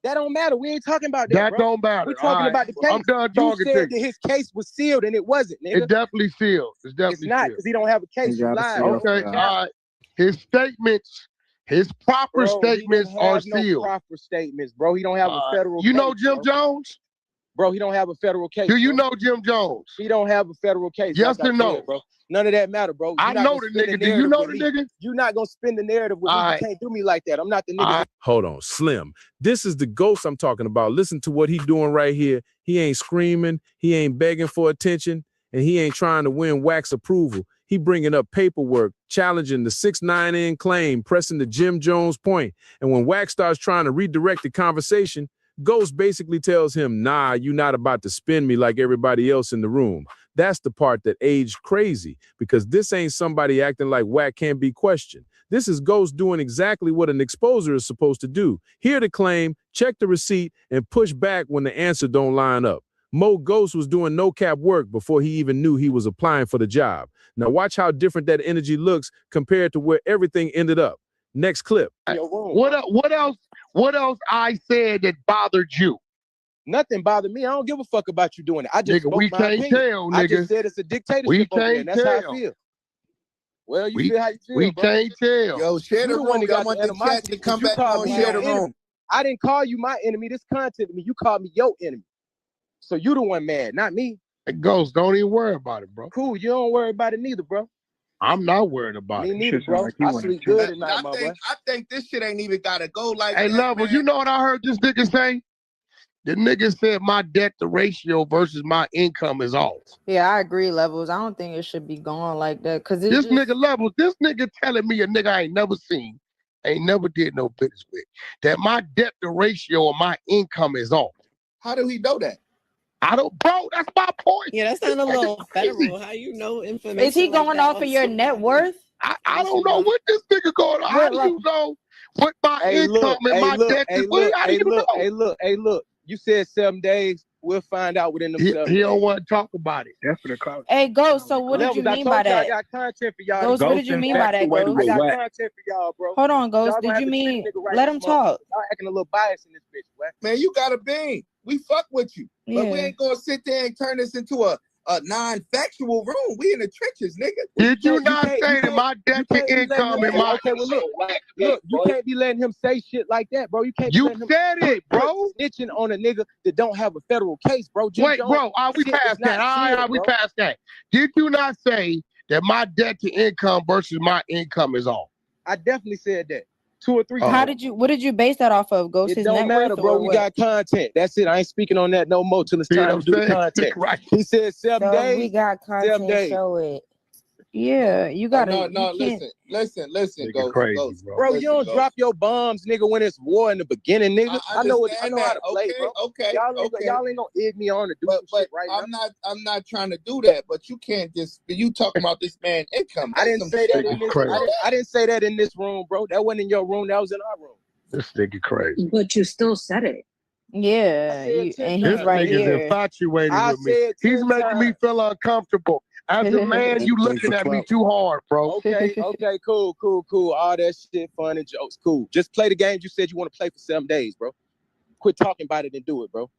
That don't matter. We ain't talking about that, That bro. don't matter. We're talking about the case. I'm done talking you to said that his case was sealed and it wasn't, nigga. It definitely sealed. It's definitely not sealed. because he don't have a case. You lied. Okay. All right. His statements, his proper statements are sealed. No proper statements, bro. He don't have a federal You case. know Jim Jones? Bro, he don't have a federal case. Do you know Jim Jones? He don't have a federal case. Yes like or no? bro. None of that matter, bro. I know the nigga. Do you know the nigga? You're not gonna spin the narrative with me. You can't do me like that. I'm not the nigga. Hold on, Slim. This is the ghost I'm talking about. Listen to what he doing right here. He ain't screaming. He ain't begging for attention. And he ain't trying to win Wack's approval. He bringing up paperwork, challenging the 6ix9ine claim, pressing the Jim Jones point. And when Wack starts trying to redirect the conversation, Ghost basically tells him, nah, you're not about to spin me like everybody else in the room. That's the part that aged crazy, because this ain't somebody acting like Wack can't be questioned. This is Ghost doing exactly what an exposer is supposed to do. Hear the claim, check the receipt, and push back when the answer don't line up. Mo Ghost was doing no-cap work before he even knew he was applying for the job. Now watch how different that energy looks compared to where everything ended up. Next clip. What else I said that bothered you? Nothing bothered me. I don't give a fuck about you doing it. I just Nigga, we spoke my can't opinion. tell, I nigga. just said it's a dictatorship We over there, can't and that's how I tell. feel. Well, you We- feel how you feel, we bro. can't tell. Yo, share You the the one room. that Y'all got want the the chat animosity to come 'cause you back called on. me Share your the enemy. room. I didn't call you my enemy. This content to me. You called me your enemy. So you the one mad, not me. Hey, Ghost, don't even worry about it, bro. Cool. You don't worry about it neither, bro. I'm not worried about Me it. neither, bro. I sleep good at night, my boy. I think this shit ain't even gotta go like Hey, that, Levels, man. you know what I heard this nigga say? The nigga said my debt to ratio versus my income is off. Yeah, I agree, Levels. I don't think it should be going like that because This nigga Levels, this nigga telling me a nigga I ain't never seen, ain't never did no business with, that my debt to ratio of my income is off. How do he know that? I don't, bro, that's my point. Yeah, that sounds a little federal. How you know information? Is he like going that off of your net worth? I don't know what this nigga going on. How do you know what my income and my debt is? How do you know? Hey, look. You said 7 days. We'll find out within them 7 days. He don't want to talk about it. That's for the college. Hey, Ghost, so what did you Levels, mean by that? I got content for y'all. Ghost, what did you mean by that, Ghost? I got content for y'all, bro. Hold on, Ghost. Y'all gonna Did have you to treat mean the nigga right let this him month. talk? Y'all acting a little biased in this bitch, man. Man, you got a bean. We fuck with you. But we Yeah. ain't gonna sit there and turn this into a non-factual room. We in the trenches, nigga. Did you not say that my debt to income and my... Okay, well, look, you can't be letting him say shit like that, bro. You can't be You letting him said it, bro. snitching on a nigga that don't have a federal case, bro. Jim Wait, Jones, bro, we shit is passed not that. All sealed, right, we bro. passed that. Did you not say that my debt to income versus my income is off? I definitely said that 2 or 3 What times. did you base that off of, Ghost? It His don't net matter, worth bro. or We what? got content. That's it. I ain't speaking on that no more till it's time to do the content. Right. He said 7 So days. we got 7 content. days. Show it. Yeah, you gotta. No, you can't- listen, Ghost. Crazy, Ghost. bro. Bro, Listen, you don't Ghost. drop your bombs, nigga, when it's war in the beginning, nigga. I know understand how to that. play, bro. Okay. Y'all ain't gonna egg me on to do some shit right now. I'm not trying to do that, but you can't just you talking about this man income. I didn't say that in this. crazy. I didn't say that in this room, bro. That wasn't in your room. That was in our room. This nigga crazy. But you still said it. Yeah, and This he's right nigga's here. infatuated I with me. said He's 10 making me times. feel uncomfortable. As a man, you looking at me too hard, bro. Okay, cool. All that shit, fun and jokes, cool. Just play the games you said you want to play for 7 days, bro. Quit talking about it and do it, bro.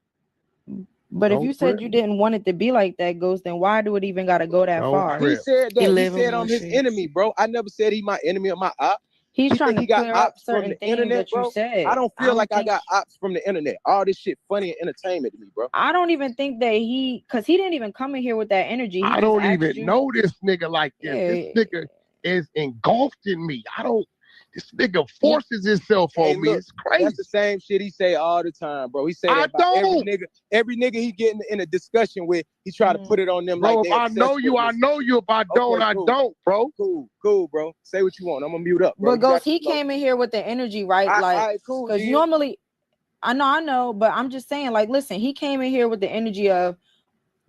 But if Don't you said trip. you didn't want it to be like that, Ghost, then why do it even gotta go that Don't far? trip. He said that. He live said on I'm the his streets. enemy, bro. I never said he my enemy or my op. He's He trying think to he got clear up ops from certain the things internet, that you bro. said. I don't feel like I think- got ops from the internet. All this shit funny and entertainment to me, bro. I don't even think that because he didn't even come in here with that energy. He I just don't asked even you- know this nigga like this. Yeah. This nigga is engulfed in me. This nigga forces himself on me. Look, It's crazy. that's the same shit he say all the time, bro. He say I that about every don't. nigga. Every nigga he get in a discussion with, he try to put it on them. Bro, like if they I obsessed know you, with I this. know you. If I don't, I cool. don't, bro. Cool, bro. Say what you want. I'm gonna mute up, bro. But Ghost, he came in here with the energy, right? Like, cool. because normally, I know, but I'm just saying, like, listen, he came in here with the energy of,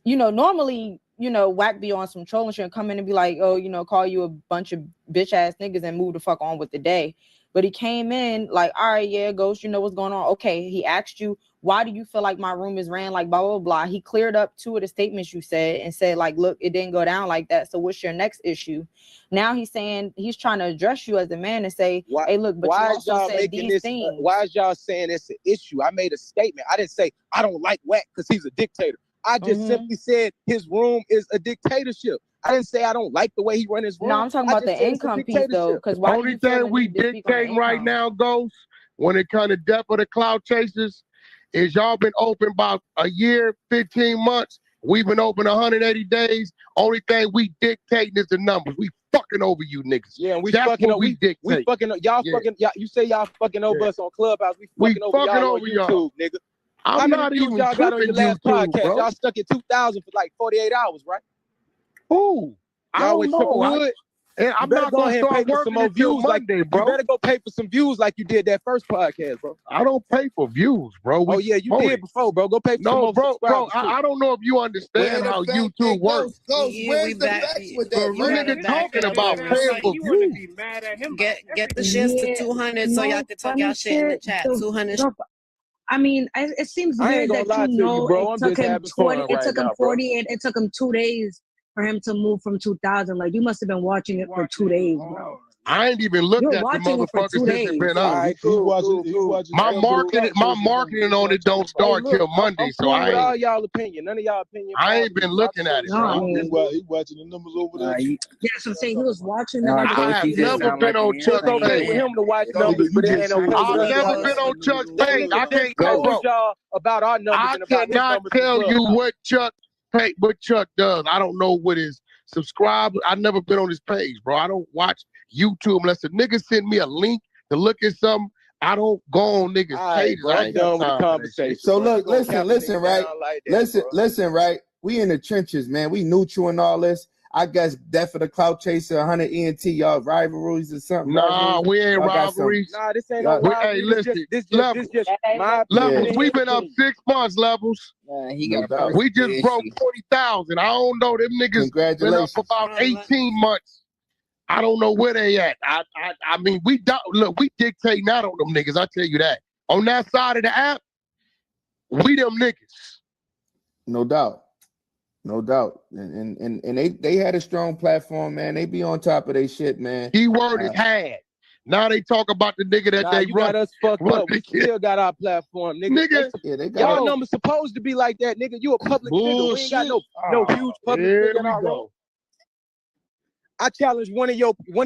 normally, Wack be on some trolling shit and come in and be like, oh, call you a bunch of bitch ass niggas and move the fuck on with the day. But he came in like, all right, yeah, Ghost, you know what's going on. Okay, he asked you, why do you feel like my room is ran like blah, blah, blah. He cleared up 2 of the statements you said and said like, look, it didn't go down like that. So what's your next issue? Now he's saying he's trying to address you as a man and say, hey, look, but you why is also y'all said making these this? things. Why is y'all saying it's an issue? I made a statement. I didn't say I don't like Wack because he's a dictator. I just simply said his room is a dictatorship. I didn't say I don't like the way he run his room. No, I'm talking about the income piece though, because why only thing we dictating right now, Ghost, when it comes to death of the cloud chasers, is y'all been open about a year, 15 months. We've been open 180 days. Only thing we dictating is the numbers. We fucking over you niggas. Yeah, and That's fucking what we dictate. We fucking y'all fucking y'all. You say y'all fucking over us on Clubhouse. We fucking over y'all on YouTube, nigga. I'm How many not views even y'all got on your tripping last YouTube, podcast? bro. Y'all stuck at 2,000 for like 48 hours, right? Who? I Y'all don't went know. triple wood. I'm not go gonna ahead and pay start for some working more until views. Monday, like bro. you better go pay for some views like you did that first podcast, bro. I don't pay for views, bro. Oh yeah, you did before, bro. Go pay for some No, more bro. subscribers. too. I don't know if you understand how YouTube works. Where's the facts with that? You nigga talking about paying for views. Get the shits to 200 so y'all can talk y'all shit in the chat. 200. I mean, it seems I ain't weird gonna that lie to you, bro. I'm it took just him having 40. fun It right took him now, bro. 48. It took him 2 days for him to move from 2,000. Like you must have been watching it for 2 days, bro. I ain't even looked You're at the watching it for motherfuckers 2 since days. it been All up. right, cool. My marketing on it don't start till Monday, I'm so cool I with all ain't. y'all opinion. None of y'all opinion. I ain't been looking at it. No, I mean, He watching the numbers over there. yeah, so I'm saying he was watching the Nah, numbers. Ghost, I have you just never sound been like on an Chuck's It's okay page. for him to watch Nigga, numbers, you but it just ain't okay said for I've us to never watch been on numbers. Chuck's That page. nigga I just can't, told y'all about our numbers I and about his cannot numbers. tell you what Chuck does. I don't know what his subscribe. I've never been on his page, bro. I don't watch YouTube unless a nigga send me a link to look at something. I don't go on niggas' All right, pages. bro. I I'm ain't got done with the time for that conversation. shit. So bro. You look, gonna cap a listen, nigga right? down like that, bro. Listen, right? We in the trenches, man. We neutral and all this. I guess death of the clout chaser, 100 ENT, y'all rivalries or something. Nah, we ain't Y'all got some- rivalries. Nah, this ain't no Y'all- rivalry. Hey, listen, This Levels. just my Levels, opinion. we've been up 6 months, Levels. Nah, he No got doubt. We personal just broke issues. 40,000. I don't know. Them niggas been up Congratulations. about 18 months. I don't know where they at. I mean, we don't look. We dictating out on them niggas. I tell you that. On that side of the app, we them niggas. No doubt. No doubt. And they had a strong platform, man. They be on top of their shit, man. Keyword is had. Now they talk about the nigga that Nah, they you run. got us fucked run up. We the- still got our platform, nigga. Nigga, Yeah, they got Y'all yo, numbers supposed to be like that, nigga. You a public figure. We ain't got no huge public here figure in we our room. go. I challenge one of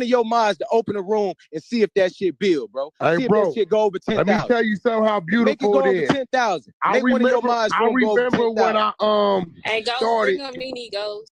your mods to open a room and see if that shit build, bro. Hey, See if bro, that shit go over let me 10,000. tell you something how Make it beautiful go it over is. 10,000. I Make one of your remember, mods I room go over remember when 10,000. I Hey, Ghost, started. bring up Nene, Ghost.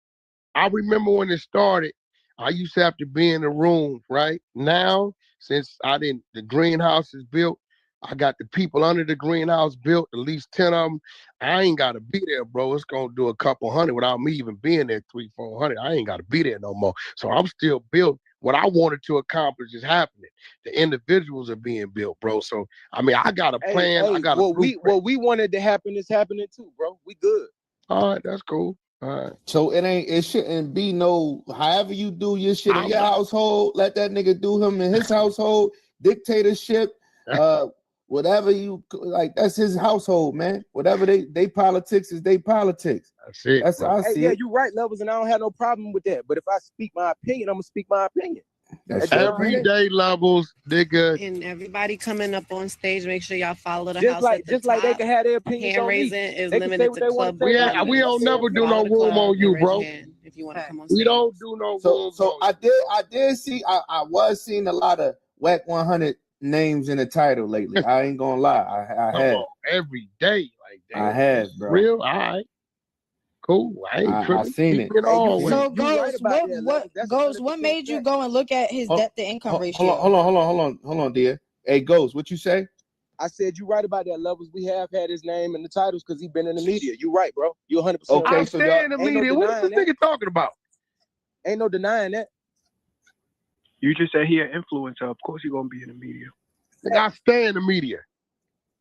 I remember when it started, I used to have to be in the room, right? Now, since the greenhouse is built, I got the people under the greenhouse built, at least 10 of them. I ain't got to be there, bro. It's going to do a couple hundred without me even being there, 300-400. I ain't got to be there no more. So I'm still built. What I wanted to accomplish is happening. The individuals are being built, bro. So, I mean, I got a plan. I got a blueprint. What we wanted to happen is happening too, bro. We good. All right, that's cool. All right. So it shouldn't be no, however you do your shit in your household, let that nigga do him in his household, dictatorship, whatever you like, that's his household, man. Whatever they politics is they politics. That's it. That's how I see Yeah, it. you're right, Levels, and I don't have no problem with that. But if I speak my opinion, I'm gonna speak my opinion. That's everyday Levels, nigga. And everybody coming up on stage, make sure y'all follow the Just house like at the just top. like they can have their opinions Hand on me. raising is They can say limited what to they want club to say. We don't never do no Follow the room club on and you, raise bro. your hand if you want to come on stage. We don't do no room. So I did see I was seeing a lot of Wack100 names in the title lately. I ain't gonna lie. I Come have on, every day. Like that. I have, bro. Real? All right. Cool. I ain't tripping. I seen Keep it. on with So it. Ghost, what made you go and look at his debt to income ratio? Hold on, dear. Hey, Ghost, what you say? I said you right about that, Levels. We have had his name in the titles because he been in the media. You right, bro. You 100%. Okay, right. so Stay y'all in the ain't no media. What is this denying nigga talking about? Ain't no denying that. You just said he an influencer. Of course he gonna be in the media. Nigga, I stay in the media.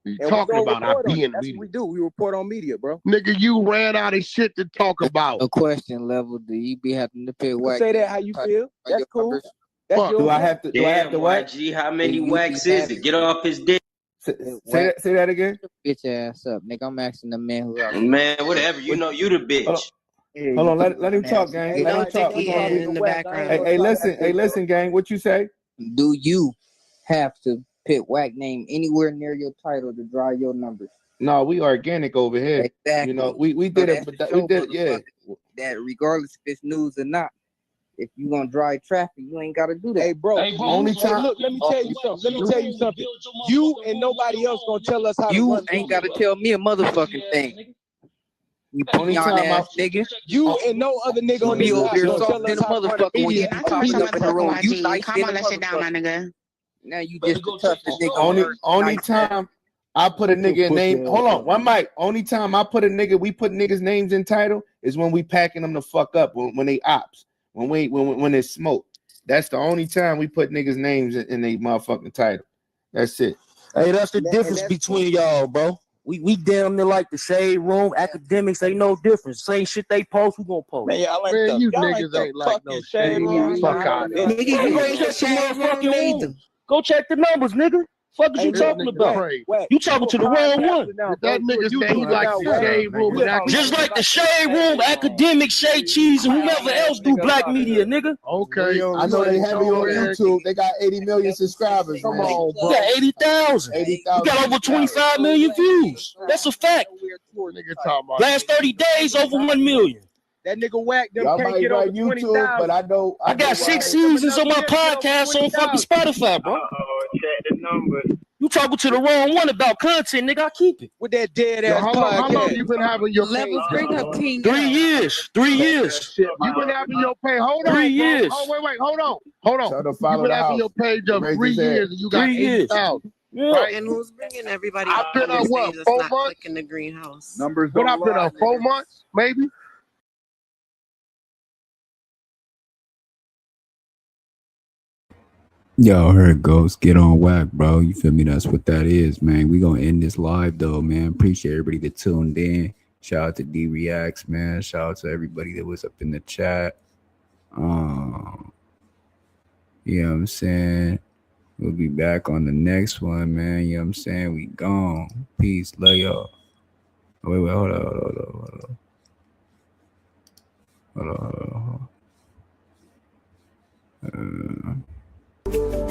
What you And talking we gonna about? I report on be it. in the That's media. what we do. We report on media, bro. Nigga, you ran out of shit to talk about. A question, Level. Do you be having to pay You can Wack? say that how you feel. That's cool. numbers? That's Do I have to? Do I have to what? YG, how many wax is it? Get off his dick. Say that again. Bitch ass up, nigga. I'm asking the man who else. Man, whatever. You know you the bitch. Hold on, let him talk, gang. Hey, Let him don't talk. take it in the background. Hey, listen, gang. What you say? Do you have to put Wack name anywhere near your title to draw your numbers? No, we organic over here. Exactly. You know, we did it, but we did, yeah. That regardless if it's news or not, if you gonna drive traffic, you ain't gotta do that. Hey, bro. Only time. Look, let me tell you something. You and nobody else gonna tell us how to You run. ain't gotta tell me a motherfucking thing. You Only peon time ass nigga. You and no other nigga on Be this over app there gonna soft tell in us a how to run motherfucker when you media. be popping up in the room. You nice Come in on, a let's sit down, my motherfucker. nigga. Now you just the toughest nigga. Only time I put a nigga in name. Hold on, one mic. Only time I put a nigga, we put niggas' names in title is when we packing them the fuck up when they ops. When it's smoke. That's the only time we put niggas' names in they motherfucking title. That's it. Hey, that's the difference between y'all, bro. We damn near like the shade room. Academics ain't no difference. Same shit they post, we gonna post. Man, y'all ain't Man, you y'all niggas ain't like no fucking shade room. Fuck out of here. Nigga, you go check the motherfucking room. Go check the numbers, nigga. Fuck is you This talking nigga about? crazy. You talking to the wrong one. That nigga say he like the shade room and Just like the shade room, academic, shade cheese, and whomever else do black media, nigga. Okay. I know they heavy on YouTube. They got 80 million subscribers. Come man. on, bro. We got 80,000. We got over 25 million views. That's a fact. Nigga talking about Last 30 days, over 1 million. That nigga Wack them Y'all can't might get over write 20,000. YouTube, but I know I got 6 seasons on my podcast on fucking Spotify, bro. Check the numbers. You talking to the wrong one about content, nigga. I keep it. With that dead Yo, ass how podcast. long you been having your page? Bring up King. 3 years. 3 years. You been having your page. Hold on, 3 bro. years. Oh, wait. Hold on. Tell them You follow been the having house. your page of Raise 3 his hand. years and you got 3 years. 80,000. Yeah. Right? And who's bringing everybody I've up been on their on what, stage that's 4 not months? clicking the greenhouse? Numbers What don't I've been lie, on 4 nigga. months, maybe? Y'all heard Ghost. Get on Wack, bro. You feel me? That's what that is, man. We gonna end this live though, man. Appreciate everybody that tuned in. Shout out to D Reacts, man. Shout out to everybody that was up in the chat. You know what I'm saying? We'll be back on the next one, man. You know what I'm saying? We gone. Peace. Love y'all. Wait, hold on. Hold on.